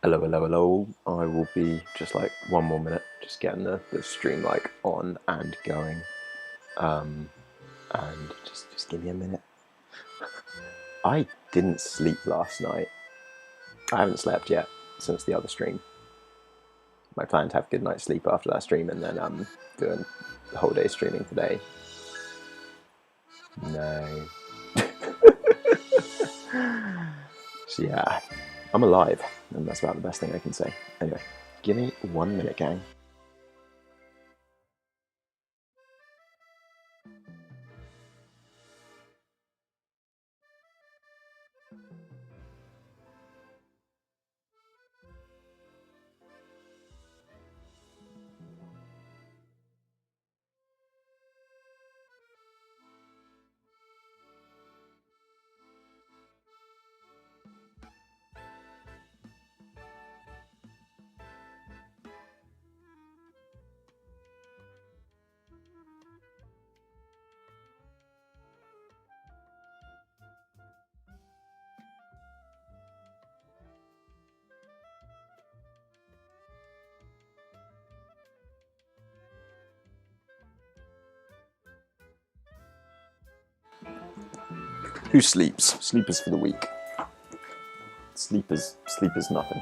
Hello, hello, hello. I will be just like 1 more minute, just getting the stream like on and going. And just give me a minute. I didn't sleep last night. I haven't slept yet since the other stream. My plan to have a good night's sleep after that stream, and then doing the whole day streaming today. No. So yeah, I'm alive, and that's about the best thing I can say. Anyway, give me 1 minute, gang. Who sleeps? Sleep is for the weak. Sleep is nothing.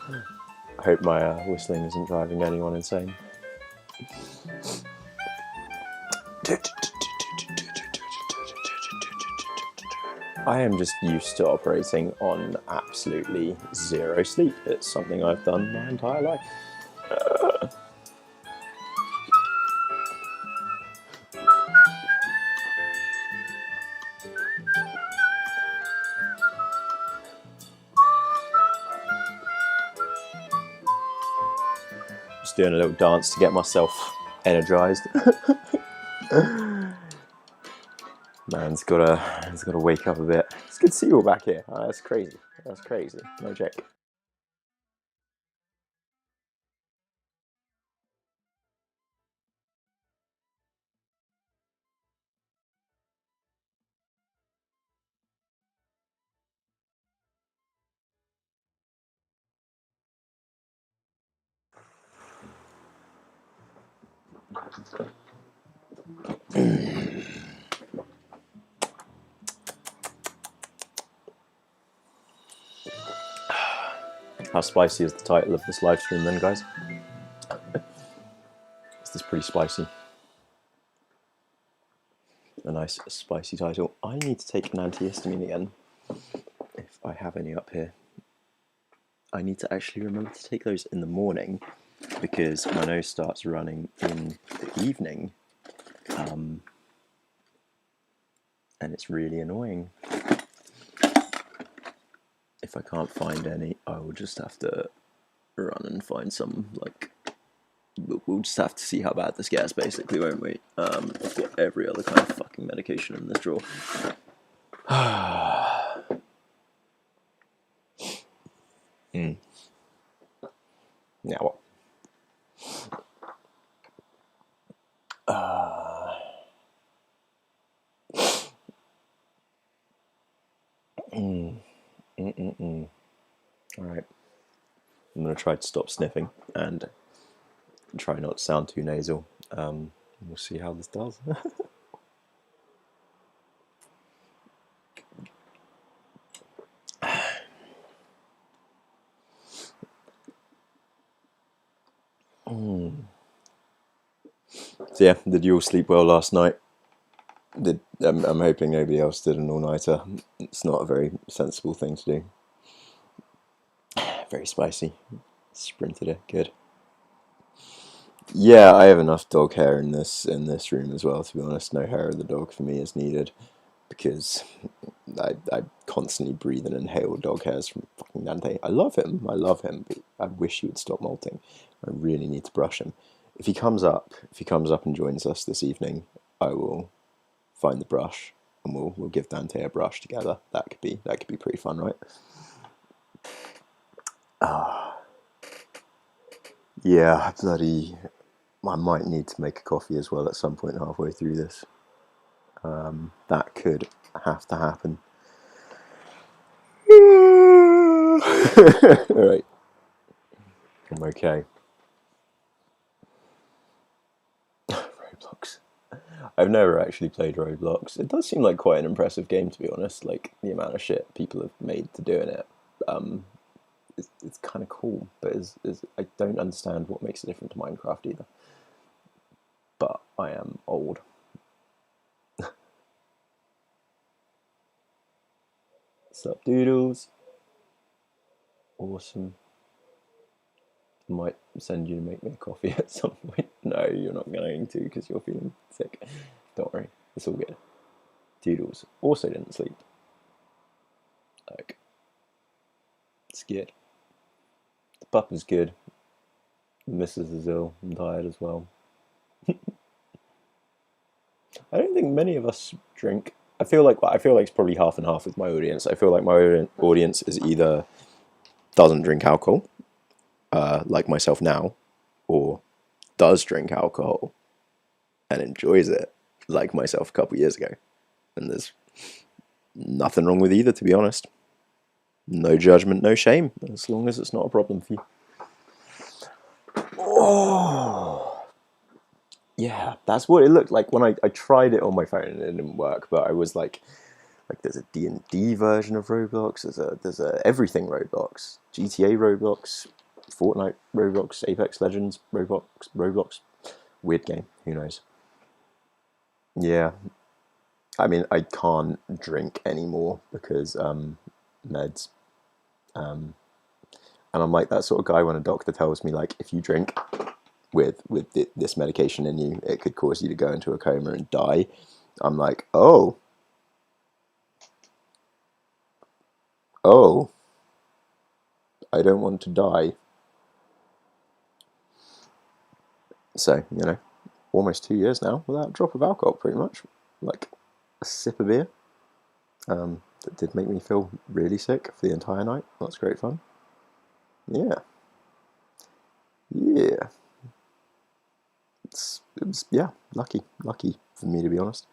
I hope my whistling isn't driving anyone insane. I am just used to operating on absolutely zero sleep. It's something I've done my entire life. Just doing a little dance to get myself energized. Man's gotta wake up a bit. It's good to see you all back here. Oh, that's crazy. That's crazy. No joke. How spicy is the title of this live stream then, guys? Is this pretty spicy? A nice spicy title. I need to take an antihistamine again, if I have any up here. I need to actually remember to take those in the morning, because my nose starts running in the evening, and it's really annoying. If I can't find any, I will just have to run and find some, like, we'll just have to see how bad this gets, basically, won't we? I've got every other kind of fucking medication in this drawer. Now what? Alright. I'm going to try to stop sniffing and try not to sound too nasal. We'll see how this does. So yeah, did you all sleep well last night? I'm hoping nobody else did an all-nighter. It's not a very sensible thing to do. Very spicy. Sprinted it, good. Yeah, I have enough dog hair in this room as well, to be honest. No hair of the dog for me is needed, because I constantly breathe and inhale dog hairs from fucking Dante. I love him, but I wish he would stop molting. I really need to brush him. If he comes up and joins us this evening, I will find the brush and we'll give Dante a brush together. That could be pretty fun, right? Yeah, bloody. I might need to make a coffee as well at some point halfway through this. That could have to happen. Alright. I'm okay. Roblox. I've never actually played Roblox. It does seem like quite an impressive game, to be honest. Like, the amount of shit people have made to doing it. It's kind of cool, but I don't understand what makes it different to Minecraft either. But I am old. Sup, doodles? Awesome. Might send you to make me a coffee at some point. No, you're not going to, because you're feeling sick. Don't worry, it's all good. Doodles also didn't sleep. Like, it's good. The pup is good. The missus is ill and tired as well. I don't think many of us drink. I feel like it's probably half and half with my audience. I feel like my audience is either doesn't drink alcohol, like myself now, or does drink alcohol and enjoys it, like myself a couple years ago. And there's nothing wrong with either, to be honest. No judgment, no shame, as long as it's not a problem for you. Oh, yeah, that's what it looked like when I tried it on my phone and it didn't work. But I was like there's a D&D version of Roblox. There's a everything Roblox, GTA Roblox, Fortnite, Roblox, Apex Legends, Roblox. Weird game. Who knows? Yeah. I mean, I can't drink anymore because meds. And I'm like that sort of guy when a doctor tells me like, if you drink with this medication in you, it could cause you to go into a coma and die. I'm like, oh, I don't want to die. So, almost 2 years now without a drop of alcohol, pretty much. Like a sip of beer. That did make me feel really sick for the entire night. That's great fun. Yeah. It was lucky for me, to be honest.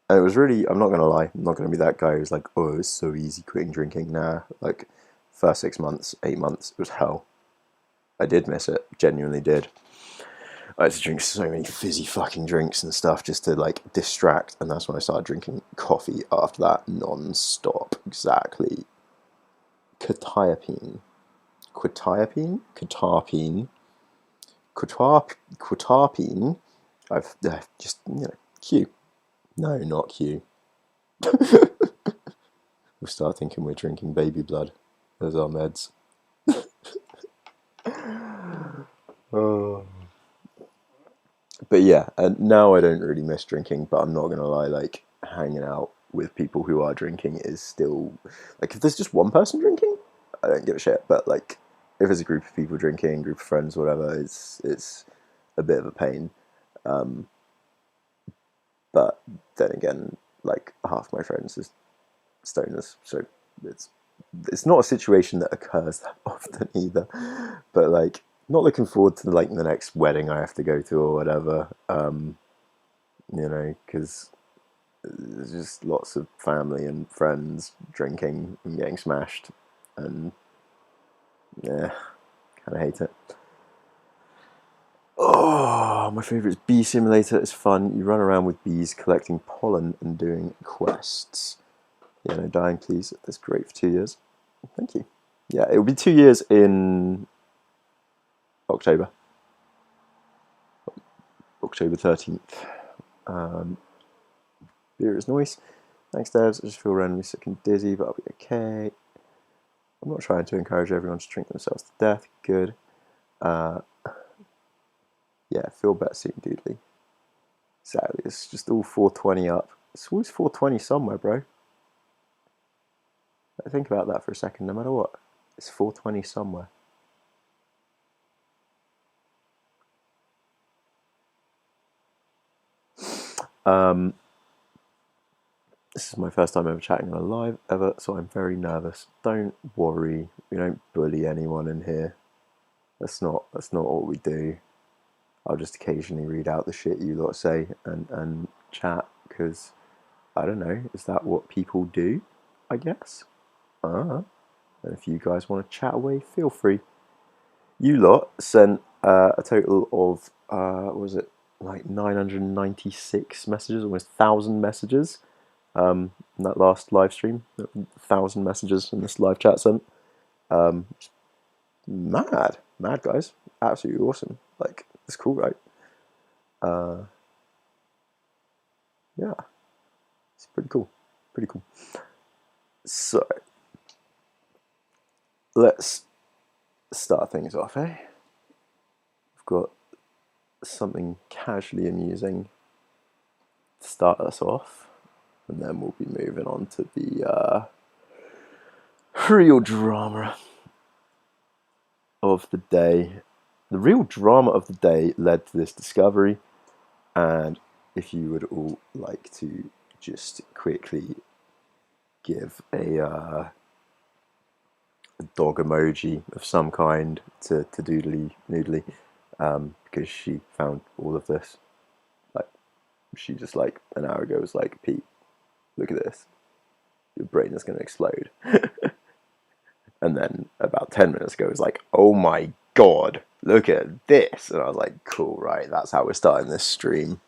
And it was really, I'm not going to lie, I'm not going to be that guy who's like, oh, it's so easy quitting drinking. Nah, like, first 6 months, 8 months, it was hell. I did miss it, genuinely did. I had to drink so many fizzy fucking drinks and stuff just to, like, distract, and that's when I started drinking coffee after that, non-stop, exactly. Quetiapine. I've just, Q. No, not Q. We'll start thinking we're drinking baby blood as our meds. Oh. But yeah, and now I don't really miss drinking, but I'm not going to lie, like, hanging out with people who are drinking is still, like, if there's just one person drinking, I don't give a shit, but, like, if there's a group of people drinking, group of friends, whatever, it's a bit of a pain. But then again, like, half my friends is stoners, so it's not a situation that occurs that often either. But like, not looking forward to like the next wedding I have to go to or whatever. Because there's just lots of family and friends drinking and getting smashed, and yeah, kind of hate it. Oh, my favourite is Bee Simulator. It's fun. You run around with bees collecting pollen and doing quests. Yeah, no dying, please. That's great for 2 years. Thank you. Yeah, it will be 2 years in October. October 13th. Beer is nice. Thanks, devs. I just feel randomly sick and dizzy, but I'll be okay. I'm not trying to encourage everyone to drink themselves to death. Good. Yeah, feel better soon, doodly. Exactly. It's just all 420 up. It's always 420 somewhere, bro. Think about that for a second. No matter what, it's 420 somewhere. This is my first time ever chatting on a live ever, so I'm very nervous. Don't worry, we don't bully anyone in here. That's not what we do. I'll just occasionally read out the shit you lot say and chat, because I don't know, is that what people do? I guess. And if you guys want to chat away, feel free. You lot sent a total of what was it, like 996 messages, almost 1,000 messages. In that last live stream, 1,000 messages in this live chat sent. Mad guys, absolutely awesome. Like, it's cool, right? Yeah, it's pretty cool. So let's start things off, eh? We've got something casually amusing to start us off, and then we'll be moving on to the real drama of the day. The real drama of the day led to this discovery, and if you would all like to just quickly give a dog emoji of some kind to Doodly Noodly, because she found all of this. Like, she just like an hour ago was like, Pete, look at this. Your brain is going to explode. And then about 10 minutes ago, it was like, oh my god, look at this. And I was like, cool, right, that's how we're starting this stream.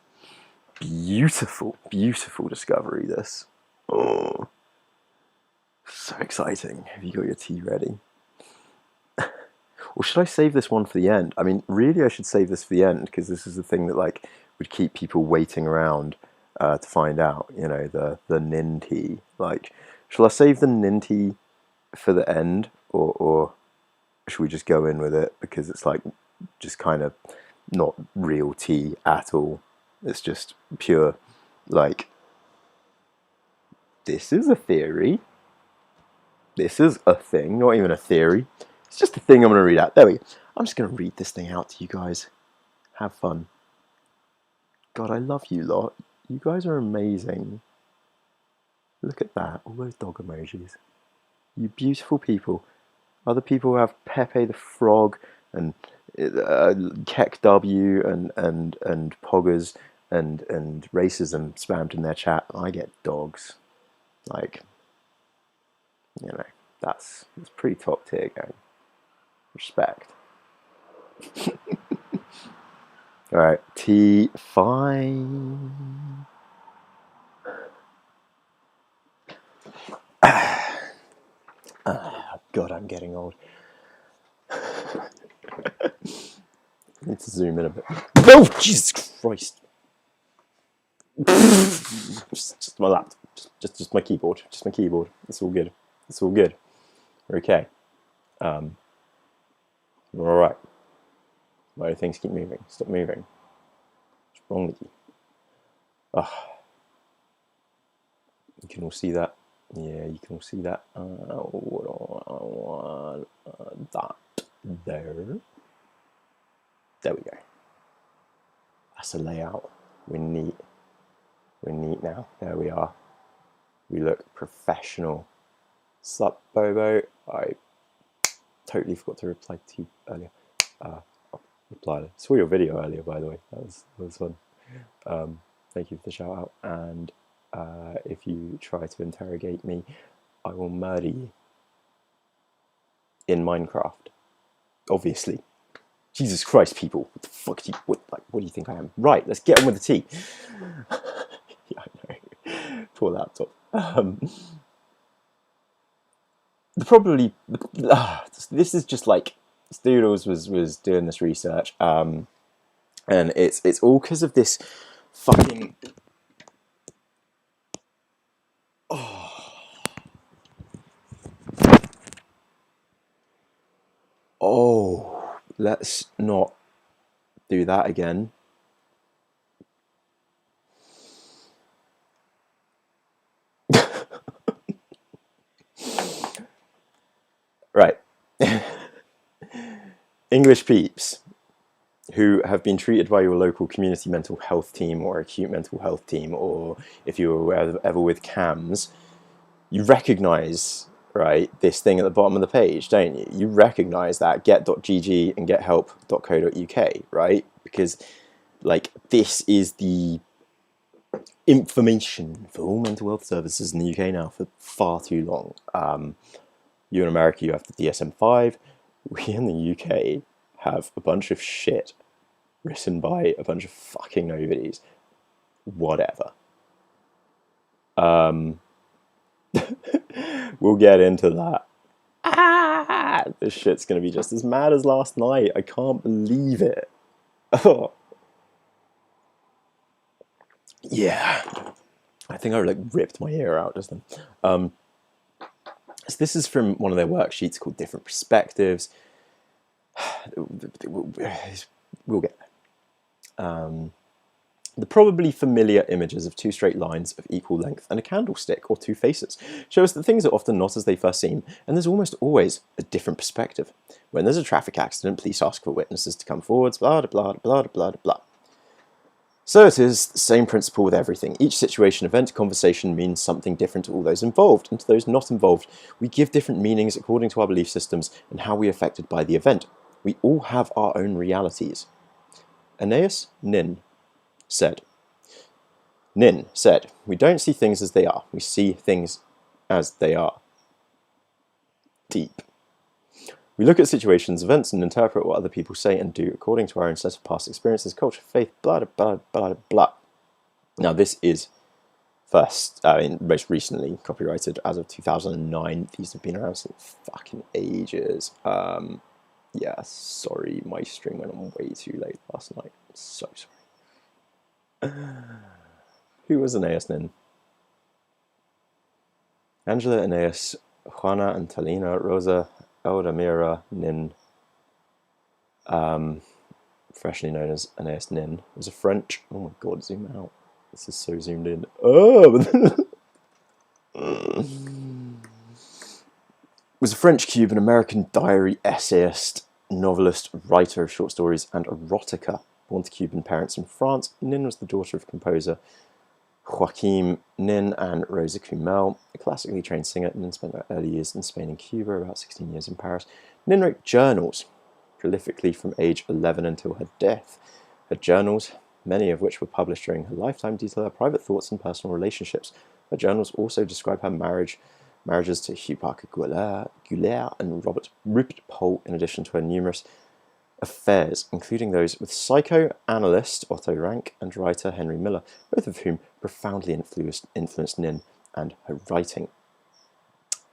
Beautiful discovery, this. Oh, so exciting. Have you got your tea ready? Or should I save this one for the end? I mean, really, I should save this for the end because this is the thing that like would keep people waiting around to find out. You know, the Ninty. Like, shall I save the Ninty for the end, or should we just go in with it because it's like just kind of not real tea at all? It's just pure like, this is a theory. This is a thing, not even a theory. It's just a thing I'm going to read out. There we go. I'm just going to read this thing out to you guys. Have fun. God, I love you lot. You guys are amazing. Look at that. All those dog emojis. You beautiful people. Other people have Pepe the Frog and Keck W and Poggers and racism spammed in their chat. I get dogs. Like, you know, it's pretty top tier going. Respect. All right, tea, fine. God, I'm getting old. I need to zoom in a bit. Oh, Jesus Christ! just my laptop, just my keyboard, just my keyboard. It's all good. It's all good. We're okay. All right. Why do things keep moving? Stop moving. What's wrong with you? You can all see that. Yeah, you can all see that. That there. There we go. That's a layout. We're neat. We're neat now. There we are. We look professional. Sup, Bobo? I totally forgot to reply to you earlier. I saw your video earlier, by the way. That was fun. Thank you for the shout out. And if you try to interrogate me, I will murder you in Minecraft. Obviously. Jesus Christ, people! What the fuck do you? What do you think I am? Right, let's get on with the tea. Yeah, I know. Poor laptop. This is just like Doodles was doing this research, and it's all because of this fucking. Oh, let's not do that again. Right. English peeps who have been treated by your local community mental health team or acute mental health team, or if you were ever with CAMS, you recognise, right, this thing at the bottom of the page, don't you? You recognise that get.gg and gethelp.co.uk, right? Because, like, this is the information for all mental health services in the UK now for far too long. You in America, you have the DSM-5. We in the UK have a bunch of shit written by a bunch of fucking nobodies. Whatever. We'll get into that. This shit's gonna be just as mad as last night. I can't believe it. Oh. Yeah. I think I like ripped my ear out just then. So this is from one of their worksheets called Different Perspectives. We'll get there. The probably familiar images of two straight lines of equal length and a candlestick or two faces show us that things are often not as they first seem, and there's almost always a different perspective. When there's a traffic accident, police ask for witnesses to come forwards, blah, blah, blah, blah, blah. So it is the same principle with everything. Each situation, event, conversation means something different to all those involved, and to those not involved, we give different meanings according to our belief systems and how we are affected by the event. We all have our own realities. Aeneas Nin said, we don't see things as they are, we see things as they are. Deep. We look at situations, events, and interpret what other people say and do according to our own set of past experiences, culture, faith, blah, blah, blah, blah. Now, this is most recently copyrighted as of 2009. These have been around since fucking ages. Yeah, sorry, my stream went on way too late last night. So sorry. Who was Aeneas Nin? Angela, Aeneas, Juana, Antalina, Rosa, Eldamira, Nin, professionally known as Aeneas Nin, was a French. Oh my god, zoom out. This is so zoomed in. Oh! Was a French Cuban American diary essayist, novelist, writer of short stories, and erotica. Born to Cuban parents in France, Nin was the daughter of composer Joaquim Nin and Rosa Cumel. A classically trained singer, Nin spent her early years in Spain and Cuba, about 16 years in Paris. Nin wrote journals, prolifically from age 11 until her death. Her journals, many of which were published during her lifetime, detail her private thoughts and personal relationships. Her journals also describe her marriages to Hugh Parker Goulart and Rupert Pohl, in addition to her numerous affairs, including those with psychoanalyst Otto Rank and writer Henry Miller, both of whom profoundly influenced Nin and her writing.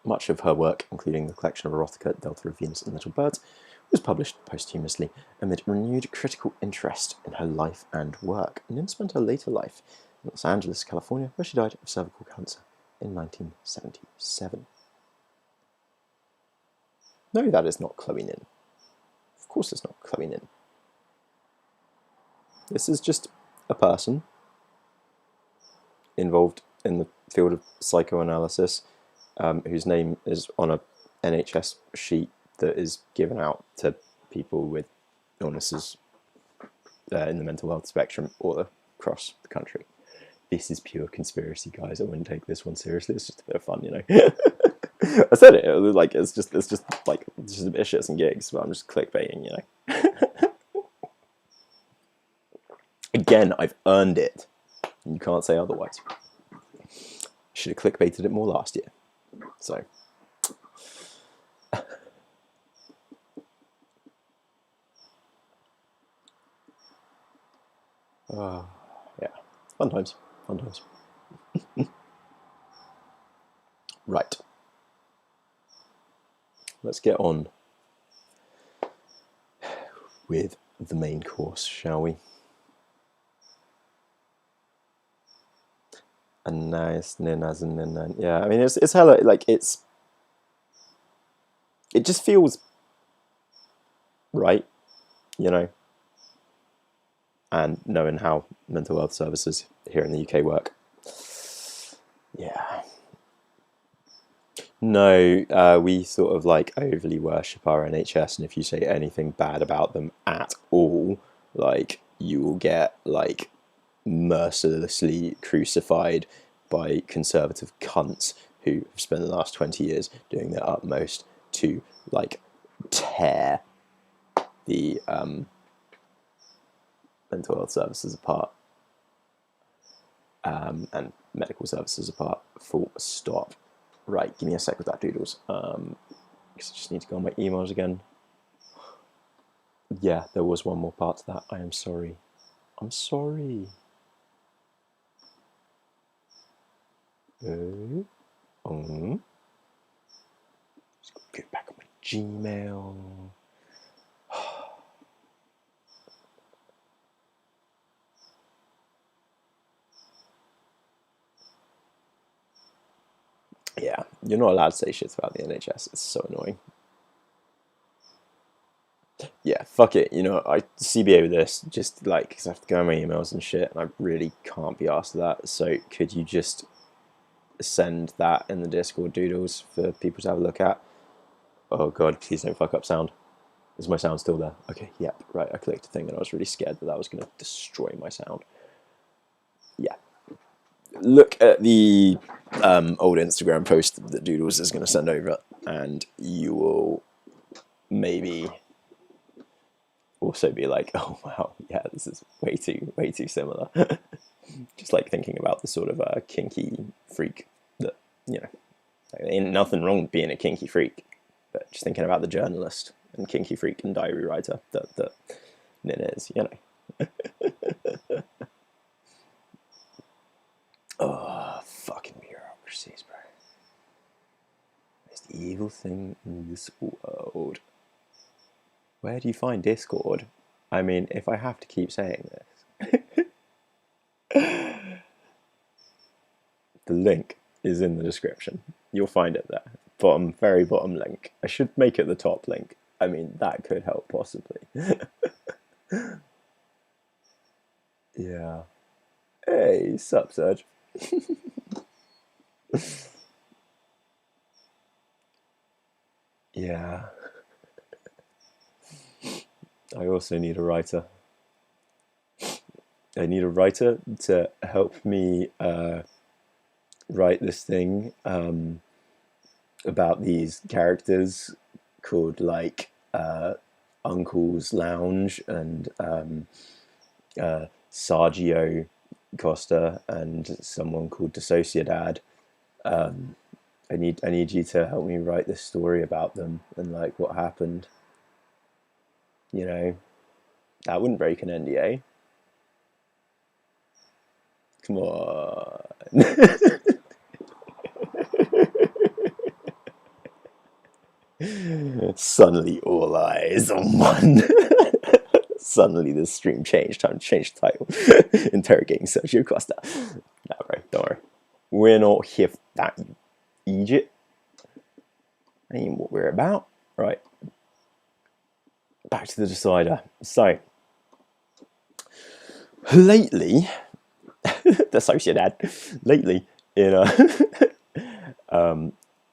Much of her work, including the collection of erotica Delta of Venus and Little Birds, was published posthumously amid renewed critical interest in her life and work. Nin spent her later life in Los Angeles, California, where she died of cervical cancer in 1977. No, that is not Chloe Nin. Of course it's not Chloe Nin. This is just a person involved in the field of psychoanalysis whose name is on a NHS sheet that is given out to people with illnesses in the mental health spectrum all across the country. This is pure conspiracy, guys. I wouldn't take this one seriously. It's just a bit of fun, you know. I said it. Like it's just a bit of shits and gigs, but I'm just clickbaiting, you know. Again, I've earned it. And you can't say otherwise. Should have clickbaited it more last year. So. Yeah. Fun times. Right. Let's get on with the main course, shall we? A nice nin as a nin. Yeah, I mean it's hella like it just feels right, you know. And knowing how mental health services here in the UK work. Yeah. No, we sort of like overly worship our NHS, and if you say anything bad about them at all, like you will get like mercilessly crucified by conservative cunts who have spent the last 20 years doing their utmost to like tear the mental health services apart and medical services apart. Full stop. Right, give me a sec with that, doodles. Because I just need to go on my emails again. Yeah, there was one more part to that. I am sorry. I'm sorry. Just get back on my Gmail. Yeah, you're not allowed to say shit about the NHS. It's so annoying. Yeah, fuck it. You know, I CBA with this just like because I have to go on my emails and shit, and I really can't be asked for that. So could you just send that in the Discord, doodles, for people to have a look at? Oh god, please don't fuck up sound. Is my sound still there? Okay, yep, right. I clicked a thing and I was really scared that was going to destroy my sound. Yeah. Look at the old Instagram post that Doodles is going to send over, and you will maybe also be like, oh wow, yeah, this is way too similar. Just like thinking about the sort of kinky freak that, you know, ain't nothing wrong with being a kinky freak, but just thinking about the journalist and kinky freak and diary writer that Nin is, you know. Oh, fucking bureaucracies, bro. It's the evil thing in this world. Where do you find Discord? I mean, if I have to keep saying this, the link is in the description. You'll find it there. Bottom, very bottom link. I should make it the top link. I mean, that could help possibly. Yeah. Hey, sup, Serge? Yeah. I also need a writer. I need a writer to help me write this thing about these characters called like Uncle's Lounge and Sergio Costa and someone called Dissociadad. I need you to help me write this story about them and like what happened. You know, that wouldn't break an NDA. Come on. Suddenly all eyes on one. Suddenly the stream changed. Time to change the title. Interrogating Sergio Costa. No, bro, don't worry. We're not here for that, you idiot. That ain't what we're about. Right. Back to the decider. So, lately, the Sociedad, lately, in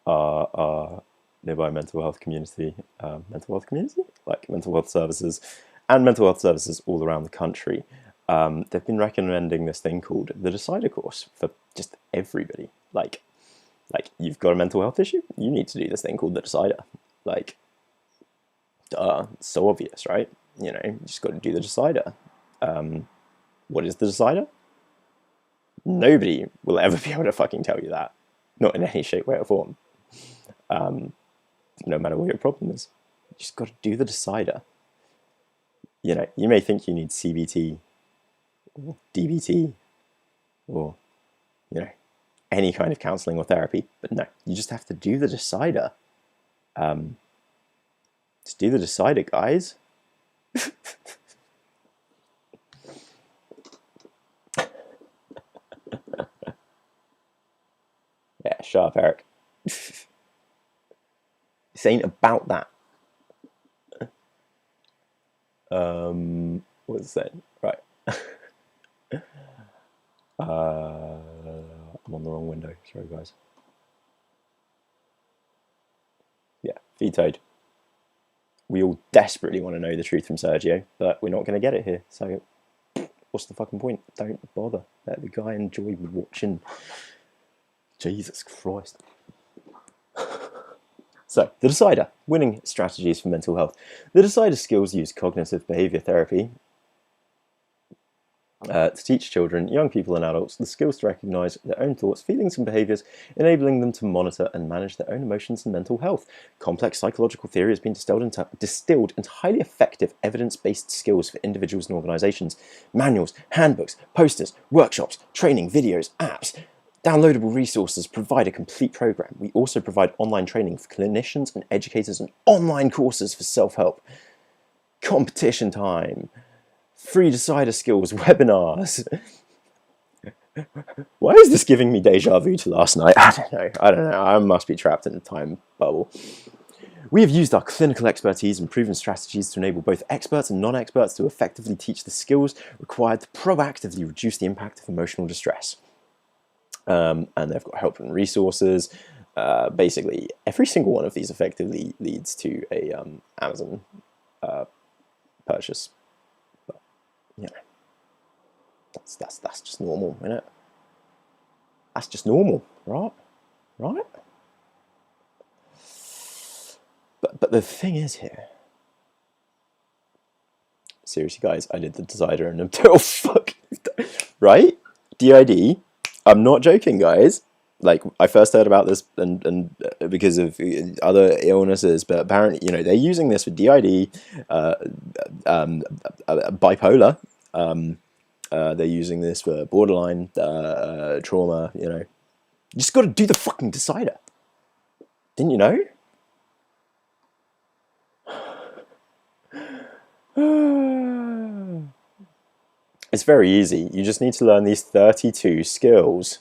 our nearby mental health community, like mental health services, and mental health services all around the country, they've been recommending this thing called the Decider course for just everybody. Like you've got a mental health issue, you need to do this thing called the Decider. Like, duh, it's so obvious, right? You know, you just got to do the Decider. What is the Decider? Nobody will ever be able to fucking tell you that. Not in any shape, way, or form. No matter what your problem is. You just got to do the Decider. You know, you may think you need CBT or DBT or, you know, any kind of counselling or therapy, but no, you just have to do the Decider. Just do the Decider, guys. Yeah, shut up, Eric. This ain't about that. What's it saying? Right. I'm on the wrong window. Sorry, guys. Yeah, vetoed. We all desperately want to know the truth from Sergio, but we're not going to get it here. So, what's the fucking point? Don't bother. Let the guy enjoy watching. Jesus Christ. So, the Decider, winning strategies for mental health. The Decider skills use cognitive behavior therapy to teach children, young people and adults the skills to recognize their own thoughts, feelings and behaviors, enabling them to monitor and manage their own emotions and mental health. Complex psychological theory has been distilled into highly effective evidence-based skills for individuals and organizations. Manuals, handbooks, posters, workshops, training, videos, apps, downloadable resources provide a complete program. We also provide online training for clinicians and educators and online courses for self-help. Competition time. Free Decider skills webinars. Why is this giving me deja vu to last night? I don't know. I must be trapped in a time bubble. We have used our clinical expertise and proven strategies to enable both experts and non-experts to effectively teach the skills required to proactively reduce the impact of emotional distress. And they've got help and resources. Basically, every single one of these effectively leads to a Amazon purchase. But, you know, that's just normal, isn't it? That's just normal, right? Right? But the thing is here. Seriously, guys, I did the Decider and I'm oh fuck, right? DID. I'm not joking, guys. Like, I first heard about this and because of other illnesses, but apparently, you know, they're using this for DID, bipolar. They're using this for borderline trauma. You know, you just got to do the fucking Decider. Didn't you know? It's very easy. You just need to learn these 32 skills.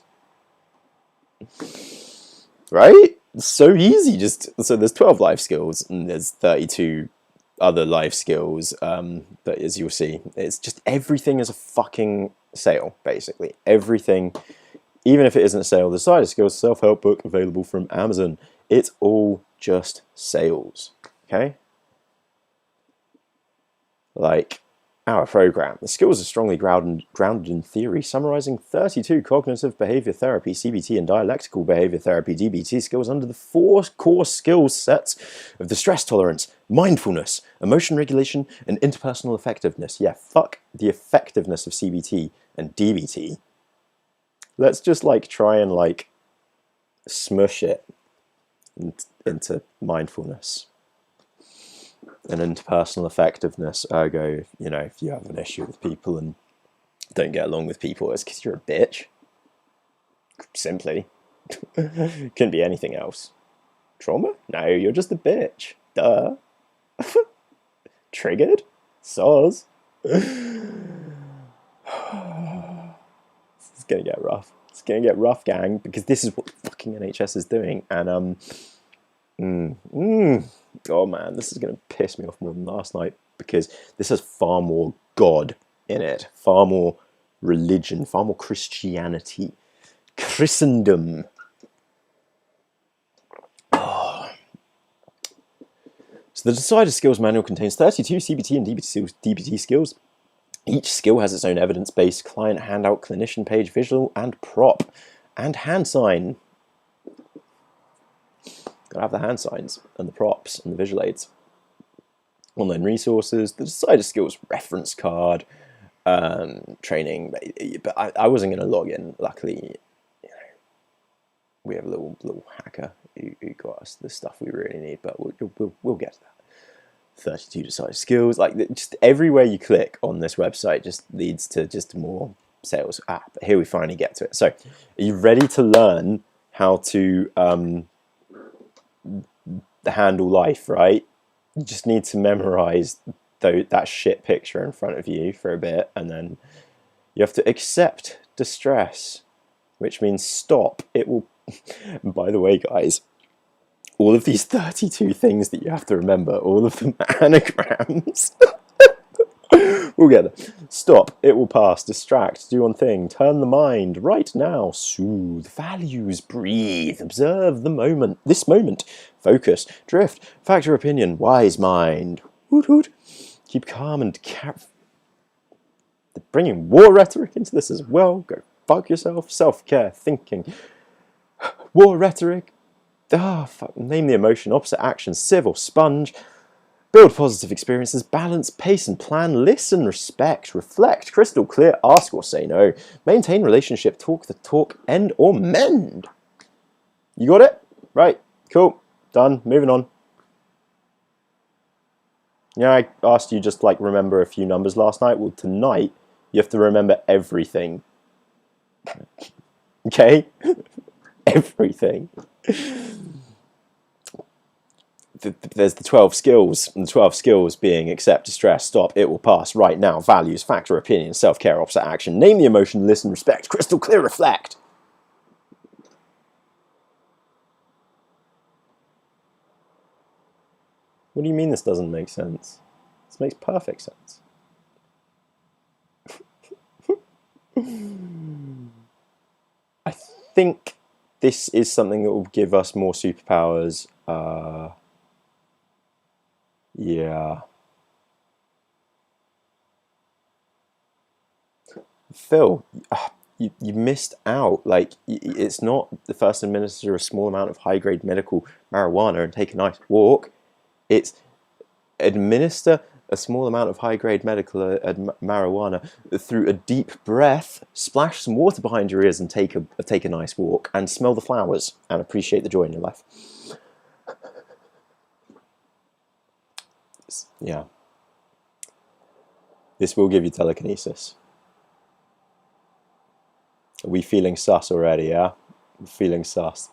Right? It's so easy. So there's 12 life skills and there's 32 other life skills. But as you'll see, it's just everything is a fucking sale, basically. Everything, even if it isn't a sale, the Decided Skills self-help book available from Amazon. It's all just sales. Okay? Like our program. The skills are strongly grounded in theory, summarizing 32 cognitive behavior therapy, CBT, and dialectical behavior therapy, DBT skills under the 4 core skill sets of the stress tolerance, mindfulness, emotion regulation, and interpersonal effectiveness. Yeah, fuck the effectiveness of CBT and DBT. Let's just like try and like smush it into mindfulness and interpersonal effectiveness. Ergo, you know, if you have an issue with people and don't get along with people, it's because you're a bitch. Simply. Couldn't be anything else. Trauma? No, you're just a bitch. Duh. Triggered? Soz. It's gonna get rough. It's gonna get rough, gang, because this is what the fucking NHS is doing. And oh man, this is going to piss me off more than last night, because this has far more God in it, far more religion, far more Christianity, Christendom. Oh. So the Decided Skills Manual contains 32 CBT and DBT skills. Each skill has its own evidence-based client handout, clinician page, visual and prop, and hand sign. Gotta have the hand signs and the props and the visual aids. Online resources, the Decided Skills reference card, training. But I wasn't going to log in. Luckily, you know, we have a little hacker who got us the stuff we really need. But we'll get to that. 32 Decided Skills. Like, just everywhere you click on this website just leads to just more sales. But here we finally get to it. So, are you ready to learn how to handle life, right? You just need to memorize that shit picture in front of you for a bit, and then you have to accept distress, which means stop. It will. By the way, guys, all of these 32 things that you have to remember, all of them are anagrams. We'll get there. Stop, it will pass, distract, do one thing, turn the mind, right now, soothe, values, breathe, observe the moment, this moment, focus, drift, factor opinion, wise mind, hoot hoot, keep calm and bringing war rhetoric into this as well, go fuck yourself, self-care, thinking, war rhetoric, name the emotion, opposite action, civil, sponge, build positive experiences, balance, pace and plan, listen, respect, reflect, crystal clear, ask or say no, maintain relationship, talk the talk, end or mend. You got it? Right, cool, done, moving on. Yeah, I asked you just like remember a few numbers last night. Well, tonight you have to remember everything. Okay? Everything. There's the 12 skills, and the 12 skills being accept, distress, stop, it will pass, right now, values, factor, opinion, self-care, opposite action, name the emotion, listen, respect, crystal clear, reflect. What do you mean this doesn't make sense? This makes perfect sense. I think this is something that will give us more superpowers. Yeah. Phil, you missed out. Like, it's not the first administer a small amount of high-grade medical marijuana and take a nice walk. It's administer a small amount of high-grade medical marijuana through a deep breath, splash some water behind your ears and take a nice walk and smell the flowers and appreciate the joy in your life. Yeah. This will give you telekinesis. Are we feeling sus already, yeah? Feeling sus.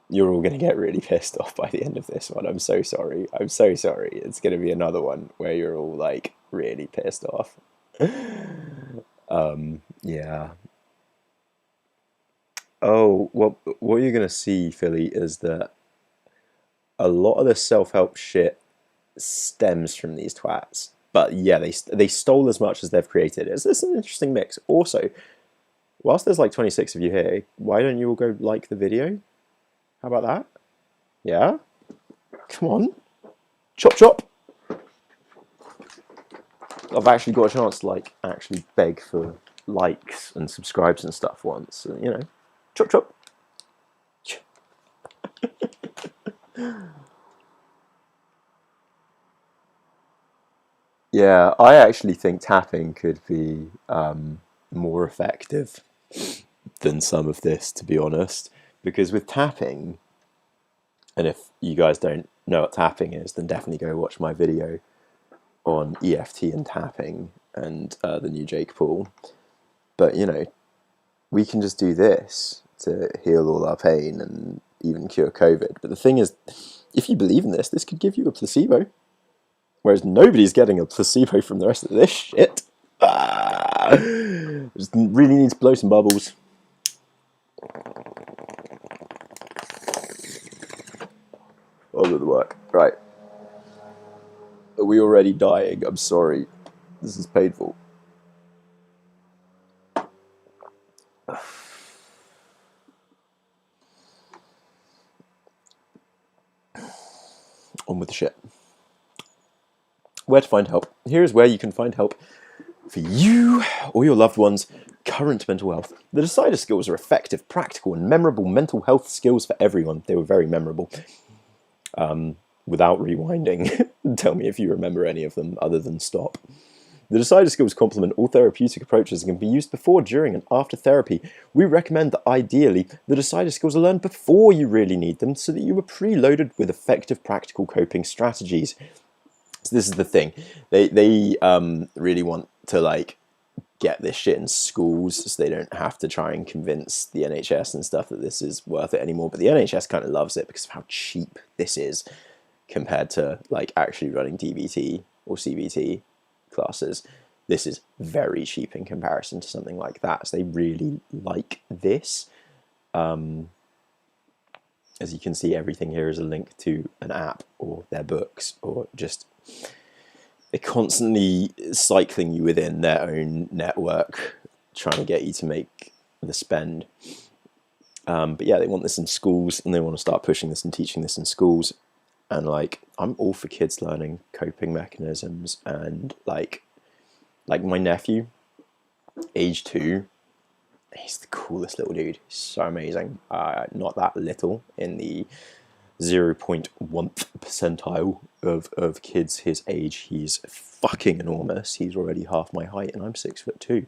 You're all going to get really pissed off by the end of this one. I'm so sorry. I'm so sorry. It's going to be another one where you're all like really pissed off. Yeah. Oh, well, what you're gonna see, Philly, is that a lot of the self-help shit stems from these twats. But yeah, they stole as much as they've created. Is this an interesting mix? Also, whilst there's like 26 of you here, why don't you all go like the video? How about that? Yeah? Come on. Chop chop. I've actually got a chance to like actually beg for likes and subscribes and stuff once. You know, chop chop. Yeah, I actually think tapping could be more effective than some of this, to be honest. Because with tapping, and if you guys don't know what tapping is, then definitely go watch my video on EFT and tapping and the new Jake Paul. But, you know, we can just do this to heal all our pain and even cure COVID. But the thing is, if you believe in this, this could give you a placebo. Whereas nobody's getting a placebo from the rest of this shit. Just really need to blow some bubbles. All of the work. Right. Are we already dying? I'm sorry. This is painful. On with the shit. Where to find help? Here is where you can find help for you or your loved ones' current mental health. The Decider skills are effective, practical, and memorable mental health skills for everyone. They were very memorable. Without rewinding, tell me if you remember any of them other than stop. The Decider skills complement all therapeutic approaches and can be used before, during, and after therapy. We recommend that ideally the Decider skills are learned before you really need them so that you are preloaded with effective practical coping strategies. So this is the thing. They really want to like get this shit in schools so they don't have to try and convince the NHS and stuff that this is worth it anymore. But the NHS kind of loves it because of how cheap this is compared to like actually running DBT or CBT classes. This is very cheap in comparison to something like that. So they really like this. As you can see, everything here is a link to an app or their books, or just they're constantly cycling you within their own network, trying to get you to make the spend. But yeah, they want this in schools, and they want to start pushing this and teaching this in schools. And like, I'm all for kids learning coping mechanisms, and like my nephew, age 2. He's the coolest little dude. He's so amazing. Not that little, in the 0.1th percentile of kids his age. He's fucking enormous. He's already half my height, and I'm 6'2".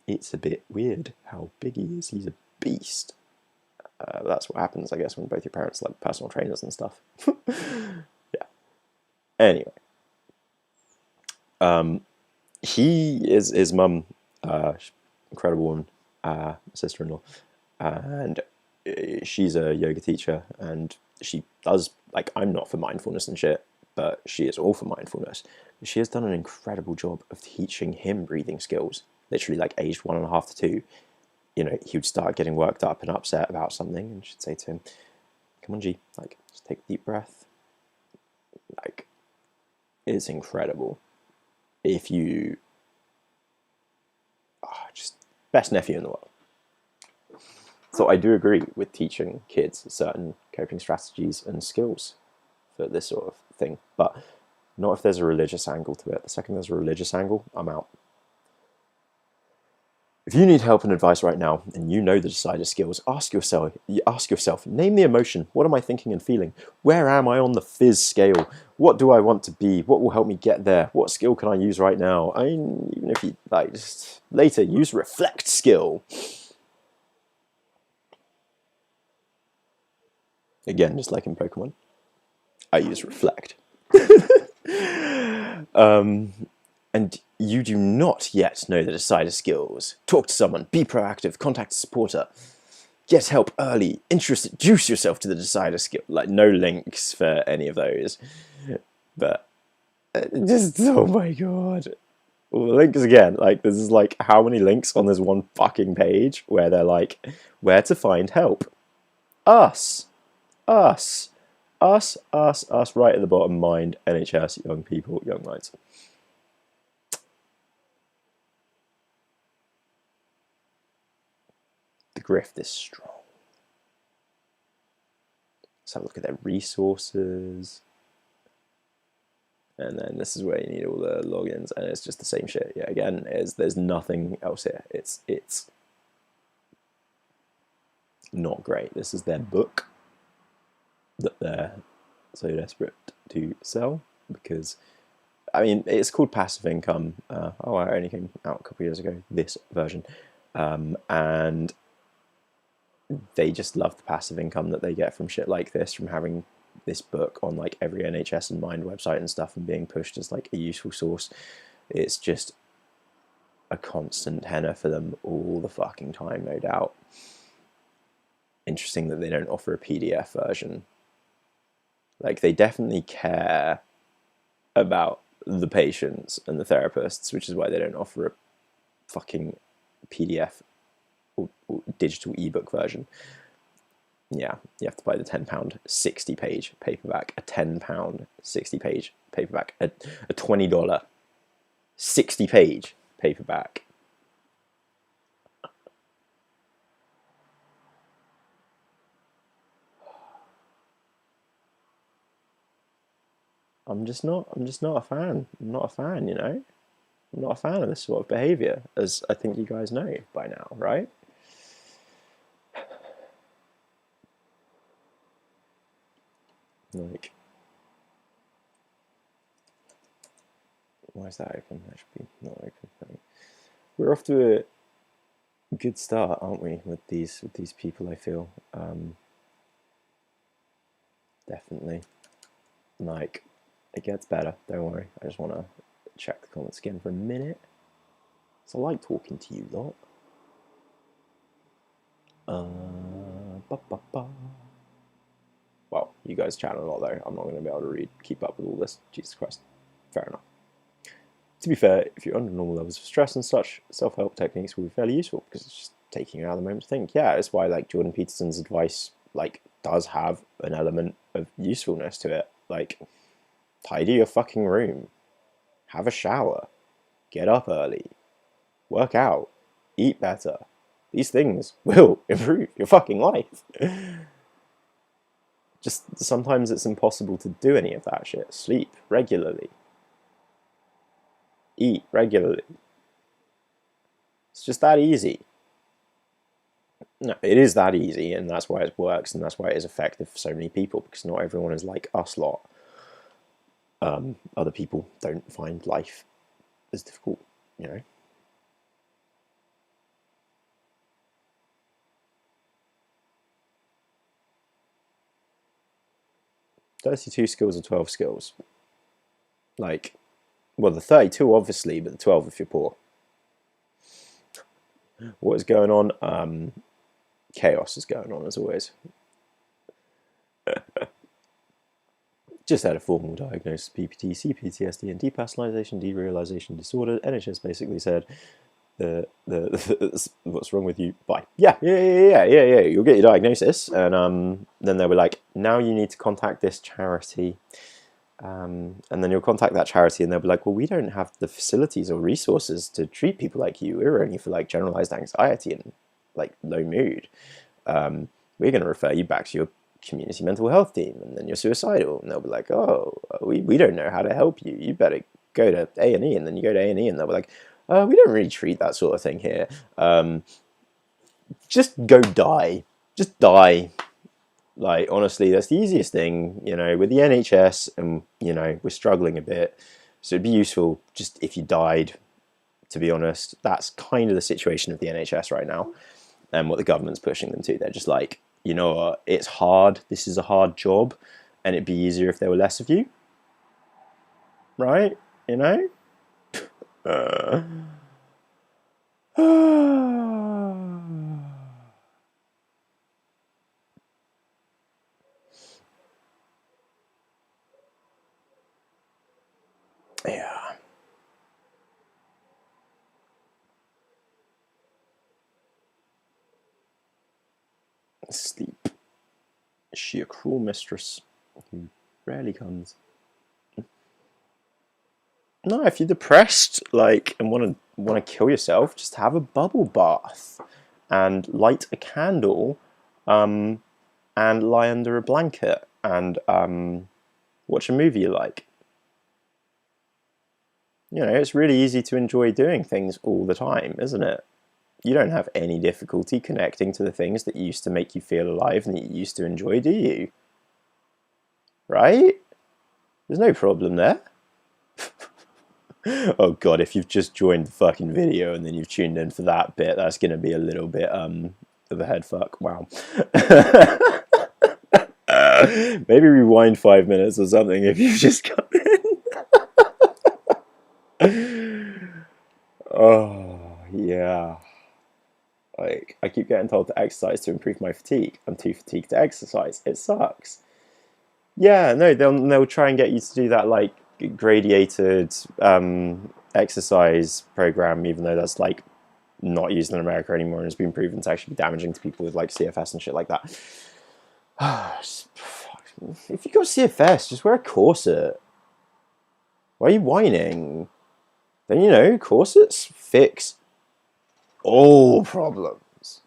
It's a bit weird how big he is. He's a beast. That's what happens, I guess, when both your parents are like personal trainers and stuff. Yeah. Anyway. He is his mum, incredible woman, sister-in-law, and she's a yoga teacher, and she does, like, I'm not for mindfulness and shit, but she is all for mindfulness. She has done an incredible job of teaching him breathing skills, literally like aged 1.5 to 2. You know, he would start getting worked up and upset about something, and she'd say to him, come on, G, like, just take a deep breath. Like, it's incredible. If you just best nephew in the world. So I do agree with teaching kids certain coping strategies and skills for this sort of thing, but not if there's a religious angle to it. The second there's a religious angle, I'm out. If you need help and advice right now, and you know the Decider skills, ask yourself, name the emotion. What am I thinking and feeling? Where am I on the fizz scale? What do I want to be? What will help me get there? What skill can I use right now? I mean, even if you like, just later, use reflect skill. Again, just like in Pokemon, I use reflect. And you do not yet know the Decider skills. Talk to someone, be proactive, contact a supporter, get help early, introduce yourself to the Decider skill. Like, no links for any of those. But just, oh my god. All the links again. Like, this is like how many links on this one fucking page where they're like, where to find help. Us. Us. Us. Right at the bottom. Mind, NHS, young people, young minds. The grift is strong. Let's have a look at their resources. And then this is where you need all the logins, and it's just the same shit. Yeah, again, there's nothing else here. It's not great. This is their book that they're so desperate to sell because, I mean, it's called Passive Income. It only came out a couple of years ago, this version, and they just love the passive income that they get from shit like this, from having this book on like every NHS and Mind website and stuff, and being pushed as like a useful source. It's just a constant tenor for them all the fucking time, no doubt. Interesting that they don't offer a PDF version. Like, they definitely care about the patients and the therapists, which is why they don't offer a fucking PDF or digital ebook version. Yeah, you have to buy the £10 60-page paperback, a £10 60-page paperback, a $20 60-page paperback. I'm just not a fan. I'm not a fan, you know? I'm not a fan of this sort of behaviour, as I think you guys know by now, right? Like, why is that open? That should be not open. We're off to a good start, aren't we, with these people, I feel. Definitely. Like, it gets better, don't worry. I just want to check the comments again for a minute. So I like talking to you lot. Well, you guys chat a lot though. I'm not going to be able to keep up with all this. Jesus Christ. Fair enough. To be fair, if you're under normal levels of stress and such, self-help techniques will be fairly useful because it's just taking you out of the moment to think. Yeah, it's why like Jordan Peterson's advice like does have an element of usefulness to it. Like, tidy your fucking room, have a shower, get up early, work out, eat better. These things will improve your fucking life. Just sometimes it's impossible to do any of that shit. Sleep regularly. Eat regularly. It's just that easy. No, it is that easy, and that's why it works, and that's why it is effective for so many people, because not everyone is like us lot. Other people don't find life as difficult, you know. "32 skills or 12 skills." Like, well, the 32 obviously, but the 12 if you're poor. What is going on? Chaos is going on as always. Just had a formal diagnosis of PPTC, PTSD, and depersonalization, derealization disorder. NHS basically said, what's wrong with you? Bye. Yeah. You'll get your diagnosis, and then they were like, now you need to contact this charity, and then you'll contact that charity, and they'll be like, well, we don't have the facilities or resources to treat people like you. We're only for like generalized anxiety and like low mood. We're going to refer you back to your community mental health team, and then you're suicidal, and they'll be like, oh, we don't know how to help you. You better go to A&E, and then you go to A&E, and they'll be like, we don't really treat that sort of thing here. Just go die. Just die. Like, honestly, that's the easiest thing, you know, with the NHS, and, you know, we're struggling a bit. So it'd be useful just if you died, to be honest. That's kind of the situation of the NHS right now, and what the government's pushing them to. They're just like, you know what, it's hard. This is a hard job, and it'd be easier if there were less of you. Right? You know? Yeah. Sleep. Is she a cruel mistress who rarely comes? No, if you're depressed, like, and want to kill yourself, just have a bubble bath and light a candle, and lie under a blanket and watch a movie you like. You know, it's really easy to enjoy doing things all the time, isn't it? You don't have any difficulty connecting to the things that used to make you feel alive and that you used to enjoy, do you? Right? There's no problem there. Oh god, if you've just joined the fucking video and then you've tuned in for that bit, that's going to be a little bit of a head fuck. Wow. Maybe rewind 5 minutes or something if you've just come in. Oh, yeah. Like, I keep getting told to exercise to improve my fatigue. I'm too fatigued to exercise. It sucks. Yeah, no, they'll try and get you to do that, like, gradiated exercise program, even though that's, like, not used in America anymore and has been proven to actually be damaging to people with, like, CFS and shit like that. If you got CFS, just wear a corset. Why are you whining? Then, you know, corsets fix all problems.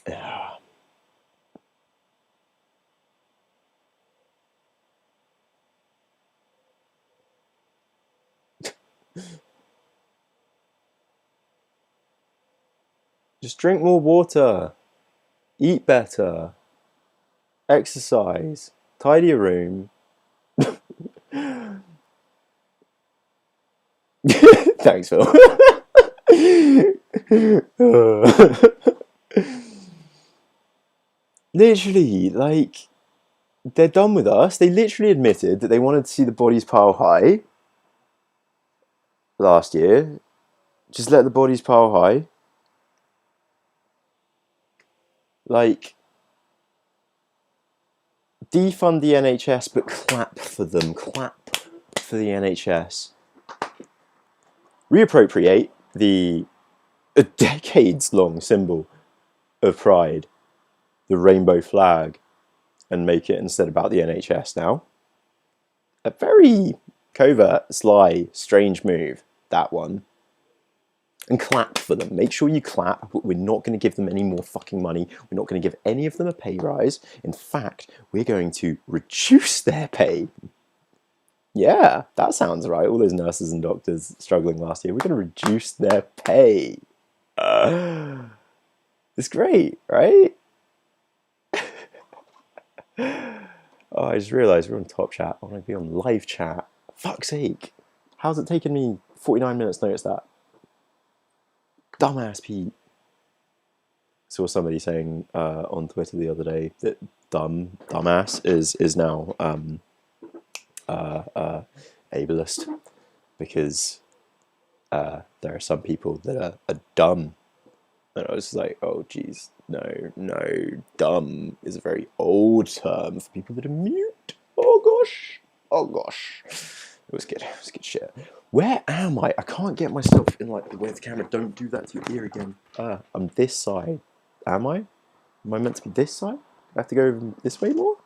Yeah. Just drink more water. Eat better. Exercise. Tidy your room. Thanks, Phil. Literally, like, they're done with us. They literally admitted that they wanted to see the bodies pile high last year. Just let the bodies pile high. Like, defund the NHS, but clap for them. Clap for the NHS. Reappropriate the decades-long symbol of pride, the rainbow flag, and make it instead about the NHS now. A very covert, sly, strange move, that one. And clap for them. Make sure you clap, but we're not going to give them any more fucking money. We're not going to give any of them a pay rise. In fact, we're going to reduce their pay. Yeah, that sounds right. All those nurses and doctors struggling last year, we're going to reduce their pay. It's great, right? Oh, I just realised we're on top chat. I want to be on live chat. Fuck's sake. How's it taken me 49 minutes to notice that? Dumbass Pete. Saw somebody saying on Twitter the other day that dumbass is now ableist because there are some people that are dumb. And I was like, oh geez, no, dumb is a very old term for people that are mute. Oh gosh. It was good shit. Where am I? I can't get myself in like the way of the camera. Don't do that to your ear again. I'm this side. Am I? Am I meant to be this side? I have to go this way more?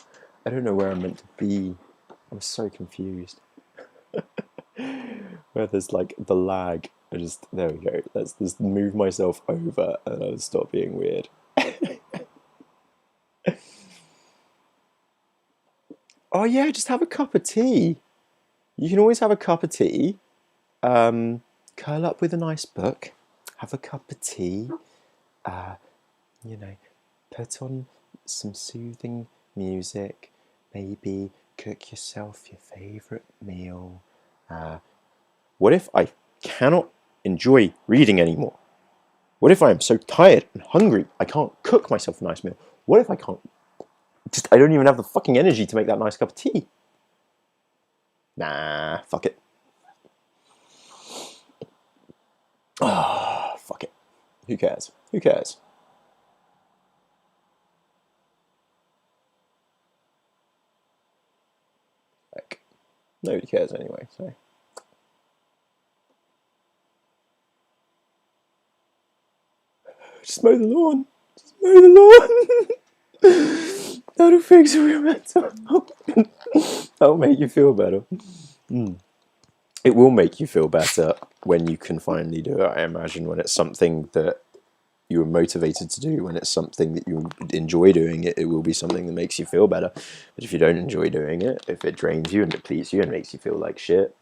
I don't know where I'm meant to be. I'm so confused. Where there's like the lag. There we go. Let's just move myself over and I'll stop being weird. Oh yeah, just have a cup of tea. You can always have a cup of tea. Curl up with a nice book. Have a cup of tea. You know, put on some soothing music. Maybe cook yourself your favourite meal. What if I cannot enjoy reading anymore? What if I am so tired and hungry I can't cook myself a nice meal? What if I can't... I don't even have the fucking energy to make that nice cup of tea. Nah, fuck it. Ah, fuck it. Who cares? Like, nobody cares anyway, so... Just mow the lawn. Just mow the lawn. That'll fix your mental. That'll make you feel better. It will make you feel better when you can finally do it. I imagine when it's something that you were motivated to do, when it's something that you enjoy doing, it will be something that makes you feel better. But if you don't enjoy doing it, if it drains you and depletes you and makes you feel like shit,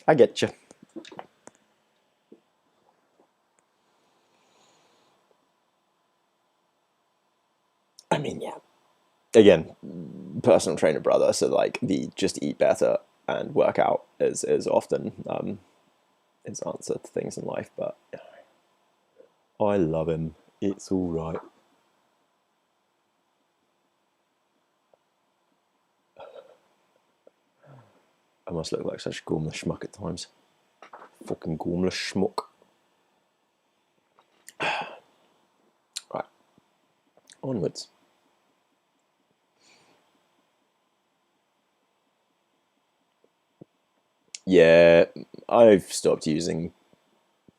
I get you. I mean, yeah. Again, personal trainer brother, so like the just eat better and work out is often his answer to things in life, but I love him. It's all right. I must look like such a gormless schmuck at times. Fucking gormless schmuck. Right. Onwards. Yeah, I've stopped using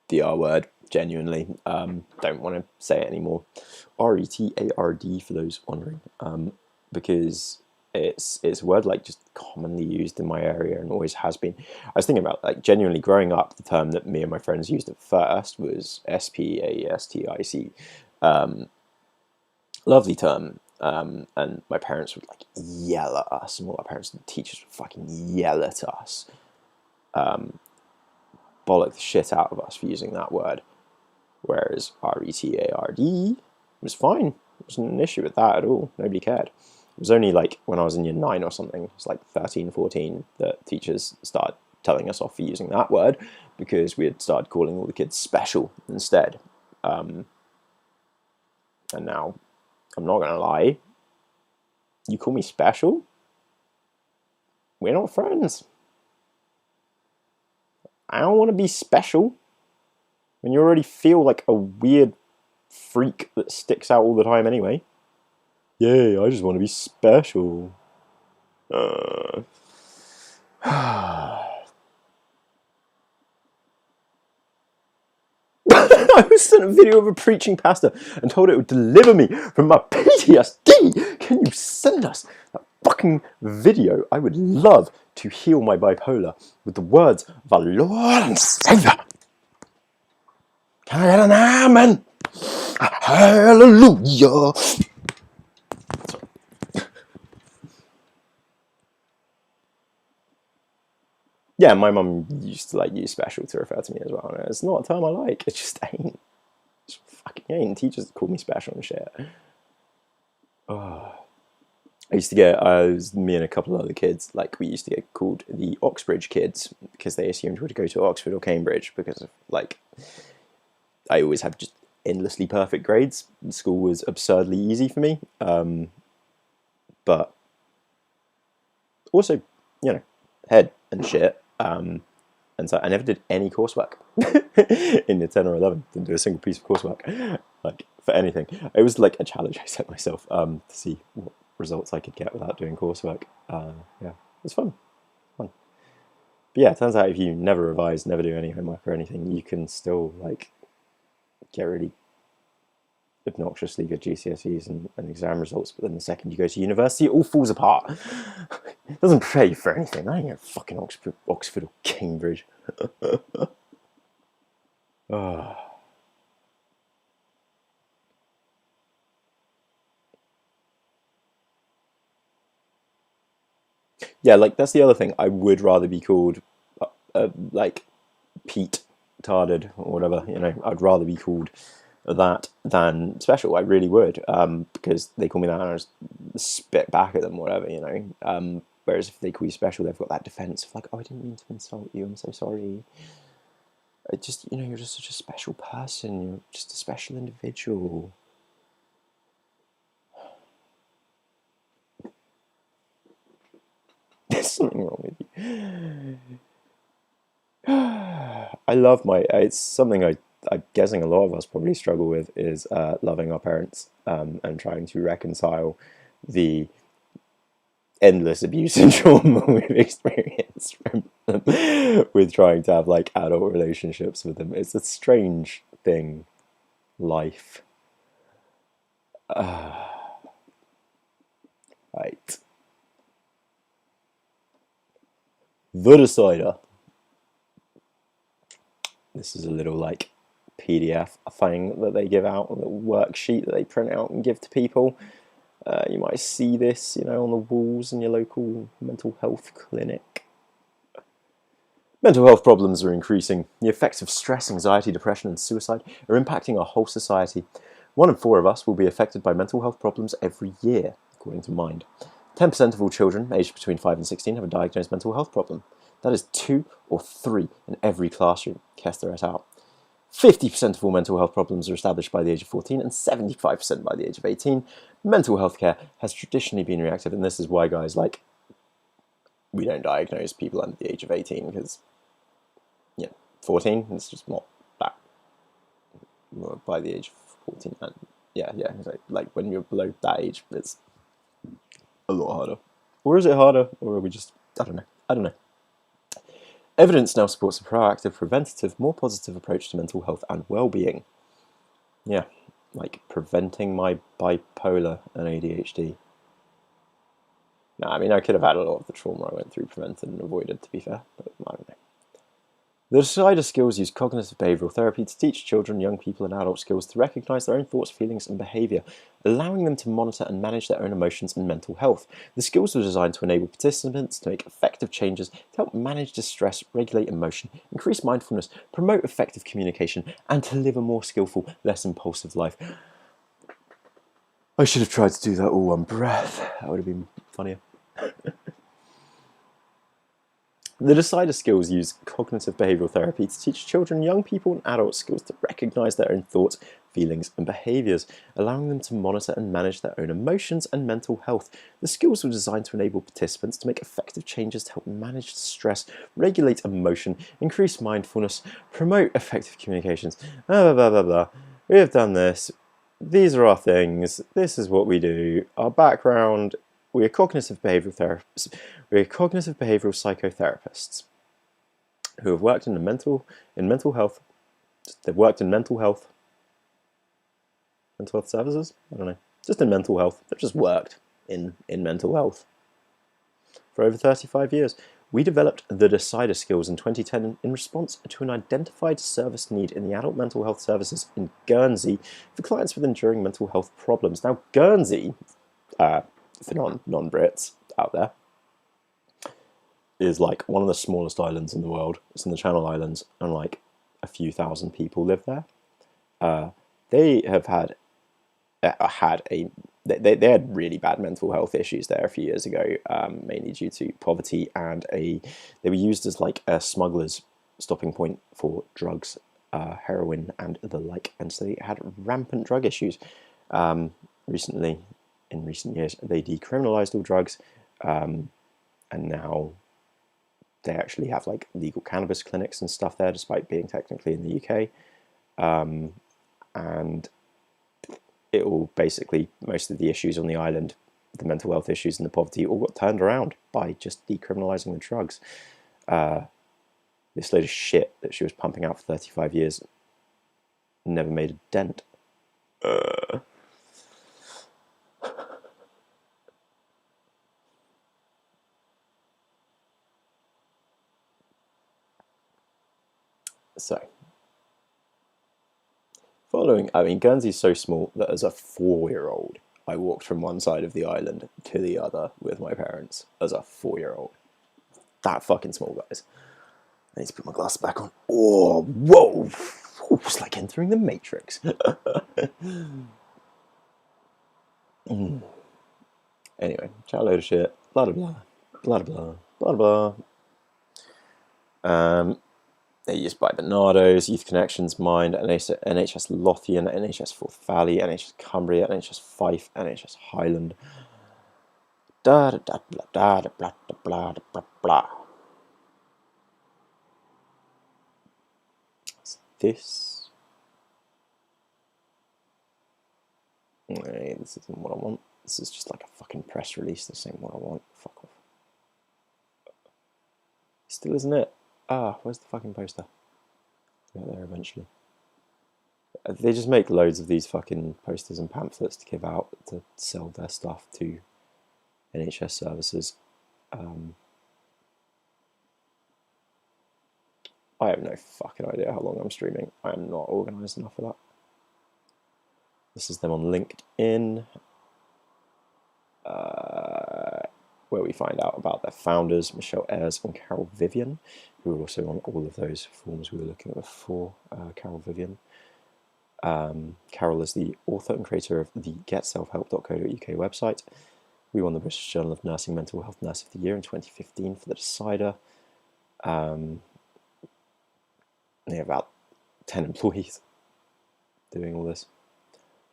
the R word, genuinely. Don't want to say it anymore. R-E-T-A-R-D for those wondering. Because it's a word like just commonly used in my area and always has been. I was thinking about like genuinely growing up, the term that me and my friends used at first was S-P-A-S-T-I-C. Lovely term. And my parents would like yell at us, and all our parents and teachers would fucking yell at us. Bollock the shit out of us for using that word. Whereas R-E-T-A-R-D was fine. There wasn't an issue with that at all. Nobody cared. It was only like when I was in year 9 or something, it's like 13, 14, that teachers started telling us off for using that word because we had started calling all the kids special instead. And now, I'm not going to lie, you call me special? We're not friends. I don't want to be special when you already feel like a weird freak that sticks out all the time anyway. Yay, I just want to be special. I was sent a video of a preaching pastor and told it would deliver me from my PTSD. Can you send us that fucking video? I would love to heal my bipolar with the words of our Lord and Savior. Can I get an amen? Hallelujah. Sorry. Yeah, my mum used to like use special to refer to me as well. And it's not a term I like. It just ain't. It's fucking ain't. Teachers call me special and shit. Oh. I used to get, me and a couple of other kids, like we used to get called the Oxbridge kids because they assumed we'd go to Oxford or Cambridge because of like, I always had just endlessly perfect grades. School was absurdly easy for me. But also, you know, head and shit. And so I never did any coursework in the 10 or 11. Didn't do a single piece of coursework, like for anything. It was like a challenge I set myself to see what results I could get without doing coursework. Yeah, it was fun. But yeah, it turns out if you never revise, never do any homework or anything, you can still like get really obnoxiously good GCSEs and exam results, but then the second you go to university, it all falls apart. It doesn't prepare you for anything. I ain't going to fucking Oxford or Cambridge. Oh. Yeah, like that's the other thing. I would rather be called like Pete Tarded or whatever. You know, I'd rather be called that than special. I really would, because they call me that and I just spit back at them, whatever. You know. Whereas if they call you special, they've got that defense of like, oh, I didn't mean to insult you. I'm so sorry. It just, you know, you're just such a special person. You're just a special individual. There's something wrong with you. I love it's something I'm guessing a lot of us probably struggle with is loving our parents and trying to reconcile the endless abuse and trauma we've experienced from them with trying to have like adult relationships with them. It's a strange thing, life. Right. The Decider. This is a little like PDF thing that they give out, a little worksheet that they print out and give to people. You might see this, you know, on the walls in your local mental health clinic. Mental health problems are increasing. The effects of stress, anxiety, depression, and suicide are impacting our whole society. 1 in 4 of us will be affected by mental health problems every year, according to Mind. 10% of all children aged between 5 and 16 have a diagnosed mental health problem. That is 2 or 3 in every classroom. Kester et al. 50% of all mental health problems are established by the age of 14 and 75% by the age of 18. Mental health care has traditionally been reactive, and this is why, guys, like, we don't diagnose people under the age of 18 because, 14, it's just not that. By the age of 14, and like when you're below that age, it's a lot harder. Or is it harder, or are we just, I don't know. Evidence now supports a proactive, preventative, more positive approach to mental health and well-being. Yeah, like preventing my bipolar and ADHD. No, I mean, I could have had a lot of the trauma I went through prevented and avoided, to be fair, but I don't know. The Decider skills use cognitive behavioral therapy to teach children, young people, and adult skills to recognize their own thoughts, feelings, and behavior, allowing them to monitor and manage their own emotions and mental health. The skills were designed to enable participants to make effective changes to help manage distress, regulate emotion, increase mindfulness, promote effective communication, and to live a more skillful, less impulsive life. I should have tried to do that all one breath. That would have been funnier. The Decider skills use cognitive behavioral therapy to teach children, young people, and adults skills to recognize their own thoughts, feelings, and behaviors, allowing them to monitor and manage their own emotions and mental health. The skills were designed to enable participants to make effective changes to help manage stress, regulate emotion, increase mindfulness, promote effective communications. Blah, blah, blah, blah. We have done this. These are our things. This is what we do. Our background. We are cognitive behavioral therapists. We are cognitive behavioral psychotherapists who have worked in mental health. They've worked in mental health services. I don't know, just in mental health. They've just worked in mental health for over 35 years. We developed the Decider skills in 2010 in response to an identified service need in the adult mental health services in Guernsey for clients with enduring mental health problems. Now, Guernsey, for non-Brits out there, is like one of the smallest islands in the world. It's in the Channel Islands, and like a few thousand people live there. They have had they had really bad mental health issues there a few years ago, mainly due to poverty, and they were used as like a smuggler's stopping point for drugs, heroin, and the like, and so they had rampant drug issues. In recent years, they decriminalized all drugs, and now they actually have like legal cannabis clinics and stuff there, despite being technically in the UK. And it all basically, most of the issues on the island, the mental health issues and the poverty, all got turned around by just decriminalizing the drugs. This load of shit that she was pumping out for 35 years never made a dent. So, Guernsey's so small that as a 4-year-old, I walked from one side of the island to the other with my parents as a 4-year-old. That fucking small, guys. I need to put my glasses back on. Oh, whoa! It's like entering the Matrix. Anyway, chat a load of shit. Blah, blah, blah. Blah, blah, blah, blah, blah. They're used by Barnardo's, Youth Connections, Mind, NHS Lothian, NHS Forth Valley, NHS Cumbria, NHS Fife, NHS Highland. Da da da blah da da blah da blah da blah blah. This. Hey, this isn't what I want. This is just like a fucking press release. This ain't what I want. Fuck off. Still isn't it? Where's the fucking poster? Get there eventually. They just make loads of these fucking posters and pamphlets to give out to sell their stuff to NHS services. I have no fucking idea how long I'm streaming. I am not organised enough for that. This is them on LinkedIn, where we find out about their founders, Michelle Ayres and Carol Vivian, who are also on all of those forms we were looking at before. Carol Vivian. Carol is the author and creator of the getselfhelp.co.uk website. We won the British Journal of Nursing Mental Health Nurse of the Year in 2015 for the Decider. They have about 10 employees doing all this.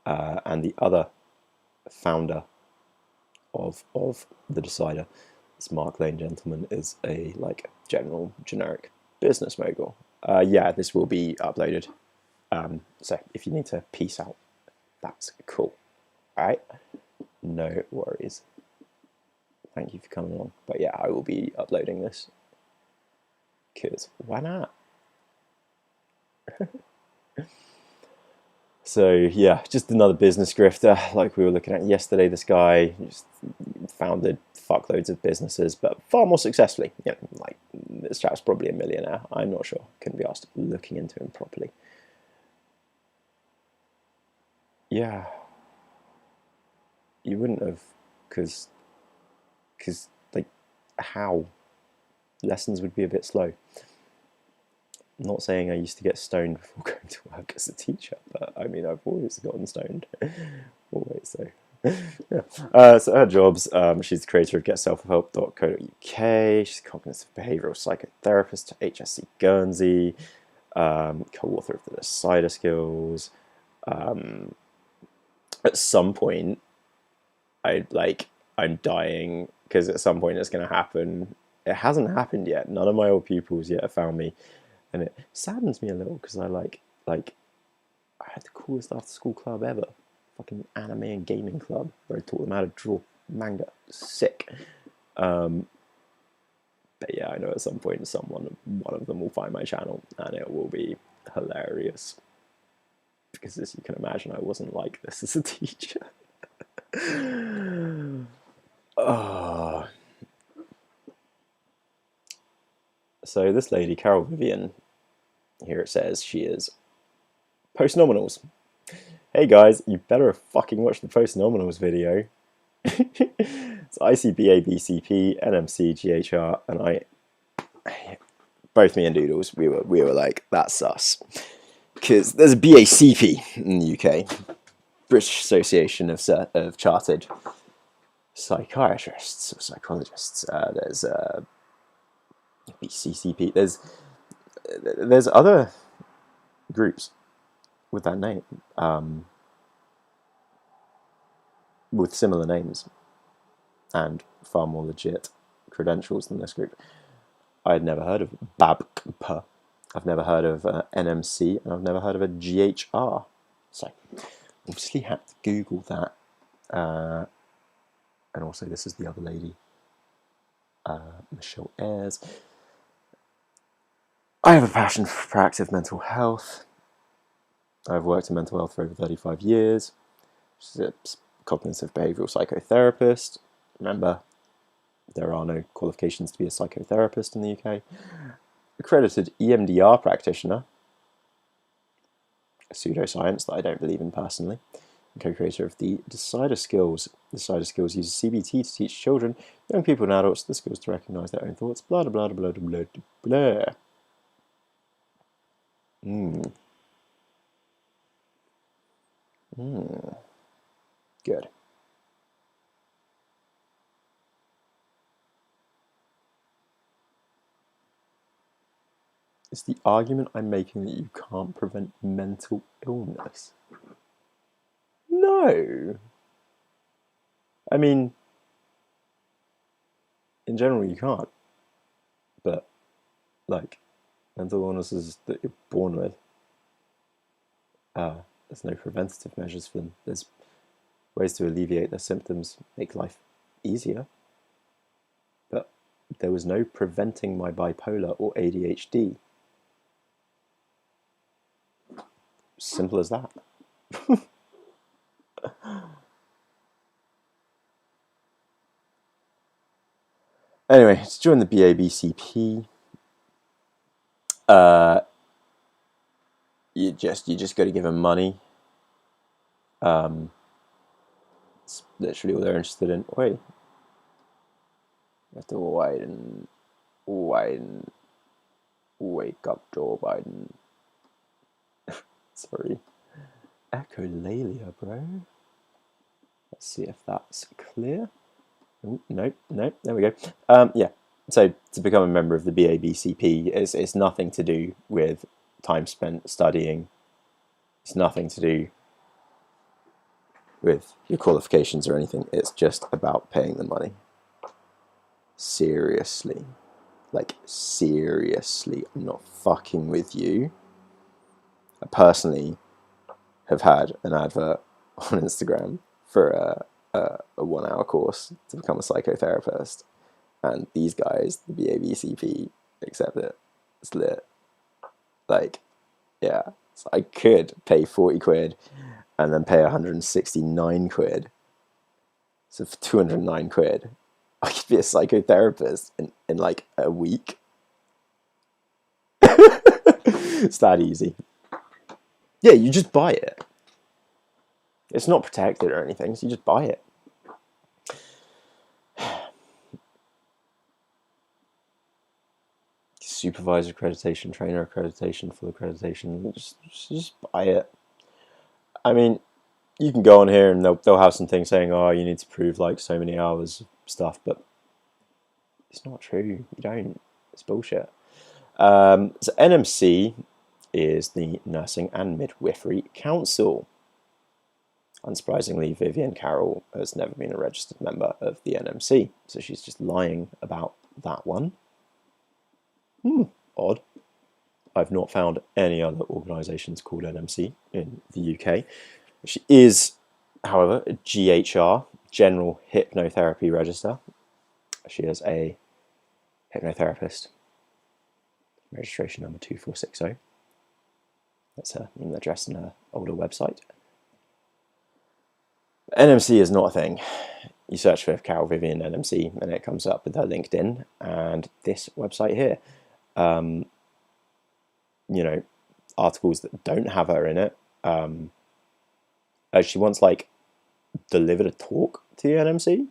And the other founder of the Decider, this Mark Lane gentleman, is a generic business mogul. Yeah, this will be uploaded. So if you need to peace out, that's cool. Alright? No worries. Thank you for coming along. But yeah, I will be uploading this. Because why not? So yeah, just another business grifter like we were looking at yesterday. This guy just founded fuckloads of businesses, but far more successfully. You know, like this chap's probably a millionaire. I'm not sure. Couldn't be asked looking into him properly. Yeah, you wouldn't have, because like how lessons would be a bit slow. I'm not saying I used to get stoned before going to work as a teacher, but I mean, I've always gotten stoned. Always, so. Yeah. So her jobs, she's the creator of getselfhelp.co.uk. She's a cognitive behavioural psychotherapist at HSC Guernsey, co-author of the Decider Skills. At some point, I'm dying, because at some point it's going to happen. It hasn't happened yet. None of my old pupils yet have found me. And it saddens me a little, because I had the coolest after school club ever. Fucking anime and gaming club, where I taught them how to draw manga. Sick. But yeah, I know at some point one of them will find my channel, and it will be hilarious. Because as you can imagine, I wasn't like this as a teacher. Oh. So this lady, Carol Vivian, here it says she is post-nominals. Hey guys, you better fucking watch the post-nominals video. It's ICBA, BCP, NMC, GHR, and both me and Doodles, we were like, that's sus. Because there's a BACP in the UK, British Association of Chartered Psychiatrists or Psychologists. There's BCCP. There's other groups with that name, with similar names and far more legit credentials than this group. I had never heard of BABP. I've never heard of NMC, and I've never heard of a GHR. So, obviously had to Google that. And also, this is the other lady, Michelle Ayres. I have a passion for proactive mental health. I've worked in mental health for over 35 years. She's a cognitive behavioural psychotherapist. Remember, there are no qualifications to be a psychotherapist in the UK. Accredited EMDR practitioner, a pseudoscience that I don't believe in personally. Co-creator of the Decider Skills. The Decider Skills uses CBT to teach children, young people and adults the skills to recognise their own thoughts. Blah, blah, blah, blah, blah, blah. Good. Is the argument I'm making that you can't prevent mental illness? No. I mean, in general, you can't. But, like, mental illnesses that you're born with, there's no preventative measures for them. There's ways to alleviate their symptoms, make life easier. But there was no preventing my bipolar or ADHD. Simple as that. Anyway, to join the BABCP, you just got to give them money. It's literally all they're interested in. Wait, you have to widen, wake up, Joe Biden. Sorry, echolalia, bro. Let's see if that's clear. Ooh, nope, there we go. Yeah, so to become a member of the BABCP, it's nothing to do with time spent studying. It's nothing to do with your qualifications or anything. It's just about paying the money. Seriously. Like, seriously, I'm not fucking with you. I personally have had an advert on Instagram for a 1 hour course to become a psychotherapist, and these guys, the BABCP, accept it. It's lit. Like, yeah, so I could pay 40 quid and then pay 169 quid. So for 209 quid, I could be a psychotherapist in like a week. It's that easy. Yeah, you just buy it. It's not protected or anything, so you just buy it. Supervisor accreditation, trainer accreditation, full accreditation, just buy it. I mean, you can go on here and they'll have some things saying, oh, you need to prove like so many hours of stuff, but it's not true. You don't. It's bullshit. So NMC is the Nursing and Midwifery Council. Unsurprisingly, Vivian Carroll has never been a registered member of the NMC, so she's just lying about that one. Odd. I've not found any other organisations called NMC in the UK. She is, however, a GHR, General Hypnotherapy Register. She is a hypnotherapist. Registration number 2460. That's her email address and her older website. NMC is not a thing. You search for Carol Vivian NMC and it comes up with her LinkedIn and this website here. You know, articles that don't have her in it. She once like delivered a talk to the NMC.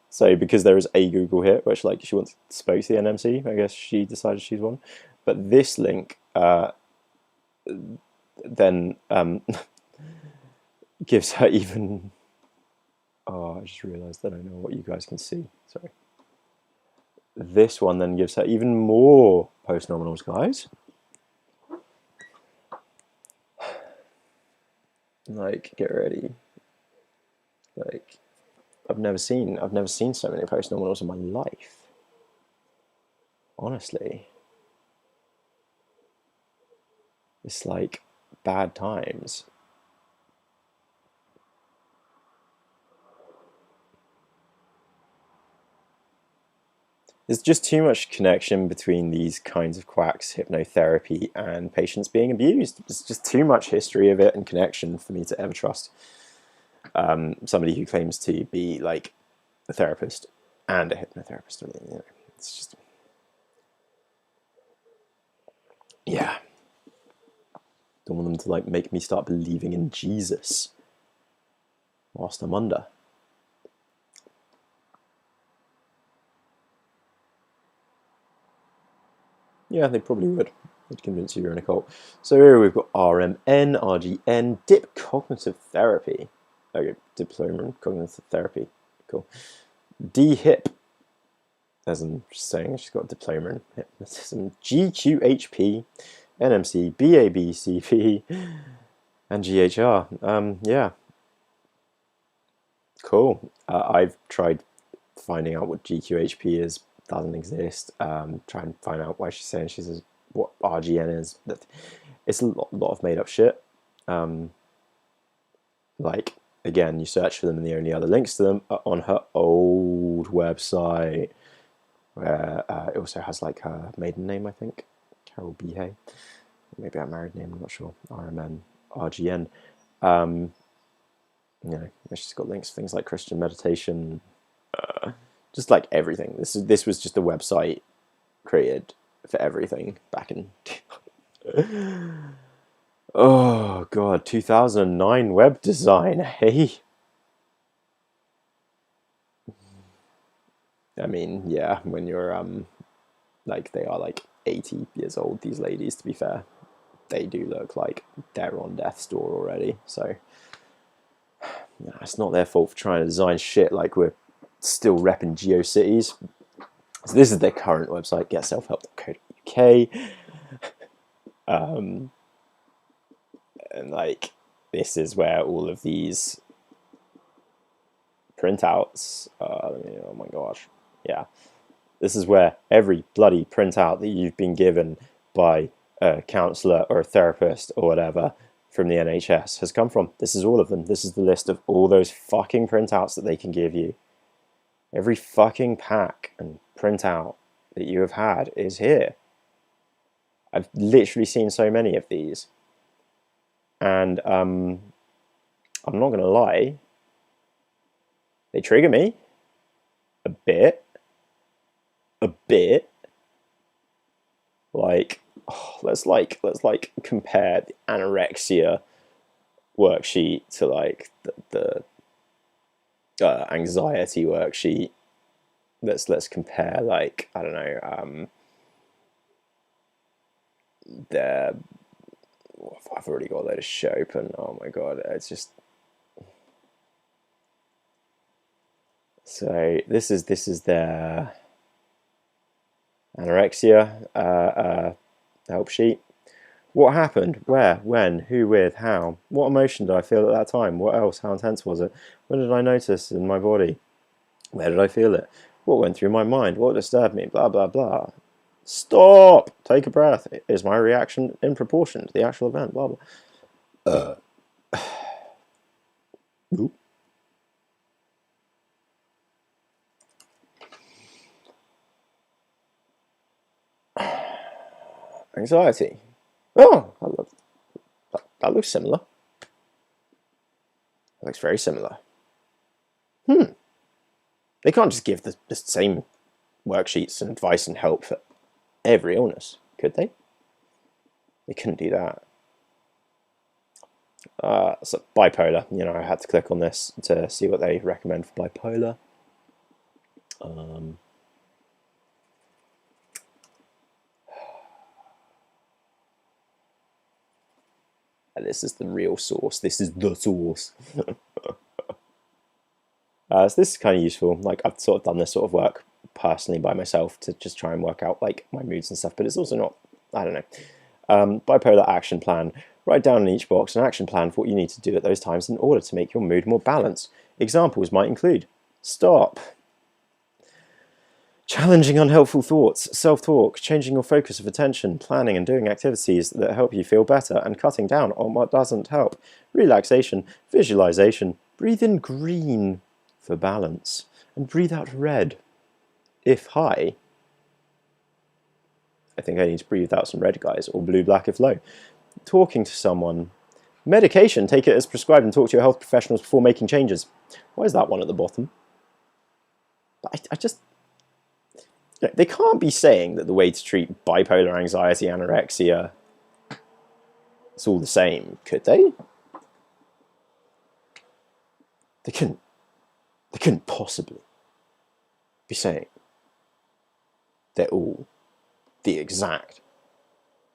So because there is a Google hit, which like she once spoke to the NMC, I guess she decided she's one. But this link then gives her even. Oh, I just realised that I know what you guys can see. Sorry. This one then gives her even more post-nominals, guys. Like, get ready. Like, I've never seen so many post-nominals in my life. Honestly. It's like bad times. There's just too much connection between these kinds of quacks, hypnotherapy, and patients being abused. There's just too much history of it and connection for me to ever trust somebody who claims to be like a therapist and a hypnotherapist. You know, it's just, yeah. Don't want them to like make me start believing in Jesus whilst I'm under. Yeah, they probably would. They'd convince you you're in a cult. So here we've got RMN, RGN, DIP Cognitive Therapy. Okay, Diploma in Cognitive Therapy. Cool. DHIP. As I'm just saying, she's got a diploma in hypnotism. GQHP, NMC, BABCP, and GHR. Yeah. Cool. I've tried finding out what GQHP is. Doesn't exist. Try and find out why she's saying what RGN is. It's a lot of made up shit. Like, again, you search for them and the only other links to them are on her old website, where it also has like her maiden name, I think, Carol Behay. maybe a married name, I'm not sure. RMN, RGN. You know, she's got links to things like Christian meditation, just like everything. This was just a website created for everything back in oh god, 2009 web design. Hey, I mean, yeah, when you're like, they are like 80 years old, these ladies, to be fair. They do look like they're on death's door already, so no, it's not their fault for trying to design shit like we're still repping GeoCities. So this is their current website, getselfhelp.co.uk. And like, this is where all of these printouts, oh my gosh, yeah. This is where every bloody printout that you've been given by a counsellor or a therapist or whatever from the NHS has come from. This is all of them. This is the list of all those fucking printouts that they can give you. Every fucking pack and printout that you have had is here. I've literally seen so many of these. And I'm not going to lie, they trigger me a bit. Like, let's compare the anorexia worksheet to like the anxiety worksheet. Let's compare, like, I don't know, I've already got a load of shit open. Oh my god, it's just. So this is their anorexia help sheet. What happened? Where? When? Who? With? How? What emotion did I feel at that time? What else? How intense was it? What did I notice in my body? Where did I feel it? What went through my mind? What disturbed me? Blah, blah, blah. Stop! Take a breath. Is my reaction in proportion to the actual event? Blah, blah. Oop. Anxiety. Oh, that looks similar. That looks very similar. They can't just give the same worksheets and advice and help for every illness, could they? They couldn't do that. So bipolar, you know, I had to click on this to see what they recommend for bipolar. And this is the real source. This is the source. So this is kind of useful. Like, I've sort of done this sort of work personally by myself to just try and work out like my moods and stuff, but it's also not, I don't know. Bipolar action plan. Write down in each box an action plan for what you need to do at those times in order to make your mood more balanced. Examples might include: stop, challenging unhelpful thoughts, self-talk, changing your focus of attention, planning and doing activities that help you feel better, and cutting down on what doesn't help, relaxation, visualization, breathe in green for balance, and breathe out red if high. I think I need to breathe out some red, guys, or blue black if low. Talking to someone. Medication, take it as prescribed and talk to your health professionals before making changes. Why is that one at the bottom? I just... They can't be saying that the way to treat bipolar, anxiety, anorexia, it's all the same, could they? They couldn't possibly be saying they're all the exact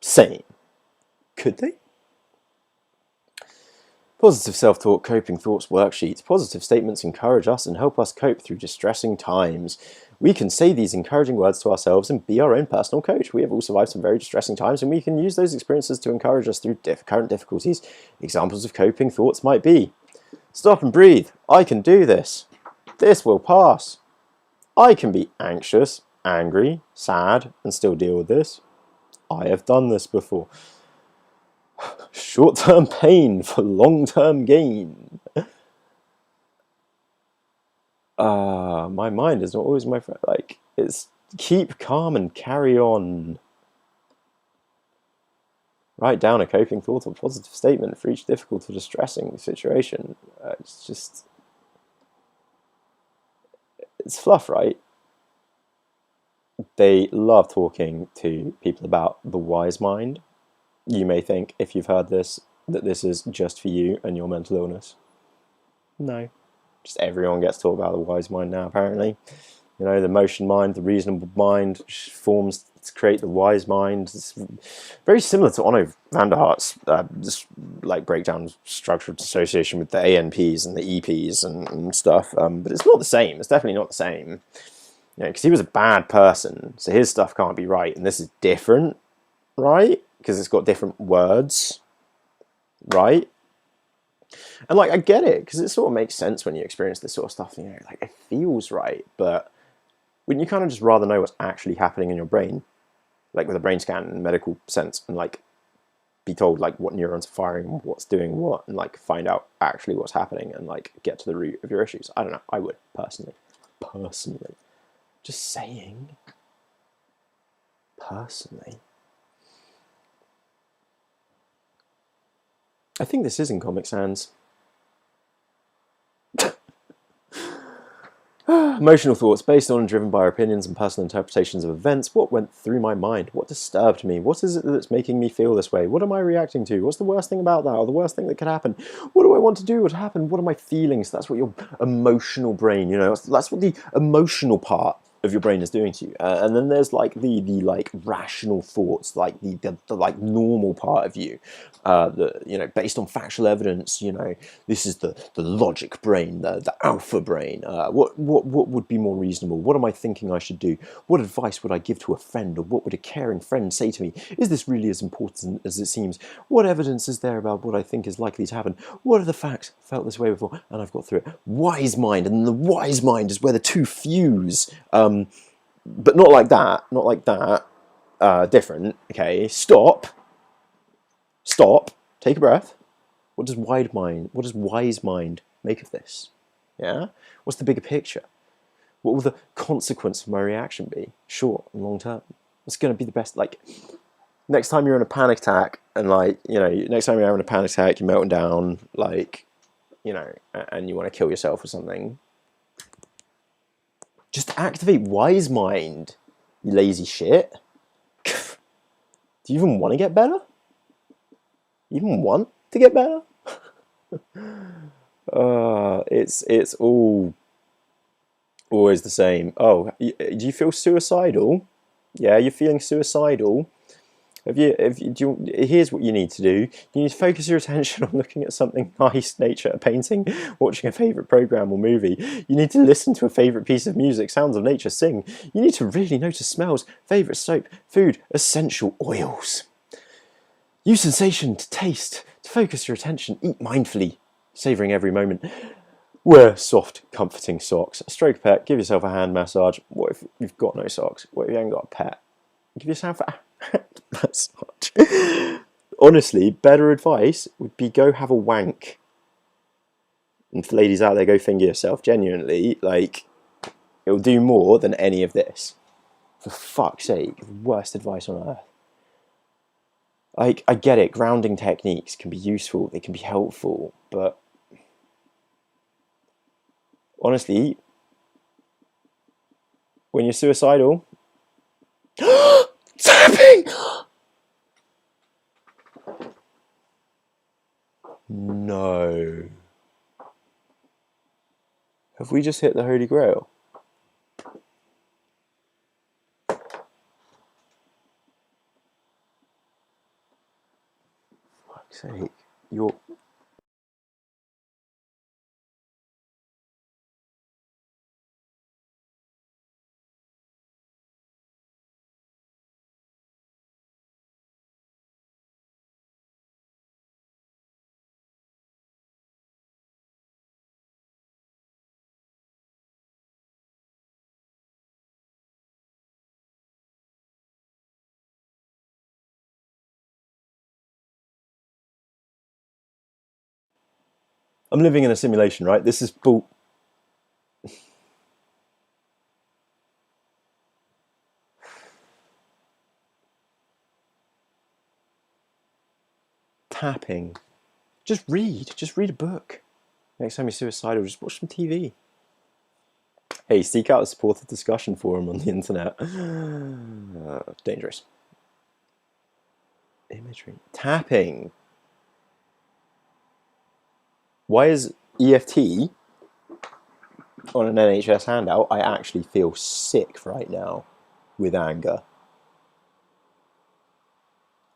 same, could they? Positive self-talk, coping thoughts, worksheets. Positive statements encourage us and help us cope through distressing times. We can say these encouraging words to ourselves and be our own personal coach. We have all survived some very distressing times, and we can use those experiences to encourage us through current difficulties. Examples of coping thoughts might be: stop and breathe. I can do this. This will pass. I can be anxious, angry, sad, and still deal with this. I have done this before. Short-term pain for long-term gain. My mind is not always my friend. Like, it's keep calm and carry on. Write down a coping thought or positive statement for each difficult or distressing situation. It's just, it's fluff, right? They love talking to people about the wise mind. You may think, if you've heard this, that this is just for you and your mental illness. No. Just everyone gets taught about the wise mind now, apparently. You know, the motion mind, the reasonable mind forms to create the wise mind. It's very similar to Onno van der Hart's just like breakdown structural dissociation with the ANPs and the EPs and stuff. But it's not the same. It's definitely not the same. You know, because he was a bad person, so his stuff can't be right, and this is different, right? Because it's got different words, right? And like, I get it, because it sort of makes sense when you experience this sort of stuff. You know, like, it feels right, but wouldn't you kind of just rather know what's actually happening in your brain, like with a brain scan in medical sense, and like be told like what neurons are firing, what's doing what, and like find out actually what's happening and like get to the root of your issues? I don't know. I would personally, just saying, personally. I think this is in Comic Sans. Emotional thoughts based on and driven by our opinions and personal interpretations of events. What went through my mind? What disturbed me? What is it that's making me feel this way? What am I reacting to? What's the worst thing about that, or the worst thing that could happen? What do I want to do? What happened? What are my feelings? That's what your emotional brain, you know, that's what the emotional part of your brain is doing to you. And then there's like the like rational thoughts, like the like normal part of you, you know, based on factual evidence. You know, this is the logic brain, the alpha brain. What would be more reasonable? What am I thinking I should do? What advice would I give to a friend, or what would a caring friend say to me? Is this really as important as it seems? What evidence is there about what I think is likely to happen? What are the facts? I felt this way before, and I've got through it. Wise mind, and the wise mind is where the two fuse. But not like that. Not like that. Different. Okay. Stop. Stop. Take a breath. What does wise mind make of this? Yeah? What's the bigger picture? What will the consequence of my reaction be? Short and long term. What's going to be the best? Like, next time you're in a panic attack, and like, you know, next time you're having a panic attack, you're melting down, like, you know, and you want to kill yourself or something, just activate wise mind, you lazy shit. Do you even want to get better? You even want to get better? It's all always the same. Oh, do you feel suicidal? Yeah, you're feeling suicidal. Here's what you need to do. You need to focus your attention on looking at something nice, nature, a painting, watching a favourite programme or movie. You need to listen to a favourite piece of music, sounds of nature, sing. You need to really notice smells, favourite soap, food, essential oils. Use sensation to taste, to focus your attention. Eat mindfully, savouring every moment. Wear soft, comforting socks. Stroke a pet, give yourself a hand massage. What if you've got no socks? What if you haven't got a pet? Give yourself a hand massage. Honestly, better advice would be go have a wank. And for ladies out there, go finger yourself. Genuinely, like, it'll do more than any of this. For fuck's sake, worst advice on earth. Like, I get it, grounding techniques can be useful, they can be helpful, but honestly, when you're suicidal, tapping! No. Have we just hit the Holy Grail? Fuck's sake. You're... I'm living in a simulation, right? This is bull... tapping. Just read a book. Next time you're suicidal, just watch some TV. Hey, seek out a supportive discussion forum on the internet. Dangerous. Imagery. Tapping. Why is EFT on an NHS handout? I actually feel sick right now with anger.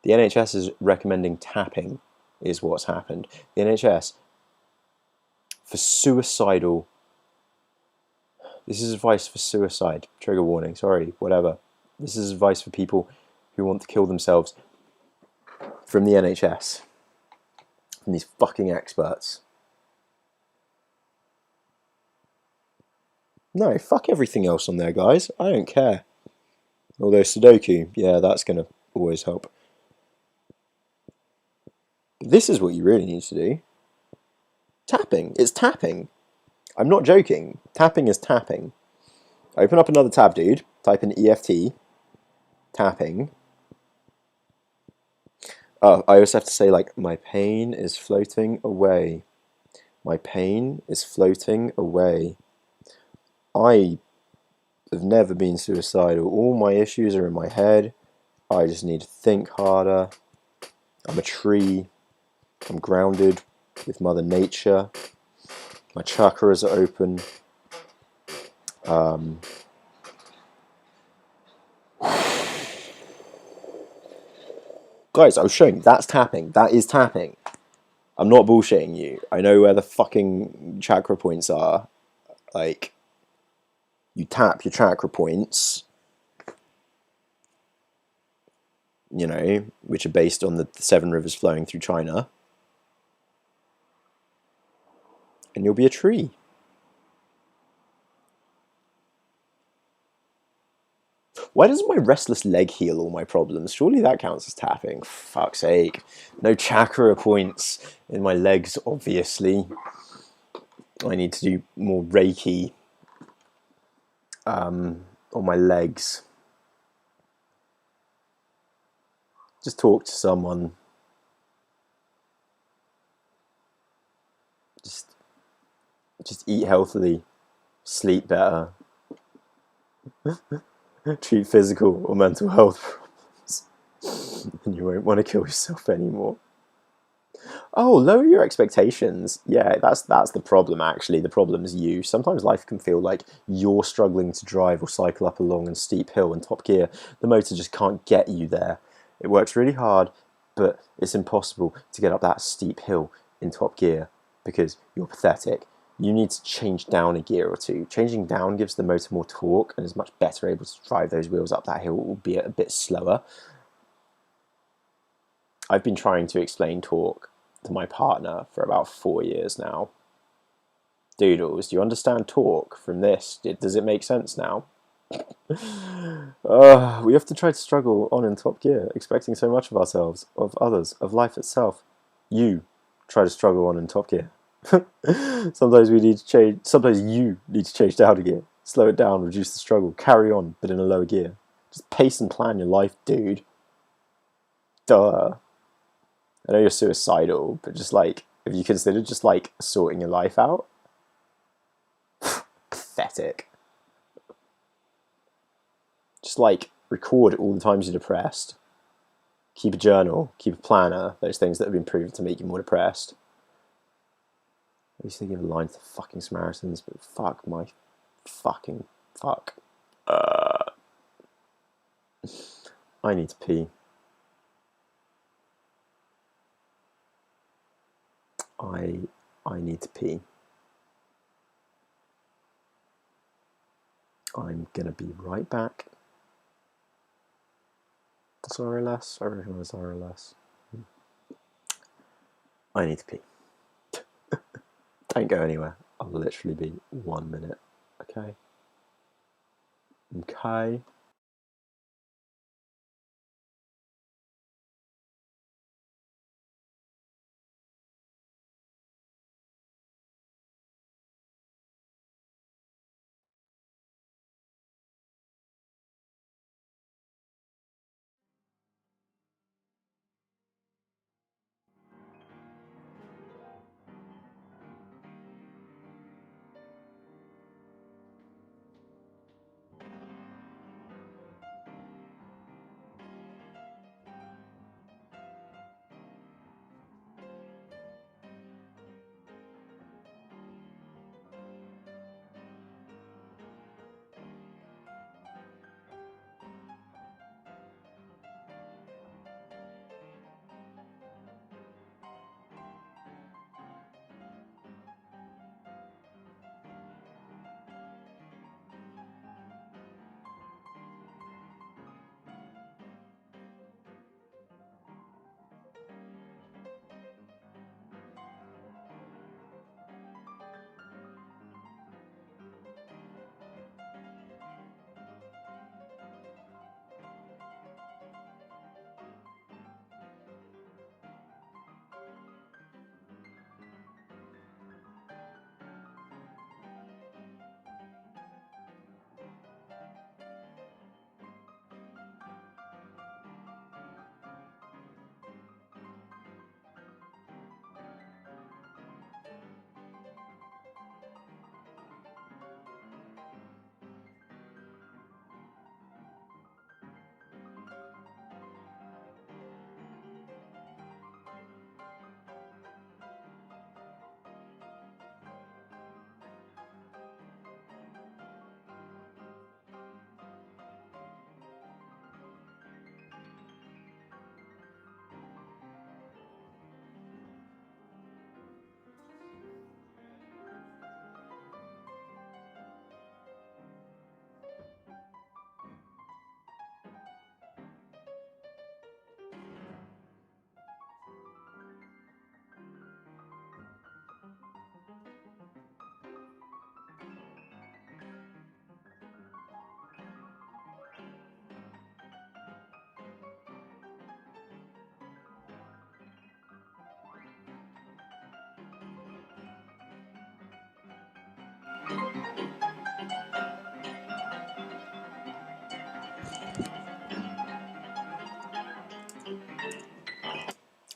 The NHS is recommending tapping is what's happened. The NHS, for suicidal, this is advice for suicide, trigger warning, sorry, whatever. This is advice for people who want to kill themselves from the NHS, from these fucking experts. No, fuck everything else on there, guys. I don't care. Although Sudoku, yeah, that's going to always help. But this is what you really need to do. Tapping. It's tapping. I'm not joking. Tapping is tapping. Open up another tab, dude. Type in EFT. Tapping. Oh, I also have to say, like, my pain is floating away. My pain is floating away. I have never been suicidal. All my issues are in my head. I just need to think harder. I'm a tree. I'm grounded with Mother Nature. My chakras are open. Guys, I was showing you. That's tapping. That is tapping. I'm not bullshitting you. I know where the fucking chakra points are. Like, you tap your chakra points, you know, which are based on the 7 rivers flowing through China, and you'll be a tree. Why doesn't my restless leg heal all my problems? Surely that counts as tapping. Fuck's sake. No chakra points in my legs, obviously. I need to do more Reiki on my legs. Just talk to someone. Just eat healthily. Sleep better. Treat physical or mental health problems. And you won't want to kill yourself anymore. Oh, lower your expectations. Yeah, that's the problem, actually. The problem is you. Sometimes life can feel like you're struggling to drive or cycle up a long and steep hill in top gear. The motor just can't get you there. It works really hard, but it's impossible to get up that steep hill in top gear because you're pathetic. You need to change down a gear or two. Changing down gives the motor more torque and is much better able to drive those wheels up that hill, albeit a bit slower. I've been trying to explain torque to my partner for about 4 years now. Doodles, do you understand torque from this? Does it make sense now? We have to try to struggle on in top gear, expecting so much of ourselves, of others, of life itself. You try to struggle on in top gear. Sometimes we need to change. Sometimes you need to change down a gear, slow it down, reduce the struggle, carry on, but in a lower gear. Just pace and plan your life, dude. Duh. I know you're suicidal, but just like, have you considered just like sorting your life out? Pathetic. Just like record all the times you're depressed. Keep a journal, keep a planner, those things that have been proven to make you more depressed. I used to give a line to the fucking Samaritans, but fuck my fucking fuck. I need to pee. I need to pee. I'm gonna be right back. Sorry less. I recognise sorry less. I need to pee. Don't go anywhere. I'll literally be 1 minute. Okay. Okay.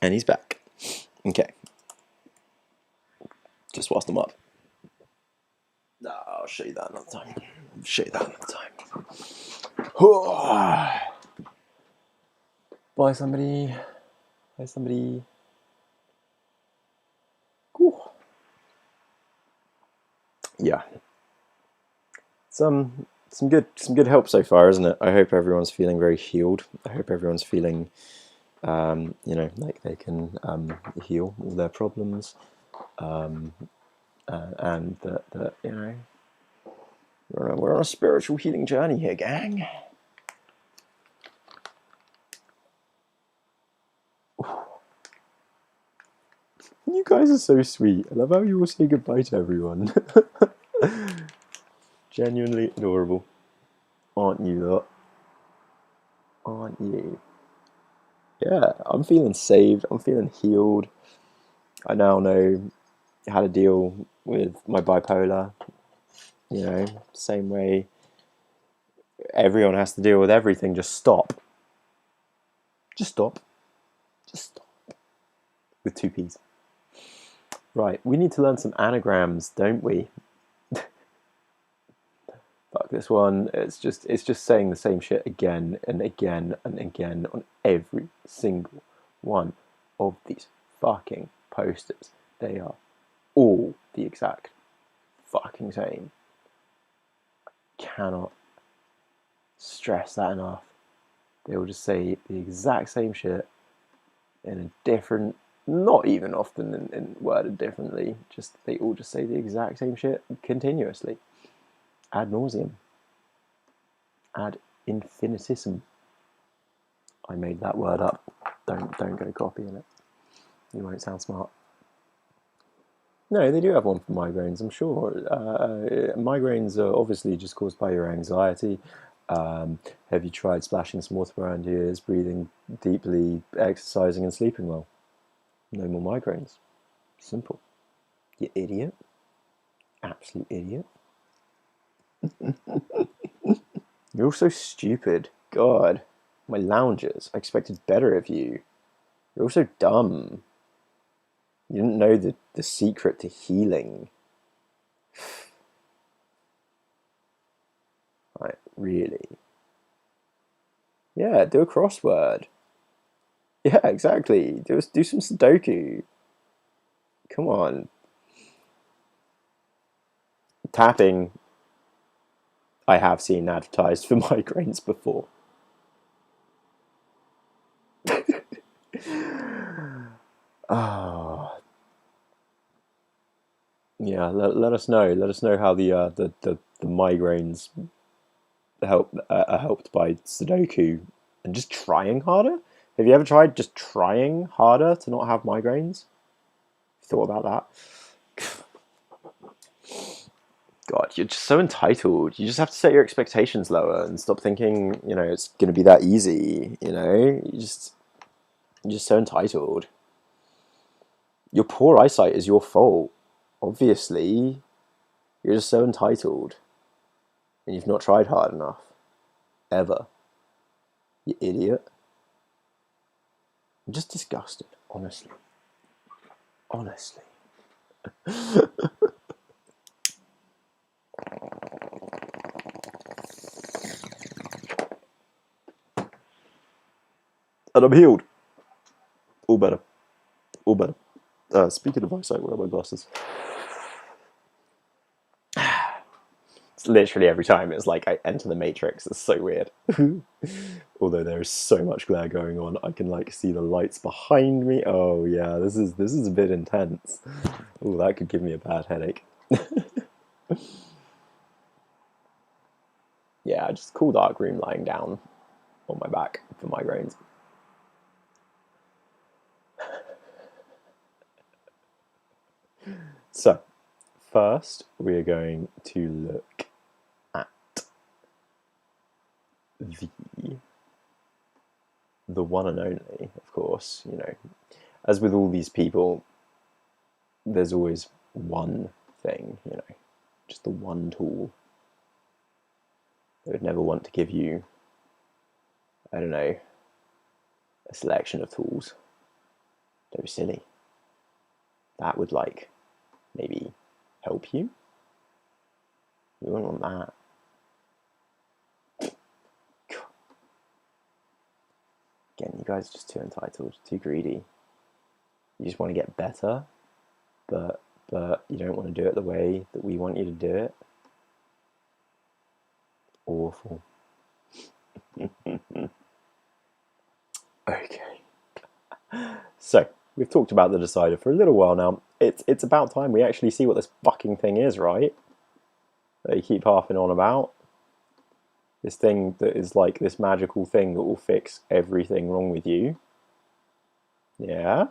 And he's back. Okay. Just whilst I'm up. I'll show you that another time. Bye, somebody. Ooh. Yeah. Some good help so far, isn't it? I hope everyone's feeling very healed. I hope everyone's feeling, like they can heal all their problems, and that we're on a spiritual healing journey here, gang. You guys are so sweet. I love how you all say goodbye to everyone. Genuinely adorable. Aren't you, though? Aren't you? Yeah, I'm feeling saved. I'm feeling healed. I now know how to deal with my bipolar. Same way everyone has to deal with everything. Just stop. Just stop. Just stop. With 2 P's. Right, we need to learn some anagrams, don't we? Fuck this one. It's just saying the same shit again and again and again on every single one of these fucking posters. They are all the exact fucking same. Cannot stress that enough. They will just say the exact same shit in a different, not even often in worded differently. They all just say the exact same shit continuously, ad nauseum, ad infinitum. I made that word up. Don't go copying it. You won't sound smart. No, they do have one for migraines, I'm sure. Migraines are obviously just caused by your anxiety. Have you tried splashing some water around your ears, breathing deeply, exercising and sleeping well? No more migraines. Simple. You idiot. Absolute idiot. You're all so stupid. God. My loungers. I expected better of you. You're all so dumb. You didn't know the secret to healing. Like, really? Yeah, do a crossword. Yeah, exactly. Do some Sudoku. Come on. Tapping, I have seen advertised for migraines before. Oh. Yeah, let us know. Let us know how the migraines are helped by Sudoku and just trying harder. Have you ever tried just trying harder to not have migraines? Thought about that? God, you're just so entitled. You just have to set your expectations lower and stop thinking, it's going to be that easy. You're just so entitled. Your poor eyesight is your fault. Obviously, you're just so entitled. And you've not tried hard enough. Ever. You idiot. I'm just disgusted, honestly. Honestly. And I'm healed. All better. All better. Speaking of eyesight, where are my glasses? It's literally every time it's like I enter the Matrix. It's so weird. Although there is so much glare going on, I can see the lights behind me. Oh yeah, this is a bit intense. Oh, that could give me a bad headache. Yeah, just cool dark room lying down on my back for migraines. So, first we are going to look at the one and only, of course. As with all these people, there's always one thing, just the one tool. They would never want to give you, I don't know, a selection of tools. Don't be silly. That would like maybe help you. We wouldn't want that. Again, you guys are just too entitled, too greedy. You just want to get better, but you don't want to do it the way that we want you to do it. Awful. Okay. So, we've talked about the decider for a little while now. It's about time we actually see what this fucking thing is, right? That you keep harping on about. This thing that is like this magical thing that will fix everything wrong with you. Yeah?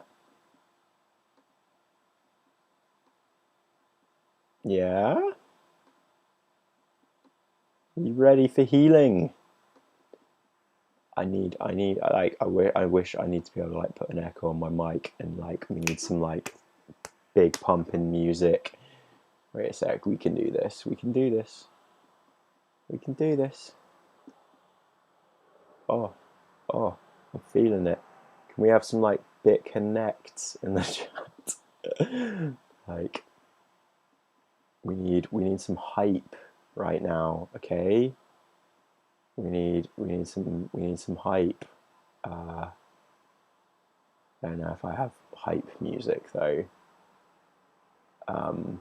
Yeah? You ready for healing? I wish I need to be able to like put an echo on my mic, and like we need some like big pumping music. Wait a sec, we can do this. We can do this. We can do this. Oh, I'm feeling it. Can we have some like bit connects in the chat? Like we need some hype right now, okay? We need some hype. I don't know if I have hype music though. Oh,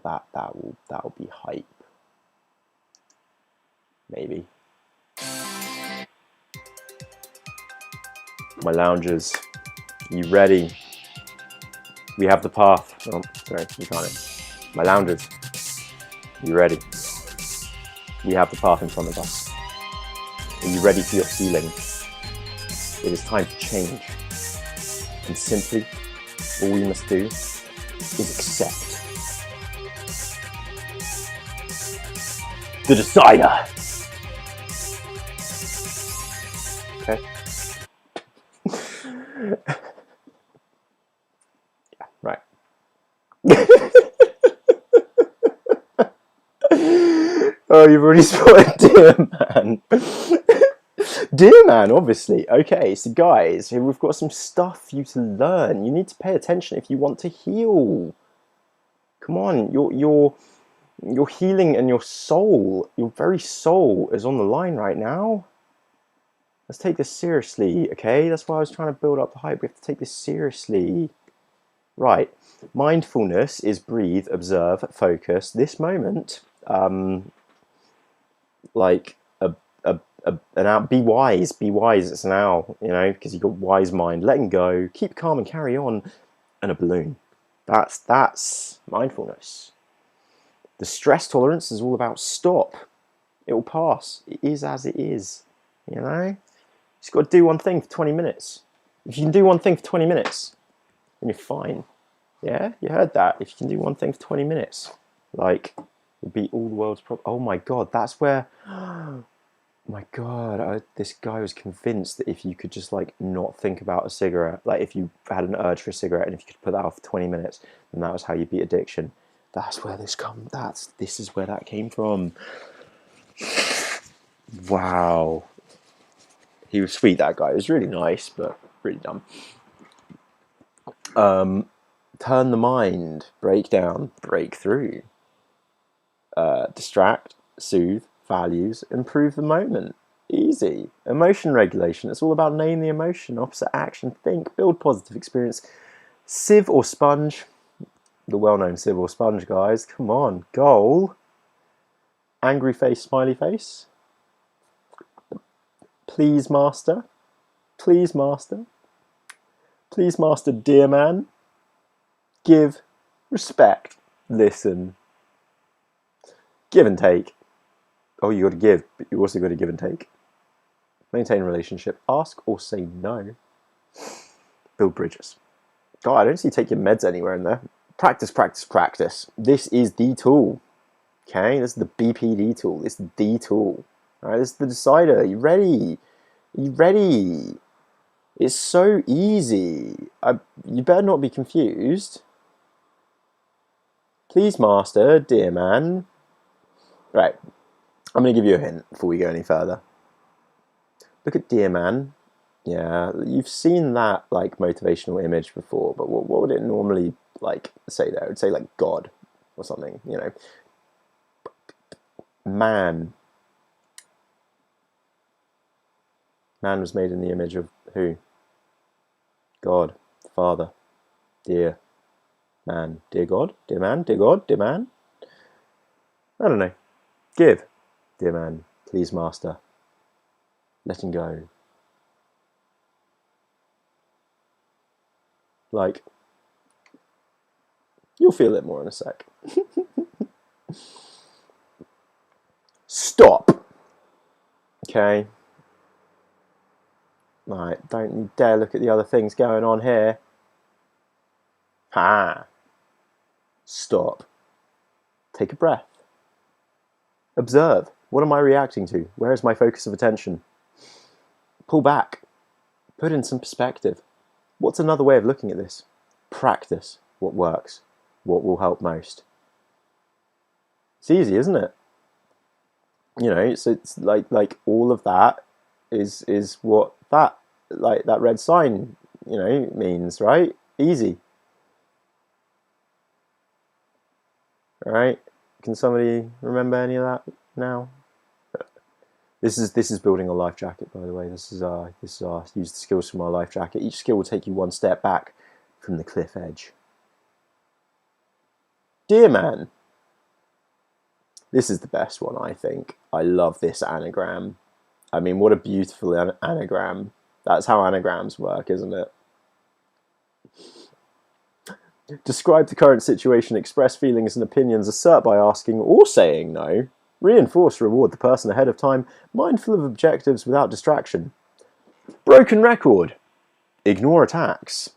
that will be hype. Maybe. My loungers, you ready? We have the path. Oh, sorry, you can't. My loungers, you ready? We have the path in front of us. Are you ready for your healing? It is time to change. And simply, all we must do is accept. The decider! Okay. Yeah, right. Oh, you've already spotted Dear Man. Dear Man, obviously. Okay, so guys, we've got some stuff for you to learn. You need to pay attention if you want to heal. Come on, your healing and your soul, your very soul is on the line right now. Let's take this seriously, okay? That's why I was trying to build up the hype. We have to take this seriously. Right. Mindfulness is breathe, observe, focus. This moment, like be wise. Be wise. It's now, you know, because you've got wise mind. Letting go, keep calm and carry on, and a balloon. That's mindfulness. The stress tolerance is all about stop. It will pass. It is as it is. You know, you just got to do one thing for 20 minutes. If you can do one thing for 20 minutes, then you're fine. Yeah, you heard that. If you can do one thing for 20 minutes, like, it'll beat all the world's problems. Oh my God, that's where. My God, this guy was convinced that if you could just like not think about a cigarette, like if you had an urge for a cigarette and if you could put that off for 20 minutes, then that was how you beat addiction. That's where this is where that came from. Wow. He was sweet, that guy. He was really nice, but really dumb. Turn the mind, break down, break through. Distract, soothe, values, improve the moment. Easy. Emotion regulation. It's all about name the emotion, opposite action, think, build positive experience. Sieve or sponge. The well-known sieve or sponge, guys. Come on. Goal. Angry face, smiley face. Please, master. Please, master. Please, master, dear man. Give, respect, listen. Give and take. Oh, you got to give, but you also got to give and take. Maintain a relationship. Ask or say no. Build bridges. God, I don't see take your meds anywhere in there. Practice, practice, practice. This is the tool. Okay, this is the BPD tool. This is the tool. All right, this is the decider. Are you ready? Are you ready? It's so easy. You better not be confused. Please, master, dear man. Right, I'm going to give you a hint before we go any further. Look at dear man. Yeah, you've seen that like motivational image before, but what would it normally like say there? It would say like God or something, you know. Man. Man was made in the image of who? God, the Father. Dear man. Dear God? Dear man? Dear God? Dear man? I don't know. Give. Dear man. Please, master. Letting go. Like, you'll feel it more in a sec. Stop. Okay. Right, don't you dare look at the other things going on here. Ha. Stop. Take a breath. Observe. What am I reacting to? Where is my focus of attention? Pull back. Put in some perspective. What's another way of looking at this? Practice what works. What will help most. It's easy, isn't it? You know, so it's like all of that is what that like that red sign, you know, means, right? Easy. All right? Can somebody remember any of that now? This is building a life jacket, by the way. This is use the skills from our life jacket. Each skill will take you one step back from the cliff edge. Dear man. This is the best one, I think. I love this anagram. I mean, what a beautiful anagram. That's how anagrams work, isn't it? Describe the current situation, express feelings and opinions, assert by asking or saying no, reinforce, reward the person ahead of time, mindful of objectives without distraction. Broken record. Ignore attacks.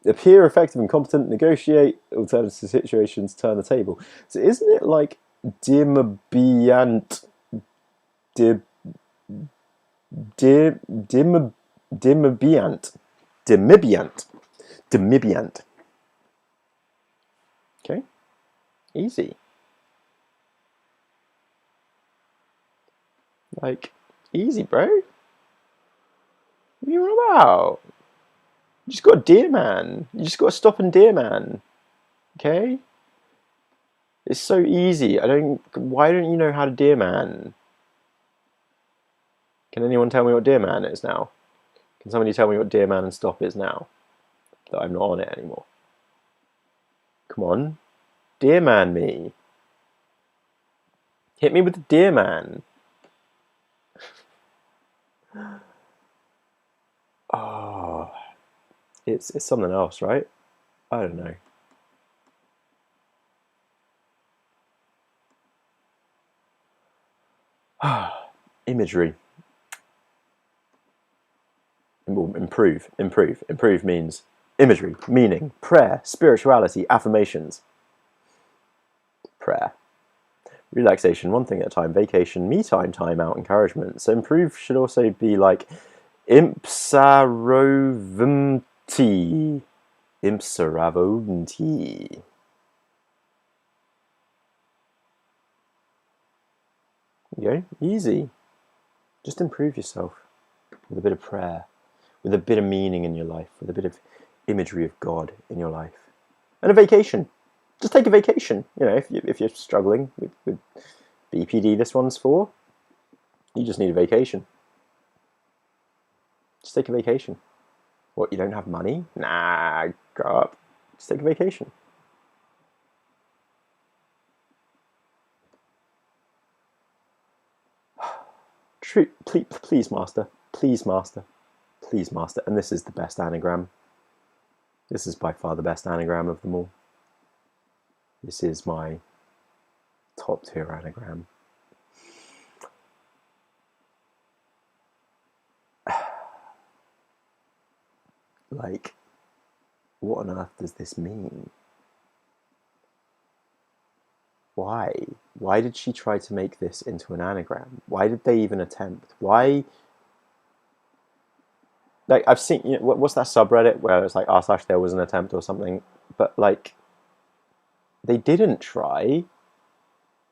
Appear effective and competent, negotiate alternative situations, turn the table. So isn't it like dimibiant, dimibiant. Okay, easy. Like, easy, bro. What are you on about? You just got a dear man. You just got to stop and dear man. Okay? It's so easy. Why don't you know how to dear man? Can anyone tell me what dear man is now? Can somebody tell me what dear man and stop is now? That I'm not on it anymore. Come on. Dear man me. Hit me with the dear man. Oh, it's something else, right? I don't know. Imagery. Improve. Improve means imagery, meaning, prayer, spirituality, affirmations. Prayer. Relaxation, one thing at a time. Vacation, me time, time out, encouragement. So improve should also be like impsarovmti. Impsaravomti. There you go. Easy. Just improve yourself with a bit of prayer, with a bit of meaning in your life, with a bit of imagery of God in your life. And a vacation. Just take a vacation. You know, if you're struggling with BPD, this one's for, you just need a vacation. Just take a vacation. What, you don't have money? Nah, grow up. Just take a vacation. Please, master. Please, master. Please, master. And this is the best anagram. This is by far the best anagram of them all. This is my top tier anagram. Like, what on earth does this mean? Why? Why did she try to make this into an anagram? Why did they even attempt? Why? Like, I've seen, you know, what's that subreddit where it's like r/there was an attempt or something, but like, they didn't try.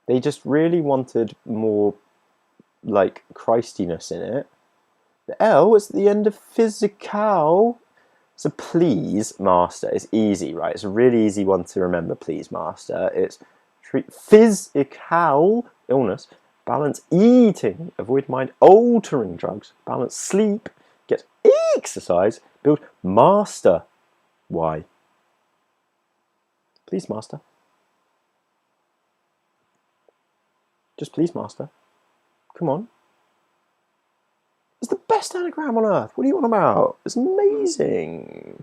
They just really wanted more, like, Christiness in it. The L is at the end of physical. So please, master, it's easy, right? It's a really easy one to remember, please, master. It's treat physical illness, balance eating, avoid mind-altering drugs, balance sleep, get exercise, build master. Why? Please, master. Just please, master. Come on. It's the best anagram on earth. What are you on about? It's amazing.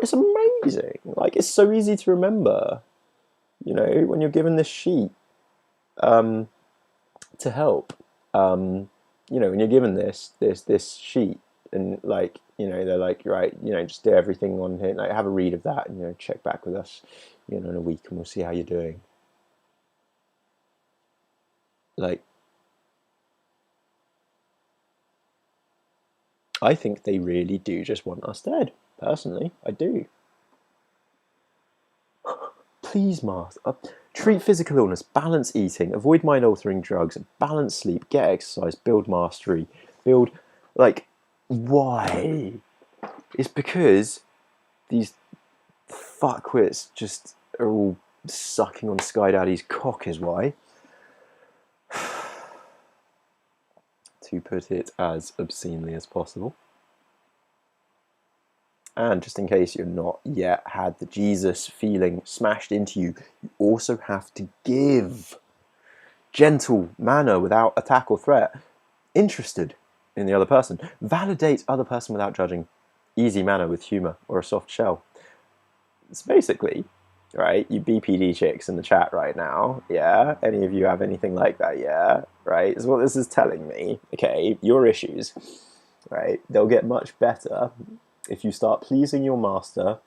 It's amazing. Like, it's so easy to remember. You know, when you're given this sheet to help, you know, when you're given this sheet, and, like, you know, they're like, right, you know, just do everything on here. Like, have a read of that, and, you know, check back with us, you know, in a week, and we'll see how you're doing. Like, I think they really do just want us dead. Personally, I do. Please, master. Treat physical illness, balance eating, avoid mind-altering drugs, balance sleep, get exercise, build mastery, build, like, why? It's because these fuckwits just are all sucking on Sky Daddy's cock is why. To put it as obscenely as possible. And just in case you've not yet had the Jesus feeling smashed into you, you also have to give. Gentle manner without attack or threat. Interested in the other person. Validate other person without judging. Easy manner with humour or a soft shell. It's basically, right, you BPD chicks in the chat right now, yeah? Any of you have anything like that, yeah? Right? Is what this is telling me. Okay, your issues, right, they'll get much better if you start pleasing your master,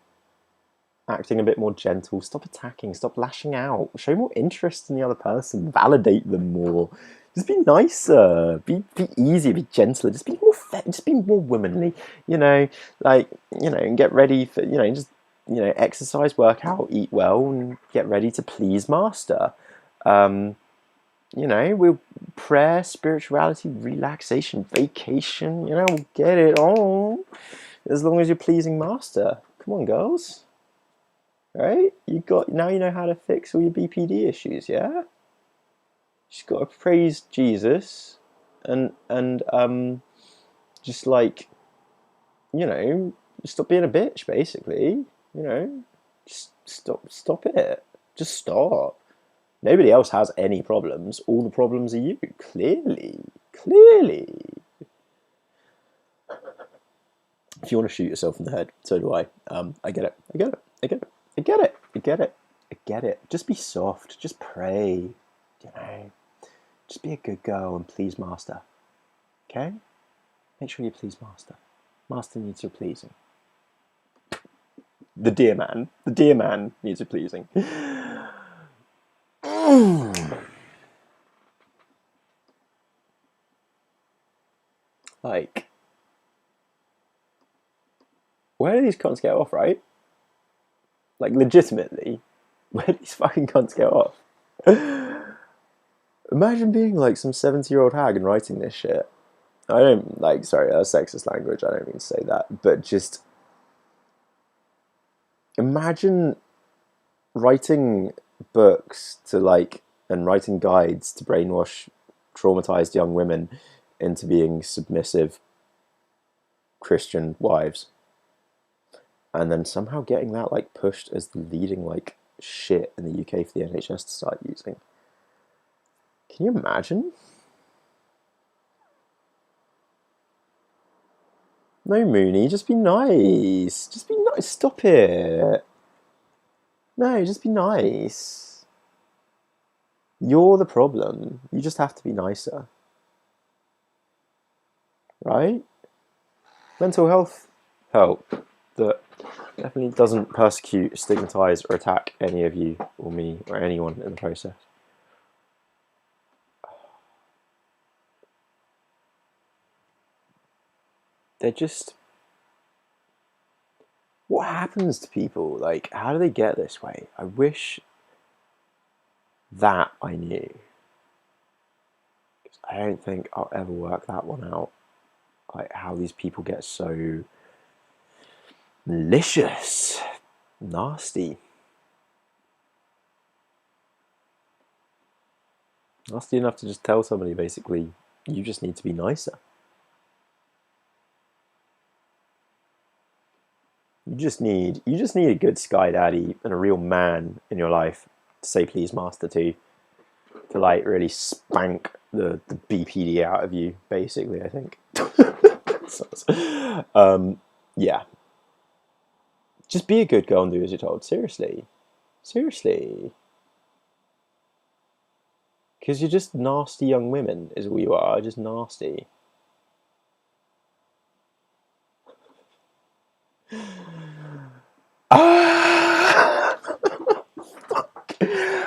acting a bit more gentle, stop attacking, stop lashing out, show more interest in the other person, validate them more. Just be nicer, be easier, be gentler, just be more womanly, you know, like, you know, and get ready for, you know, just, you know, exercise, work out, eat well, and get ready to please master. You know, we'll prayer, spirituality, relaxation, vacation, you know, we'll get it on. As long as you're pleasing master. Come on, girls. Right? Now you know how to fix all your BPD issues, yeah? Just got to praise Jesus and just, like, you know, stop being a bitch, basically. You know, just stop it. Just stop. Nobody else has any problems. All the problems are you. Clearly. If you want to shoot yourself in the head, so do I. I get it. Just be soft. Just pray. You know, just be a good girl and please master. Okay? Make sure you please master. Master needs your pleasing. The dear man needs your pleasing. Like, where do these cunts get off, right? Like, legitimately, where do these fucking cunts get off? Imagine being, like, some 70-year-old hag and writing this shit. I don't, like, sorry, that's sexist language, I don't mean to say that, but just imagine writing books to, like, and writing guides to brainwash traumatized young women into being submissive Christian wives, and then somehow getting that, like, pushed as the leading, like, shit in the UK for the NHS to start using. Can you imagine? No, Mooney, just be nice. Just be nice. Stop it. No, just be nice. You're the problem. You just have to be nicer. Right? Mental health help that definitely doesn't persecute, stigmatize, or attack any of you or me or anyone in the process. They're just... What happens to people? Like, how do they get this way? I wish That I knew. I don't think I'll ever work that one out. Like how these people get so malicious, nasty. Nasty enough to just tell somebody basically, you just need to be nicer. You just need a good sky daddy and a real man in your life to say please master to like really spank the BPD out of you, basically, I think. Yeah. Just be a good girl and do as you're told. Seriously. Because you're just nasty young women, is all you are. Just nasty.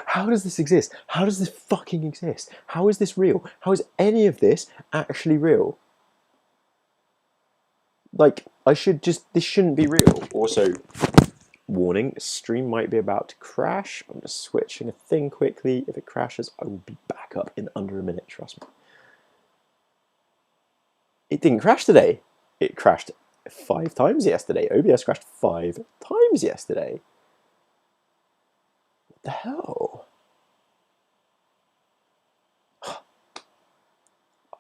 How does this exist? How does this fucking exist? How is this real? How is any of this actually real? Like, this shouldn't be real. Also, warning, stream might be about to crash. I'm just switching a thing quickly. If it crashes, I will be back up in under a minute, trust me. It didn't crash today. It crashed 5 times yesterday. OBS crashed 5 times yesterday. What the hell?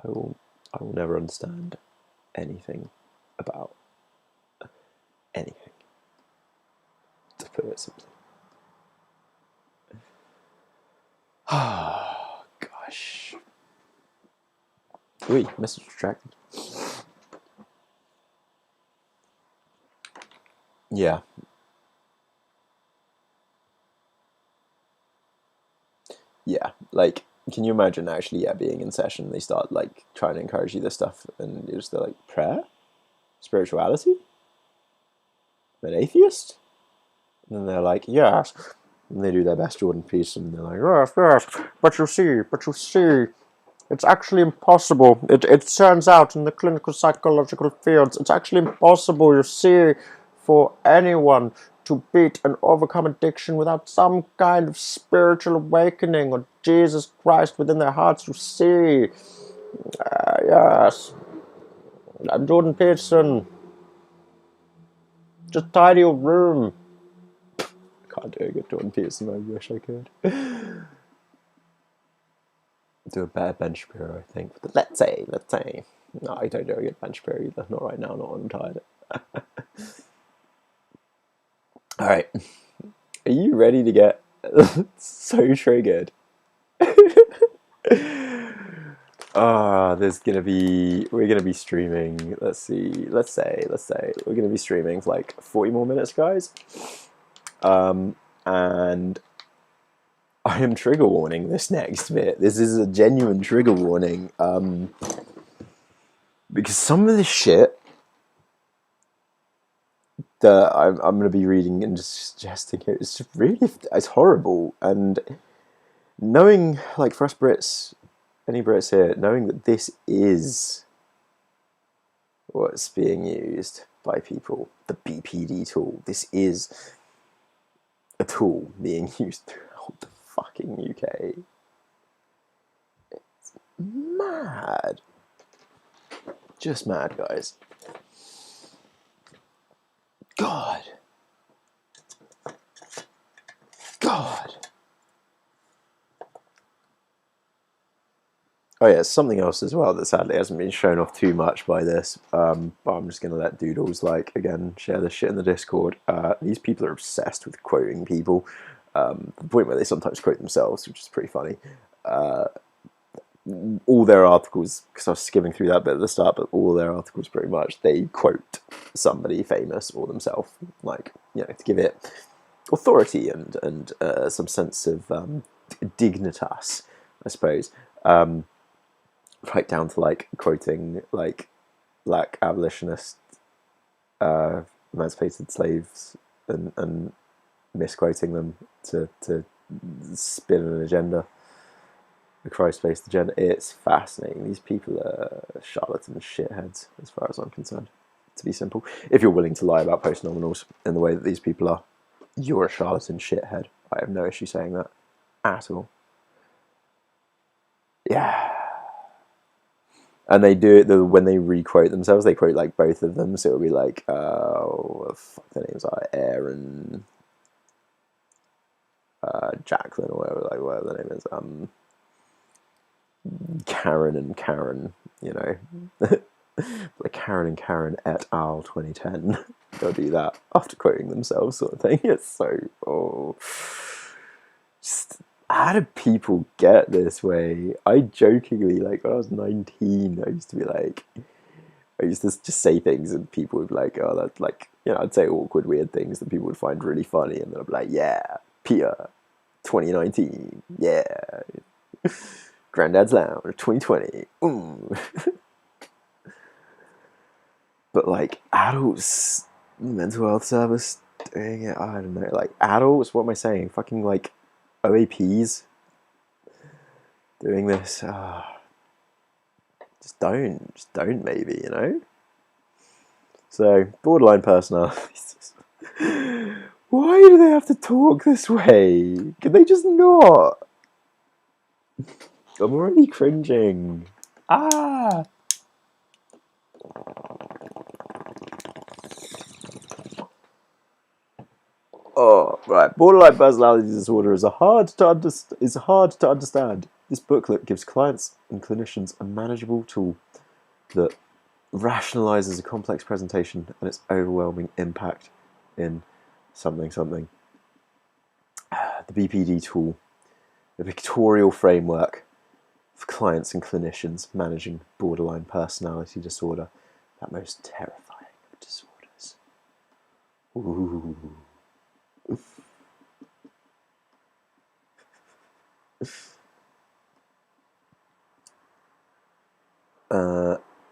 I will never understand anything about anything, to put it simply. Oh, gosh. Wait, message retracted. Yeah. Yeah, like, can you imagine actually, being in session, they start, like, trying to encourage you this stuff, and you're just like, prayer? Spirituality? I'm an atheist? And then they're like, yes. And they do their best Jordan Peterson, and they're like, yes, but you see, it's actually impossible. It turns out in the clinical psychological fields, it's actually impossible, you see, for anyone to beat and overcome addiction without some kind of spiritual awakening or Jesus Christ within their hearts, you see. Yes. I'm Jordan Peterson. Just tidy your room. I can't do a good Jordan Peterson, I wish I could. Do a better bench bureau, I think. But let's say. No, I don't do a good bench bureau either. Not right now, not when I'm tired. Alright. Are you ready to get so triggered? We're gonna be streaming, let's say we're gonna be streaming for like 40 more minutes, guys. And I am trigger warning this next bit. This is a genuine trigger warning. Because some of this shit that I'm going to be reading and just suggesting here, it's horrible. And knowing, like, for us Brits, any Brits here, knowing that this is what's being used by people, the BPD tool, this is a tool being used throughout the fucking UK. It's mad. Just mad, guys. God. Oh yeah, something else as well that sadly hasn't been shown off too much by this, but I'm just going to let doodles, like, again, share this shit in the Discord. These people are obsessed with quoting people, to the point where they sometimes quote themselves, which is pretty funny. All their articles, because I was skimming through that bit at the start, but all their articles pretty much, they quote somebody famous or themselves, like, you know, to give it authority and some sense of dignitas, I suppose. Right down to, like, quoting, like, black abolitionist emancipated slaves and misquoting them to spin an agenda, a Christ-based agenda. It's fascinating. These people are charlatan shitheads, as far as I'm concerned, to be simple. If you're willing to lie about post-nominals in the way that these people are, you're a charlatan shithead. I have no issue saying that at all. Yeah. And they do it when they re-quote themselves, they quote like both of them, so it'll be like, what the fuck their names are, Aaron, Jacqueline, or whatever the name is, Karen and Karen, you know, like Karen and Karen et al. 2010. They'll do that after quoting themselves, sort of thing. It's so just. How do people get this way? I jokingly, like when I was 19, I used to just say things and people would be like, oh, that's like, you know, I'd say awkward, weird things that people would find really funny, and then I'd be like, yeah, Peter, 2019, yeah, Grandads Lounge, 2020, But like adults, mental health service doing it, I don't know, like adults, what am I saying? Fucking like OAPs doing this, just don't maybe, you know? So, borderline personalities. Why do they have to talk this way? Can they just not? I'm already cringing. Ah! Oh, right. Borderline personality disorder is hard to understand. This booklet gives clients and clinicians a manageable tool that rationalizes a complex presentation and its overwhelming impact in something. The BPD tool, a pictorial framework for clients and clinicians managing borderline personality disorder, that most terrifying of disorders. Ooh.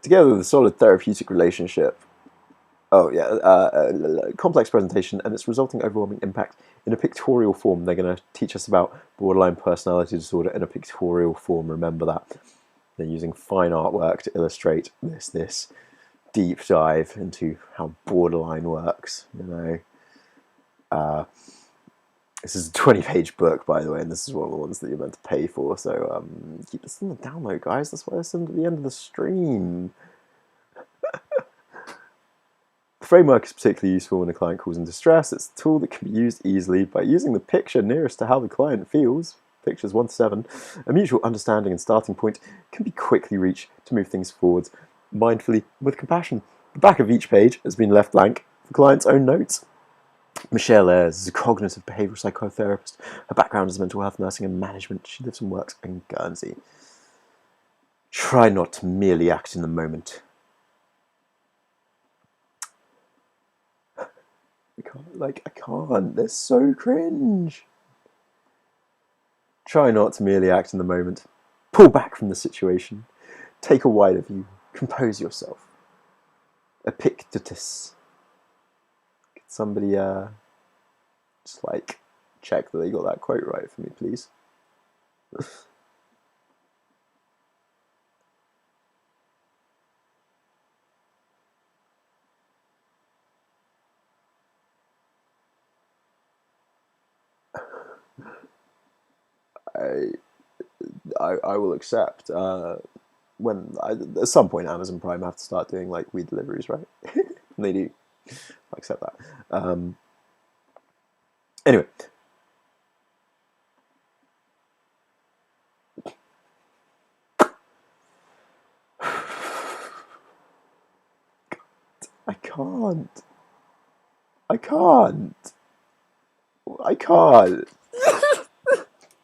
Together with a solid therapeutic relationship. Complex presentation and its resulting overwhelming impact in a pictorial form. They're going to teach us about borderline personality disorder in a pictorial form. Remember that. They're using fine artwork to illustrate this deep dive into how borderline works, you know. This is a 20-page book, by the way, and this is one of the ones that you're meant to pay for, so keep this in the download, guys. That's why I send at the end of the stream. The framework is particularly useful when a client calls in distress. It's a tool that can be used easily by using the picture nearest to how the client feels. Pictures 1 to 7. A mutual understanding and starting point can be quickly reached to move things forwards mindfully with compassion. The back of each page has been left blank for clients' own notes. Michelle Ayres is a cognitive behavioural psychotherapist. Her background is mental health nursing and management. She lives and works in Guernsey. Try not to merely act in the moment. I can't. They're so cringe. Try not to merely act in the moment. Pull back from the situation. Take a wider view. Compose yourself. Epictetus. Could somebody just like check that they got that quote right for me, please? I will accept. At some point Amazon Prime have to start doing like weed deliveries, right? They do. I accept that. Anyway. I can't.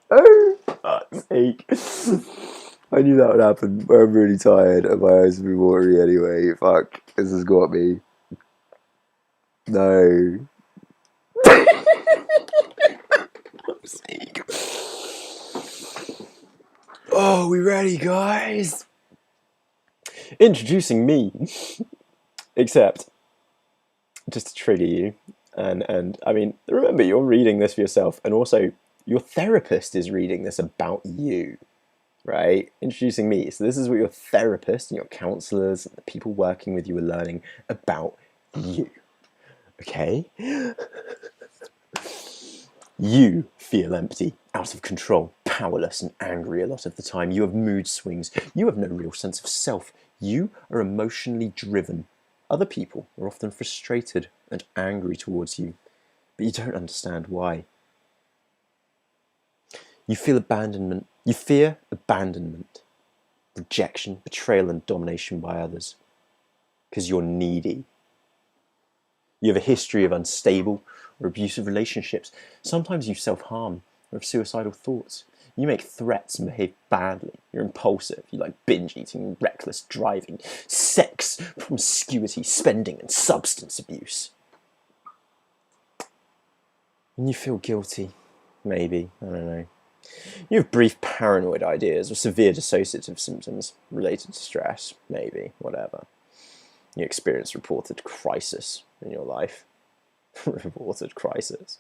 Oh, fuck's sake. I knew that would happen, but I'm really tired and my eyes have been watery anyway. Fuck, this has got me. No. Fuck's sake. Oh, we ready, guys? Introducing me. Except, just to trigger you, and I mean, remember, you're reading this for yourself, and also your therapist is reading this about you, right? Introducing me. So this is what your therapist and your counselors and the people working with you are learning about you. Okay? You feel empty, out of control, powerless and angry a lot of the time. You have mood swings. You have no real sense of self. You are emotionally driven. Other people are often frustrated and angry towards you, but you don't understand why. You feel abandonment. You fear abandonment, rejection, betrayal, and domination by others because you're needy. You have a history of unstable or abusive relationships. Sometimes you self-harm or have suicidal thoughts. You make threats and behave badly. You're impulsive. You like binge eating, reckless driving, sex, promiscuity, spending, and substance abuse. And you feel guilty. Maybe. I don't know. You have brief paranoid ideas or severe dissociative symptoms related to stress. Maybe. Whatever. You experience reported crisis in your life. Reported crisis.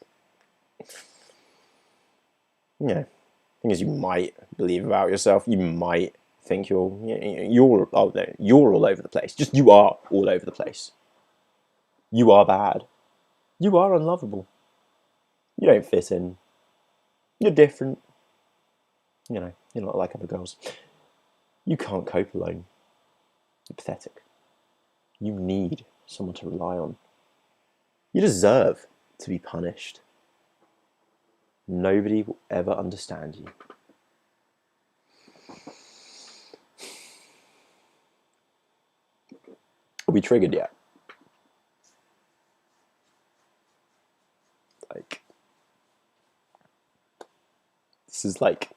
Yeah. Thing is, you might believe about yourself. You might think you're all over the place. Just you are all over the place. You are bad. You are unlovable. You don't fit in. You're different. You know, you're not like other girls. You can't cope alone. You're pathetic. You need someone to rely on. You deserve to be punished. Nobody will ever understand you. Are we triggered yet? Like, this is like,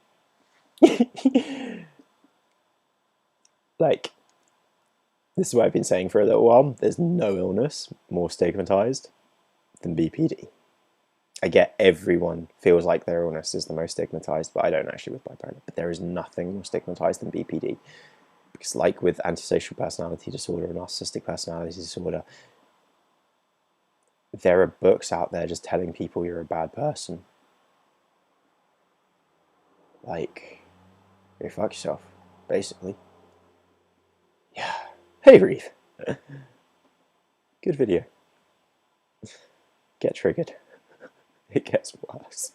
like, this is what I've been saying for a little while. There's no illness more stigmatized than BPD. I get everyone feels like their illness is the most stigmatized, but I don't actually with bipolar. But there is nothing more stigmatized than BPD. Because like with antisocial personality disorder and narcissistic personality disorder, there are books out there just telling people you're a bad person. Like, you fuck yourself, basically. Yeah. Hey, Reeve. Good video. Get triggered. It gets worse.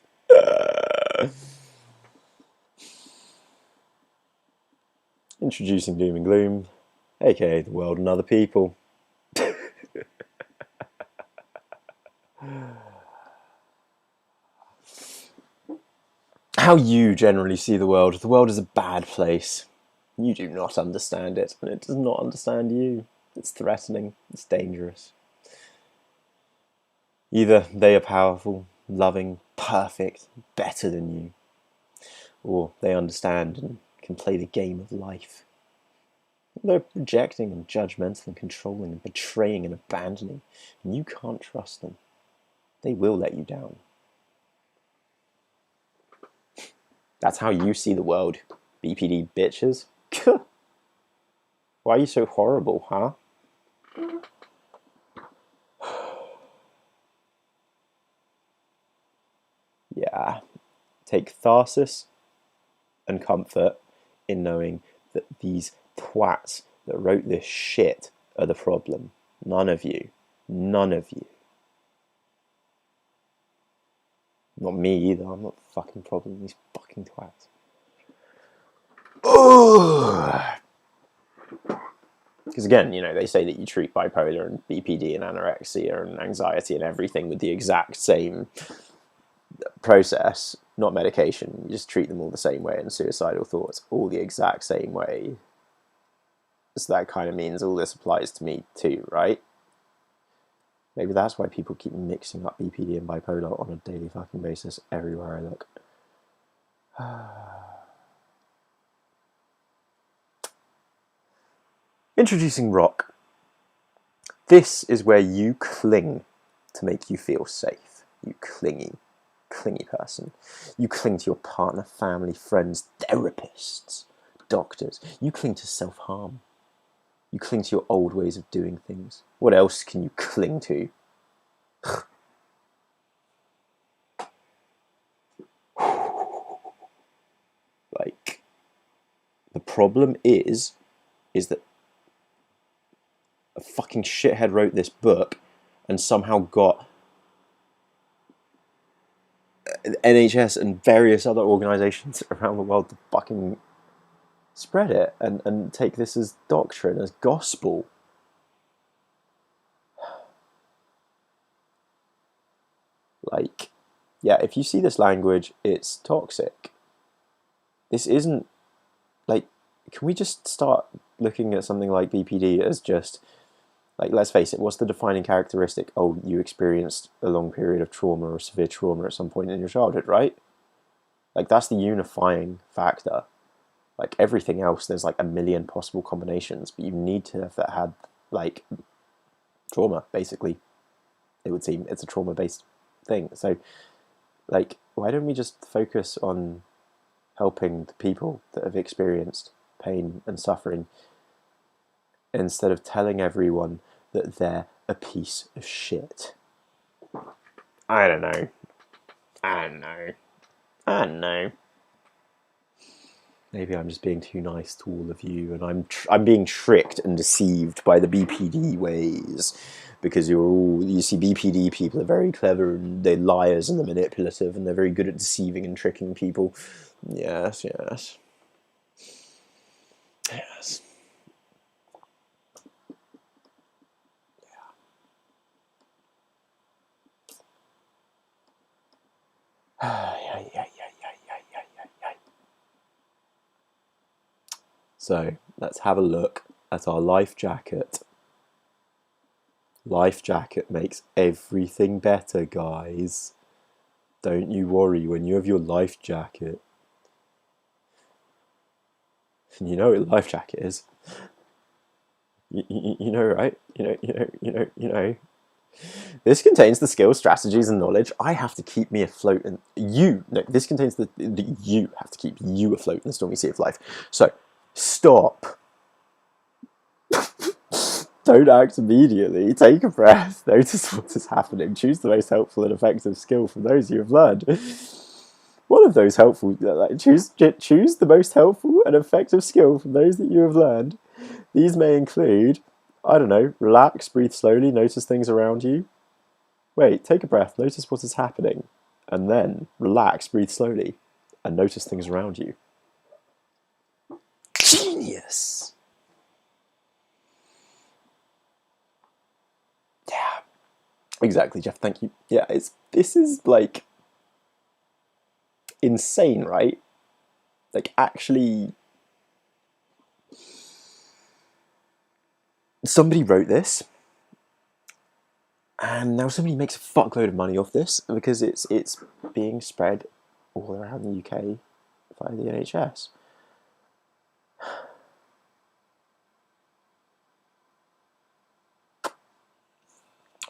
Introducing Doom and Gloom, aka the world and other people. How you generally see the world. The world is a bad place. You do not understand it, and it does not understand you. It's threatening. It's dangerous. Either they are powerful, loving, perfect, better than you, or they understand and can play the game of life. They're rejecting and judgmental and controlling and betraying and abandoning, and you can't trust them. They will let you down. That's how you see the world, BPD bitches. Why are you so horrible, huh? Yeah. Take catharsis and comfort in knowing that these twats that wrote this shit are the problem. None of you. None of you. Not me either. I'm not the fucking problem. These fucking twats. Because again, you know, they say that you treat bipolar and BPD and anorexia and anxiety and everything with the exact same process, not medication. You just treat them all the same way, and suicidal thoughts all the exact same way. So that kind of means all this applies to me too, right? Maybe that's why people keep mixing up BPD and bipolar on a daily fucking basis everywhere I look. Introducing rock. This is where you cling to make you feel safe. You clingy person. You cling to your partner, family, friends, therapists, doctors. You cling to self-harm. You cling to your old ways of doing things. What else can you cling to? Like, the problem is that a fucking shithead wrote this book and somehow got NHS and various other organisations around the world to fucking spread it and take this as doctrine, as gospel. Like, yeah, if you see this language, it's toxic. This isn't, like, can we just start looking at something like BPD as just, like, let's face it, what's the defining characteristic? Oh, you experienced a long period of trauma or severe trauma at some point in your childhood, right? Like, that's the unifying factor. Like, everything else, there's like a million possible combinations, but you need to have had, like, trauma, basically. It would seem it's a trauma-based thing. So, like, why don't we just focus on helping the people that have experienced pain and suffering instead of telling everyone that they're a piece of shit? I don't know. Maybe I'm just being too nice to all of you, and I'm being tricked and deceived by the BPD ways, because you see BPD people are very clever and they're liars and they're manipulative and they're very good at deceiving and tricking people. Yes. So let's have a look at our life jacket. Life jacket makes everything better, guys. Don't you worry when you have your life jacket. You know what a life jacket is. You know, right? You know. This contains the skills, strategies, and knowledge I have to keep me afloat. And this contains the you have to keep you afloat in the stormy sea of life. So, stop. Don't act immediately. Take a breath. Notice what is happening. Choose the most helpful and effective skill from those you have learned. One of those helpful, choose the most helpful and effective skill from those that you have learned. These may include, I don't know, relax, breathe slowly, notice things around you. Wait, take a breath, notice what is happening, and then relax, breathe slowly, and notice things around you. Genius! Yeah, exactly, Jeff. Thank you. Yeah, this is like insane, right? Like, actually, somebody wrote this, and now somebody makes a fuckload of money off this because it's being spread all around the UK via the NHS.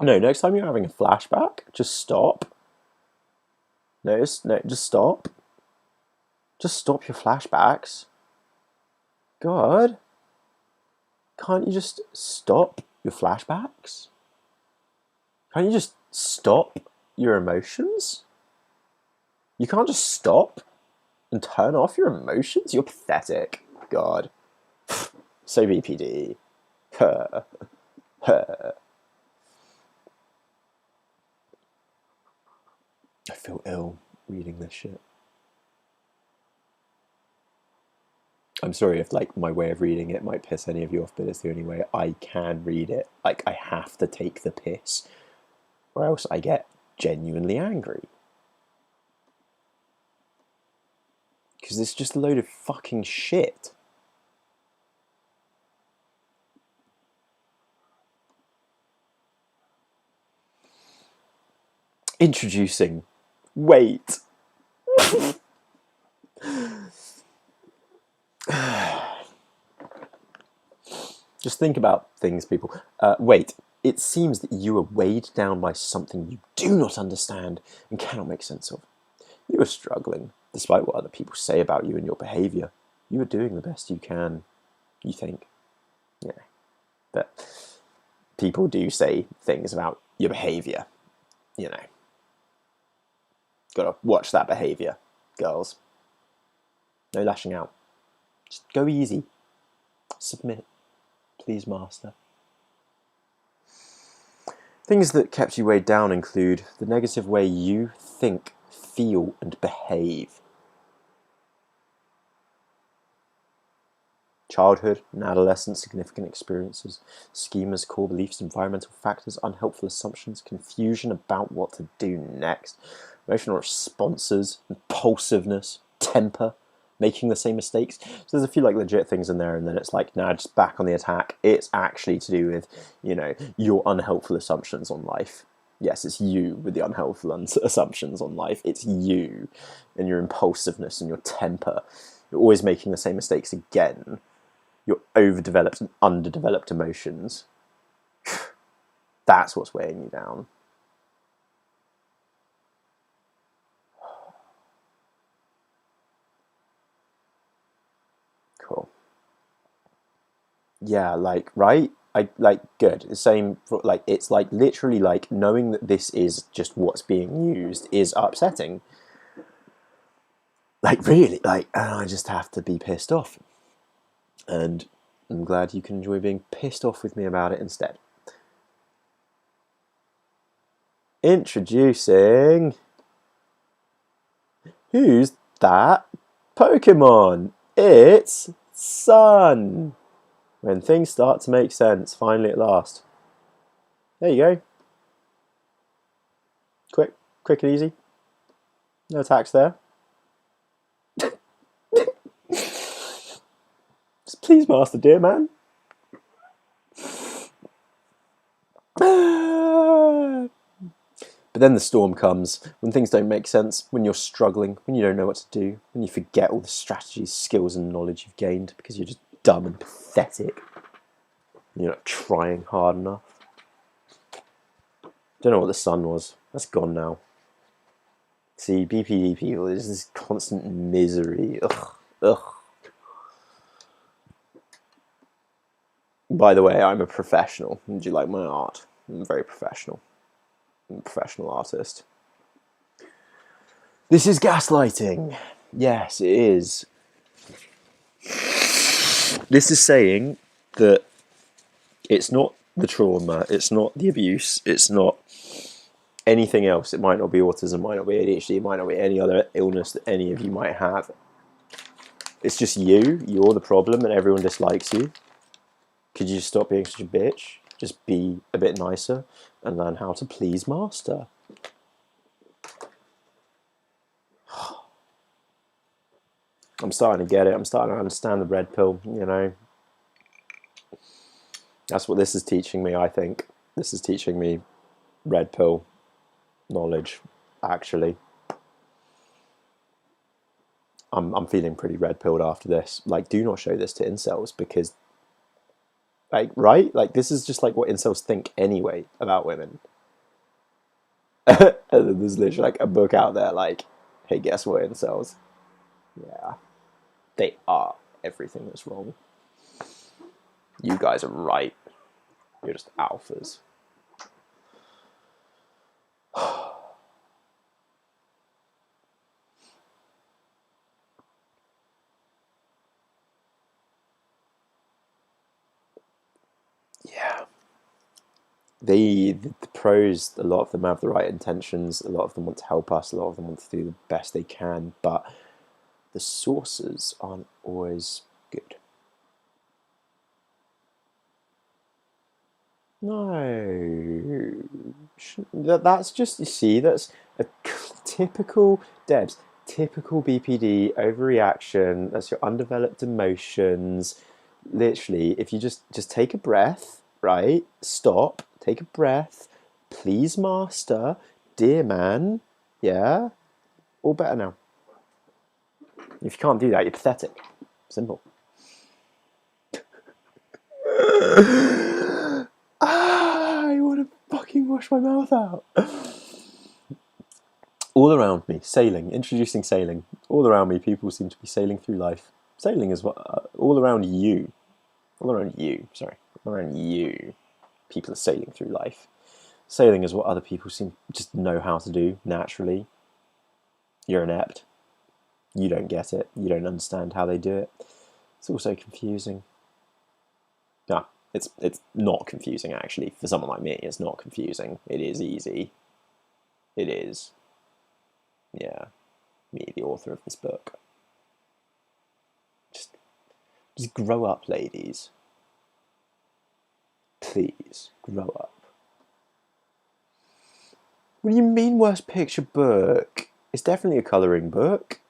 No, next time you're having a flashback, just stop. Just stop. Just stop your flashbacks. God. Can't you just stop your flashbacks? Can't you just stop your emotions? You can't just stop and turn off your emotions? You're pathetic. God. So BPD. I feel ill reading this shit. I'm sorry if, like, my way of reading it might piss any of you off, but it's the only way I can read it. Like, I have to take the piss, or else I get genuinely angry. Because it's just a load of fucking shit. Introducing. Wait. Just think about things, people. Wait. It seems that you are weighed down by something you do not understand and cannot make sense of. You are struggling, despite what other people say about you and your behaviour. You are doing the best you can, you think. Yeah. But people do say things about your behaviour. You know. Gotta watch that behaviour, girls. No lashing out. Just go easy. Submit. Please, master. Things that kept you weighed down include the negative way you think feel and behave. Childhood and adolescence, significant experiences, schemas, core beliefs, environmental factors, unhelpful assumptions, confusion about what to do next, emotional responses, impulsiveness, temper, making the same mistakes. So there's a few like legit things in there, and then it's like, nah, just back on the attack. It's actually to do with, you know, your unhelpful assumptions on life. Yes, it's you with the unhelpful assumptions on life. It's you and your impulsiveness and your temper. You're always making the same mistakes again. Your overdeveloped and underdeveloped emotions. That's what's weighing you down. Cool. Yeah, like, right? I like good. The same for, like, it's like literally like knowing that this is just what's being used is upsetting. Like really, like, and I just have to be pissed off. And I'm glad you can enjoy being pissed off with me about it instead. Introducing... Who's that Pokemon? It's Sun. When things start to make sense, finally at last. There you go. Quick and easy. No attacks there. Just please, Master, dear man. But then the storm comes, when things don't make sense, when you're struggling, when you don't know what to do, when you forget all the strategies, skills and knowledge you've gained because you're just dumb and pathetic. You're not trying hard enough. Don't know what the sun was. That's gone now. See, BPD people, there's this constant misery. Ugh. By the way, I'm a professional. Do you like my art? I'm very professional. I'm a professional artist. This is gaslighting. Yes, it is. This is saying that it's not the trauma, it's not the abuse, it's not anything else. It might not be autism, might not be ADHD, it might not be any other illness that any of you might have. It's just you. You're the problem and everyone dislikes you. Could you stop being such a bitch? Just be a bit nicer and learn how to please Master. I'm starting to get it. I'm starting to understand the red pill, you know. That's what this is teaching me, I think. This is teaching me red pill knowledge, actually. I'm feeling pretty red pilled after this. Like, do not show this to incels because, like, right? Like, this is just like what incels think anyway about women. And then there's literally like a book out there like, hey, guess what, incels? Yeah. They are everything that's wrong. You guys are right. You're just alphas. Yeah. The pros, a lot of them have the right intentions, a lot of them want to help us, a lot of them want to do the best they can, but the sources aren't always good. No. That's just, you see, that's a typical Debs, typical BPD overreaction. That's your undeveloped emotions. Literally, if you just take a breath, right? Stop, take a breath. Please, Master, dear man. Yeah? All better now. If you can't do that, you're pathetic. Simple. I want to fucking wash my mouth out. All around me, sailing, introducing sailing. All around me, people seem to be sailing through life. Sailing is what, all around you. All around you, sorry. All around you, people are sailing through life. Sailing is what other people seem just know how to do naturally. You're inept. You don't get it. You don't understand how they do it. It's also confusing. No, it's not confusing, actually. For someone like me, it's not confusing. It is easy. It is. Yeah, me, the author of this book. Just grow up, ladies. Please, grow up. What do you mean, worst picture book? It's definitely a colouring book.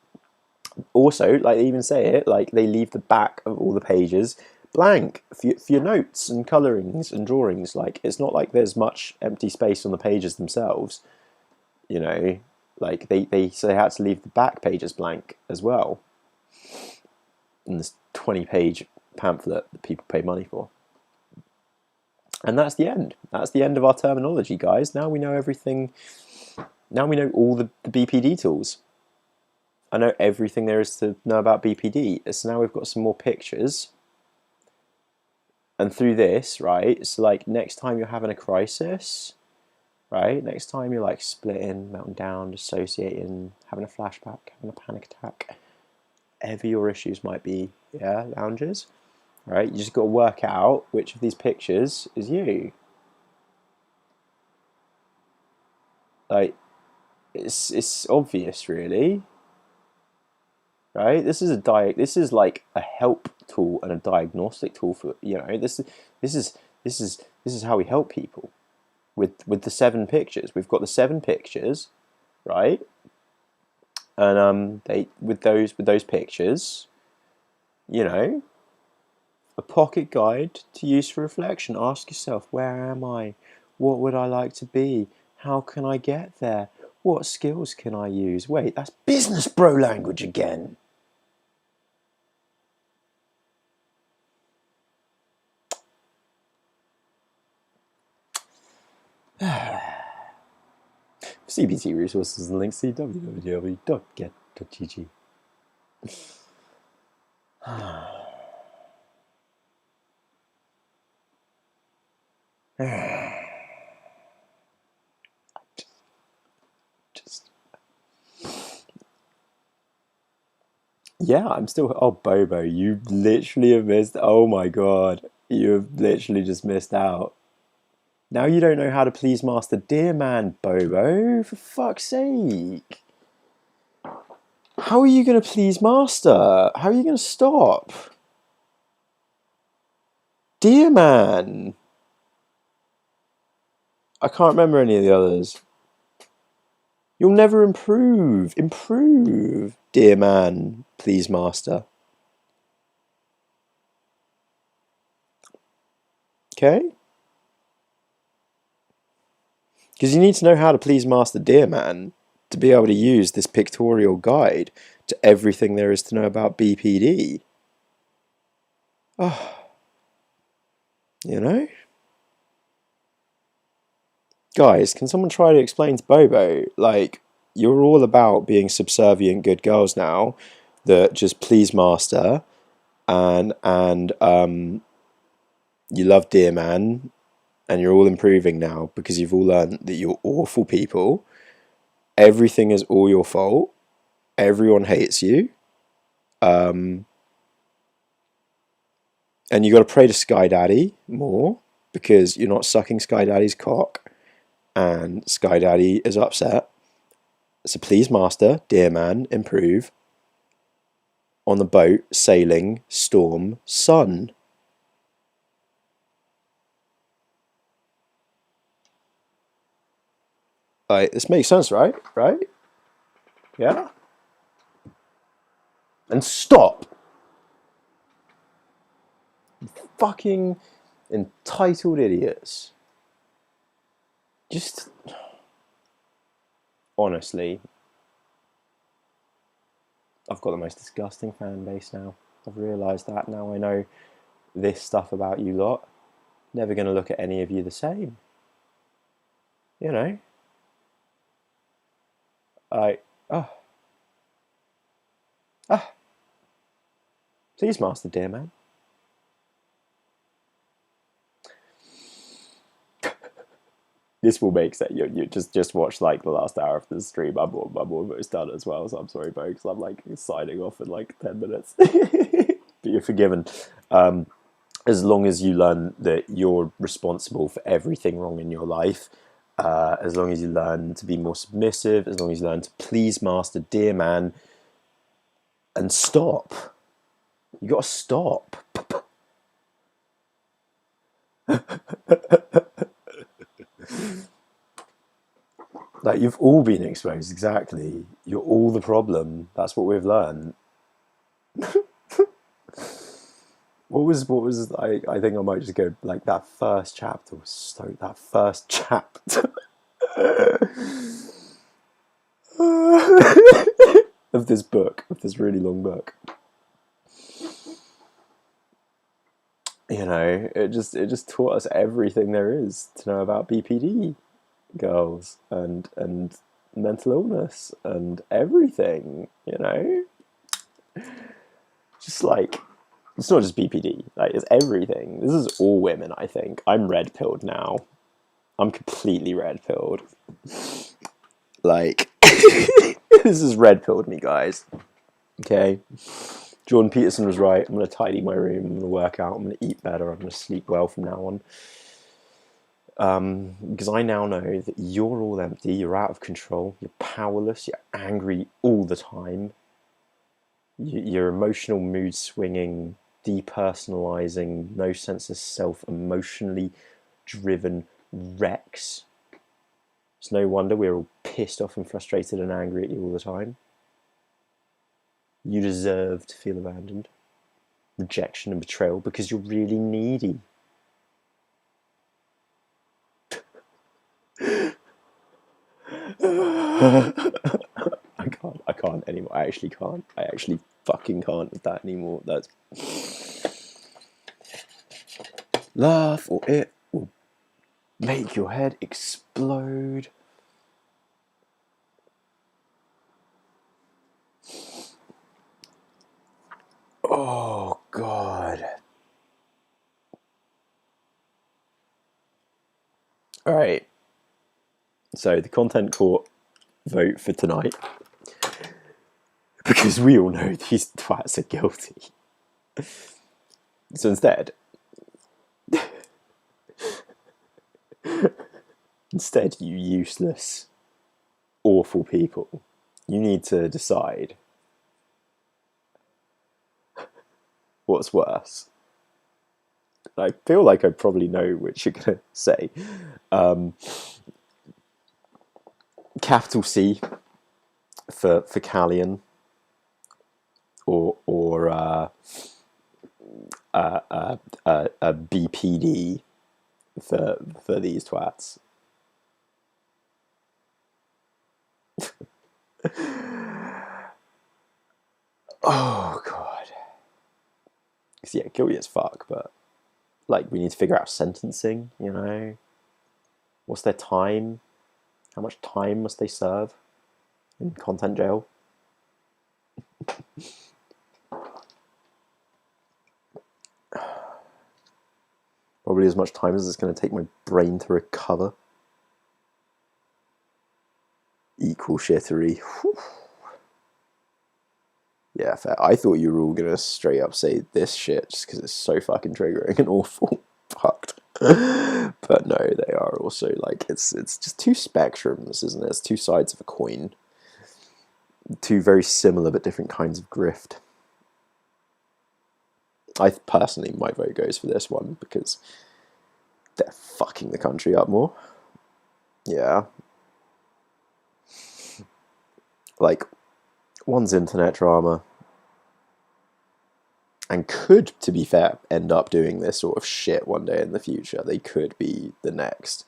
Also, like they even say it, like they leave the back of all the pages blank for your notes and colourings and drawings. Like it's not like there's much empty space on the pages themselves. You know, like so they had to leave the back pages blank as well. In this 20-page pamphlet that people pay money for. And that's the end. That's the end of our terminology, guys. Now we know everything. Now we know all the BPD tools. I know everything there is to know about BPD. So now we've got some more pictures. And through this, right, so like next time you're having a crisis, right, next time you're like splitting, melting down, dissociating, having a flashback, having a panic attack, whatever your issues might be, yeah, loungers, right, you just got to work out which of these pictures is you. Like, it's obvious, really. Right? This is like a help tool and a diagnostic tool for, you know, this is how we help people with the 7 pictures. We've got the 7 pictures, right? And with those pictures, you know, a pocket guide to use for reflection. Ask yourself, where am I? What would I like to be? How can I get there? What skills can I use? Wait, that's business bro language again. CBT resources and links, see www.get.gg. Yeah, I'm still. Oh, Bobo, you literally have missed. Oh my god, you have literally just missed out. Now you don't know how to please Master Dear Man, Bobo. For fuck's sake. How are you going to please Master? How are you going to stop? Dear Man. I can't remember any of the others. You'll never improve. Improve, dear man, please Master. Okay? Because you need to know how to please Master Dear Man to be able to use this pictorial guide to everything there is to know about BPD. Oh. You know? Guys, can someone try to explain to Bobo, like, you're all about being subservient good girls now that just please Master and you love Dear Man and you're all improving now because you've all learned that you're awful people. Everything is all your fault. Everyone hates you. And you got to pray to Sky Daddy more because you're not sucking Sky Daddy's cock and Sky Daddy is upset. So please, Master, Dear Man, improve. On the boat, sailing, storm, sun. Like, this makes sense, right? Right? Yeah? And stop! Fucking entitled idiots. Just... Honestly, I've got the most disgusting fan base now. I've realised that. Now I know this stuff about you lot. Never going to look at any of you the same. You know? Please, Master Dear Man. This will make sense. You just watch like the last hour of the stream. I'm almost done as well, so I'm sorry, folks. I'm like signing off in like 10 minutes. But you're forgiven. As long as you learn that you're responsible for everything wrong in your life, as long as you learn to be more submissive, as long as you learn to please master, dear man, and stop. You gotta stop. Like, you've all been exposed, exactly. You're all the problem. That's what we've learned. What was I think I might just go like that first chapter was so that first chapter of this book, of this really long book. You know, it just taught us everything there is to know about BPD girls and mental illness and everything, you know? Just like, it's not just BPD, like, it's everything. This is all women, I think. I'm red-pilled now. I'm completely red-pilled. Like, this has red-pilled me, guys. Okay? Jordan Peterson was right. I'm going to tidy my room. I'm going to work out. I'm going to eat better. I'm going to sleep well from now on. Because I now know that you're all empty. You're out of control. You're powerless. You're angry all the time. You're emotional, mood-swinging, depersonalizing, no sense of self, emotionally driven wrecks. It's no wonder we're all pissed off and frustrated and angry at you all the time. You deserve to feel abandoned, rejection and betrayal because you're really needy. I can't anymore. I actually can't. I actually fucking can't with that anymore. That's... Laugh or it will make your head explode. Oh, God. All right. So the content court vote for tonight, because we all know these twats are guilty. So instead, you useless, awful people, you need to decide what's worse. I feel like I probably know which you're going to say. Capital C for Callian, or a BPD for these twats. Oh, God. Yeah, guilty as fuck, but like, we need to figure out sentencing, you know? What's their time? How much time must they serve in content jail? Probably as much time as it's going to take my brain to recover. Equal shittery. Whew. Yeah, fair. I thought you were all going to straight up say this shit just because it's so fucking triggering and awful. Fucked. But no, they are also like, it's just two spectrums, isn't it? It's two sides of a coin. Two very similar but different kinds of grift. I personally, my vote goes for this one because they're fucking the country up more. Yeah. Like, one's internet drama and could, to be fair, end up doing this sort of shit one day in the future. They could be the next,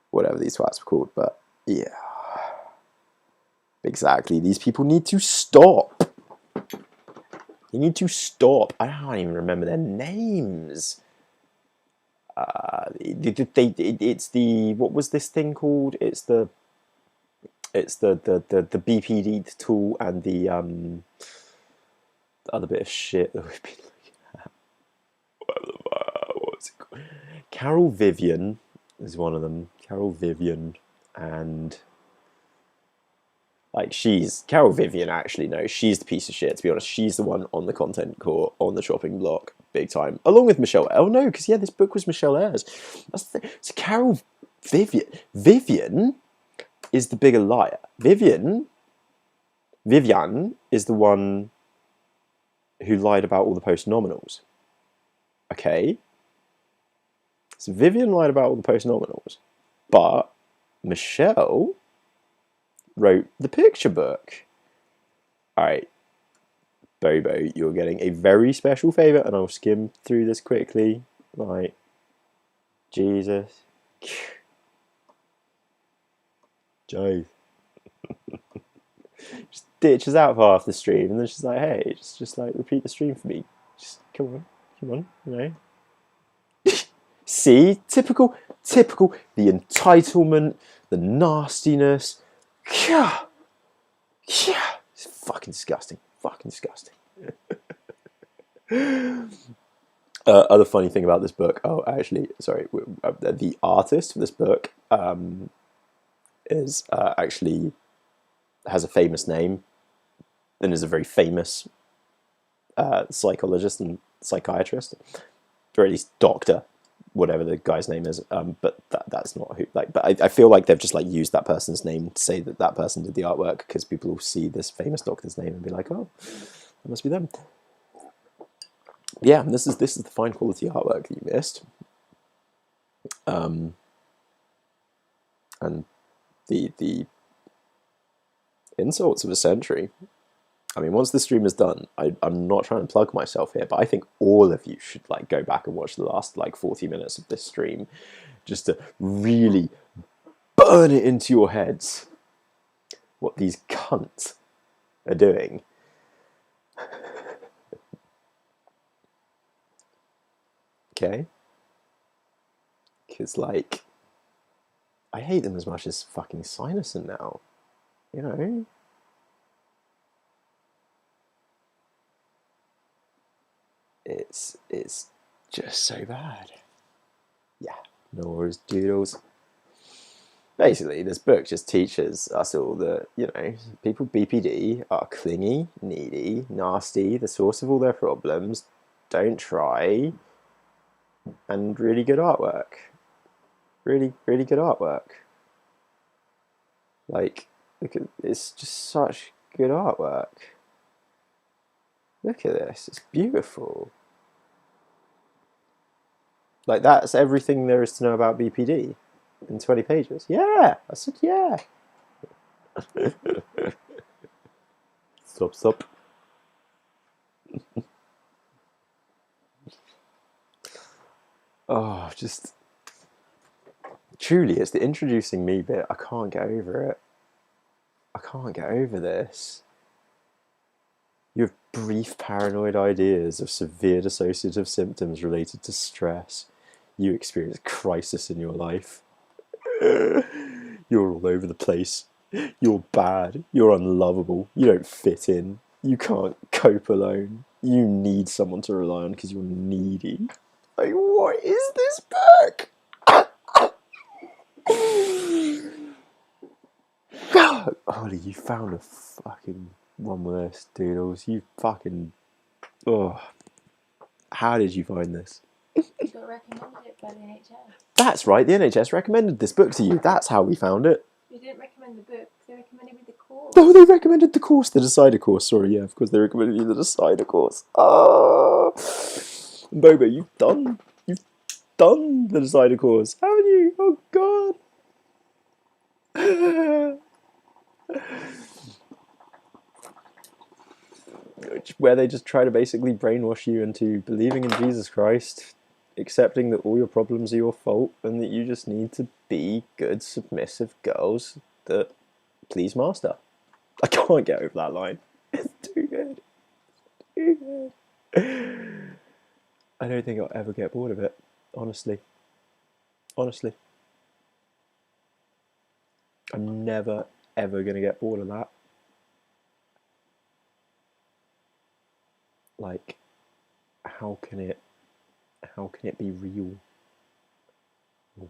whatever these twats were called, but yeah. Exactly. These people need to stop. They need to stop. I don't even remember their names. It's the, what was this thing called? It's the BPD tool and the other bit of shit that we've been looking at. What's it called? Carol Vivian is one of them. Carol Vivian, and like, Carol Vivian, actually, no, she's the piece of shit, to be honest. She's the one on the content court, on the chopping block, big time. Along with Michelle. Oh, no, because, yeah, this book was Michelle Ayres. So Carol Vivian is the bigger liar. Vivian is the one who lied about all the post-nominals. Okay? So Vivian lied about all the post-nominals. But Michelle wrote the picture book. Alright, Bobo, you're getting a very special favour, and I'll skim through this quickly. Like, Jesus. Joe. Just ditches out for half the stream, and then she's like, hey, just like, repeat the stream for me. Just, come on, you know. See? Typical, the entitlement, the nastiness. It's fucking disgusting. Other funny thing about this book, the artist for this book is actually has a famous name and is a very famous psychologist and psychiatrist, or at least doctor, whatever the guy's name is. But that's not who. Like, but I feel like they've just like used that person's name to say that person did the artwork, because people will see this famous doctor's name and be like, oh, that must be them. Yeah, this is the fine quality artwork that you missed. And the insults of a century. I mean, once the stream is done, I'm not trying to plug myself here, but I think all of you should like go back and watch the last like 40 minutes of this stream, just to really burn it into your heads what these cunts are doing. Okay? Because, like, I hate them as much as fucking Sinuson now. You know? It's just so bad. Yeah, no worries, doodles. Basically, this book just teaches us all that, you know, people BPD are clingy, needy, nasty, the source of all their problems, don't try, and really good artwork. Really, really good artwork. Like, look at, it's just such good artwork. Look at this, it's beautiful. Like, that's everything there is to know about BPD in 20 pages. Yeah, I said yeah. Stop. Oh, just... Truly, it's the introducing me bit. I can't get over it. I can't get over this. You have brief paranoid ideas of severe dissociative symptoms related to stress. You experience crisis in your life. You're all over the place. You're bad. You're unlovable. You don't fit in. You can't cope alone. You need someone to rely on because you're needy. Like, what is this book? Holly, you found a fucking one worse, doodles. You fucking... Oh. How did you find this? You got recommended it by the NHS. That's right, the NHS recommended this book to you. That's how we found it. You didn't recommend the book, they recommended me the course. Oh, they recommended the course, the Decider course. Sorry, yeah, of course they recommended you the Decider course. Oh, Bobo, you've done the Decider course, haven't you? Oh, God. Where they just try to basically brainwash you into believing in Jesus Christ, accepting that all your problems are your fault, and that you just need to be good, submissive girls that please master. I can't get over that line. It's too good. Too good. I don't think I'll ever get bored of it, honestly. Honestly. I'm never, ever going to get bored of that. Like, how can it be real? What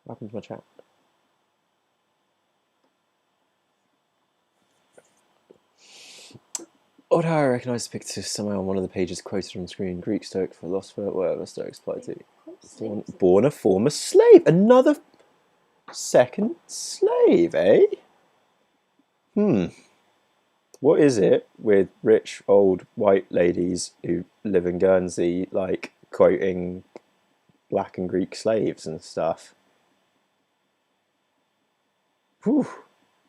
happened to my chat? Odd how I recognise the picture somehow on one of the pages quoted on screen. Greek Stoic, philosopher, whatever Stoics apply to. Born a former slave. Another... second slave, eh? What is it with rich old white ladies who live in Guernsey, like quoting Black and Greek slaves and stuff? Whew.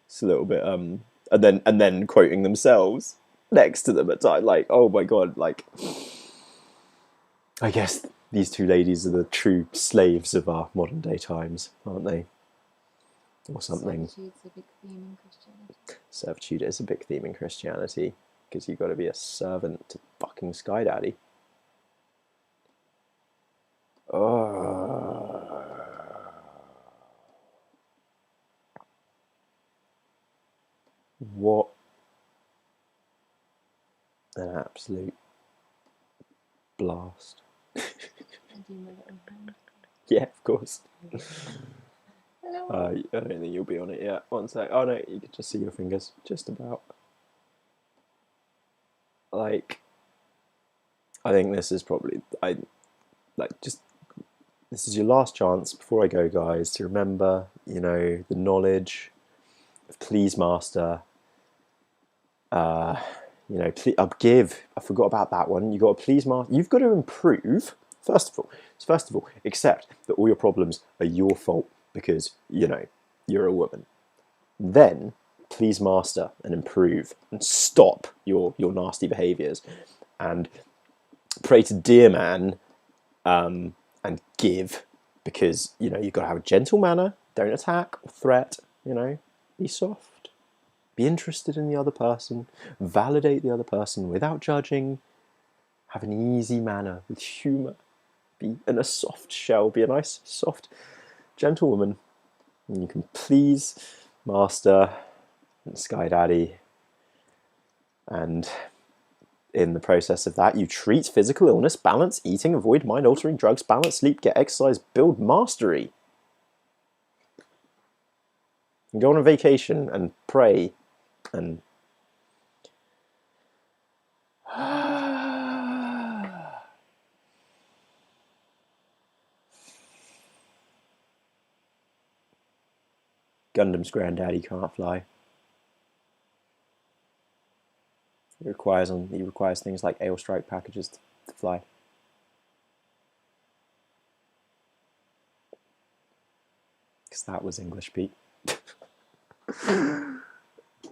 It's a little bit and then quoting themselves next to them at time, like, oh my god, like, I guess these two ladies are the true slaves of our modern day times, aren't they? Or something. Servitude's a big theme in Christianity. Servitude is a big theme in Christianity, because you've got to be a servant to fucking Sky Daddy. What an absolute blast. I do my little hand. Yeah, of course. Hello. I don't think you'll be on it yet. One sec. Oh no, you can just see your fingers. Just about. Like, I think this is probably, this is your last chance before I go, guys, to remember, you know, the knowledge of Please Master. You know, give. I forgot about that one. You got to please master. You've got to improve. First of all, accept that all your problems are your fault because, you know, you're a woman. Then please master and improve and stop your nasty behaviours and pray to dear man and give, because, you know, you've got to have a gentle manner. Don't attack or threat. You know, be soft. Be interested in the other person, validate the other person without judging, have an easy manner with humour, be in a soft shell, be a nice, soft, gentle woman. And you can please Master and Sky Daddy. And in the process of that, you treat physical illness, balance eating, avoid mind-altering drugs, balance sleep, get exercise, build mastery. And go on a vacation and pray and Gundam's granddaddy can't fly. He requires things like ale strike packages to fly. Because that was English, Pete.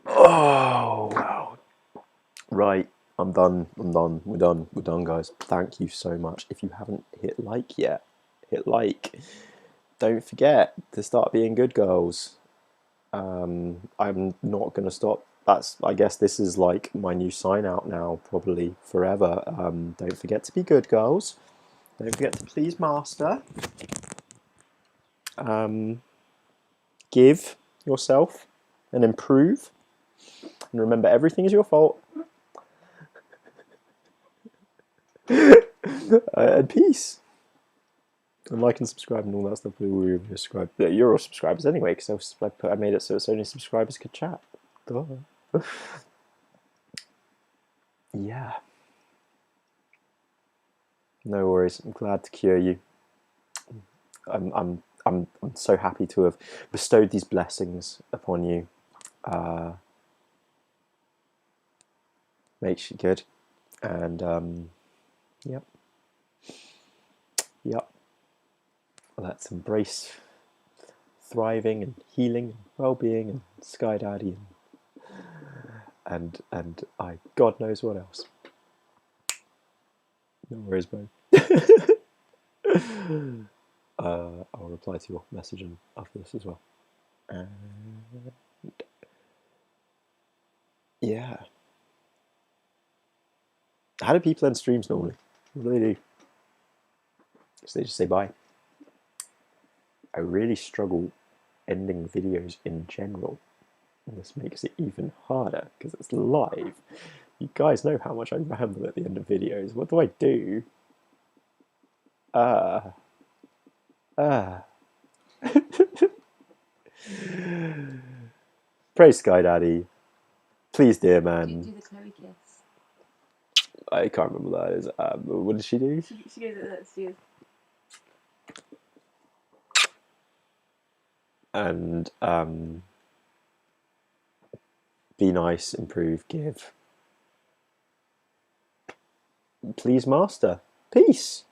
Oh wow. Right, I'm done. We're done, guys. Thank you so much. If you haven't hit like yet, hit like. Don't forget to start being good girls. I'm not going to stop. I guess this is like my new sign out now, probably forever. Don't forget to be good girls. Don't forget to please master. Give yourself and improve. And remember, everything is your fault. And peace. And like and subscribe and all that stuff. You're all subscribers anyway, because I made it so it's only subscribers could chat. Duh. Yeah. No worries. I'm glad to cure you. I'm so happy to have bestowed these blessings upon you. Makes you good. And yep. Let's embrace thriving and healing and well-being and Sky Daddy and God knows what else. No worries, bro. I'll reply to your message after this as well. And yeah. How do people end streams normally? What do they do? So they just say bye. I really struggle ending videos in general. And this makes it even harder because it's live. You guys know how much I ramble at the end of videos. What do I do? Praise Sky Daddy. Please, dear man. Do the Chloe kiss. I can't remember what that is. What did she do? She goes like this. She goes. and be nice, improve, give. Please, master. Peace.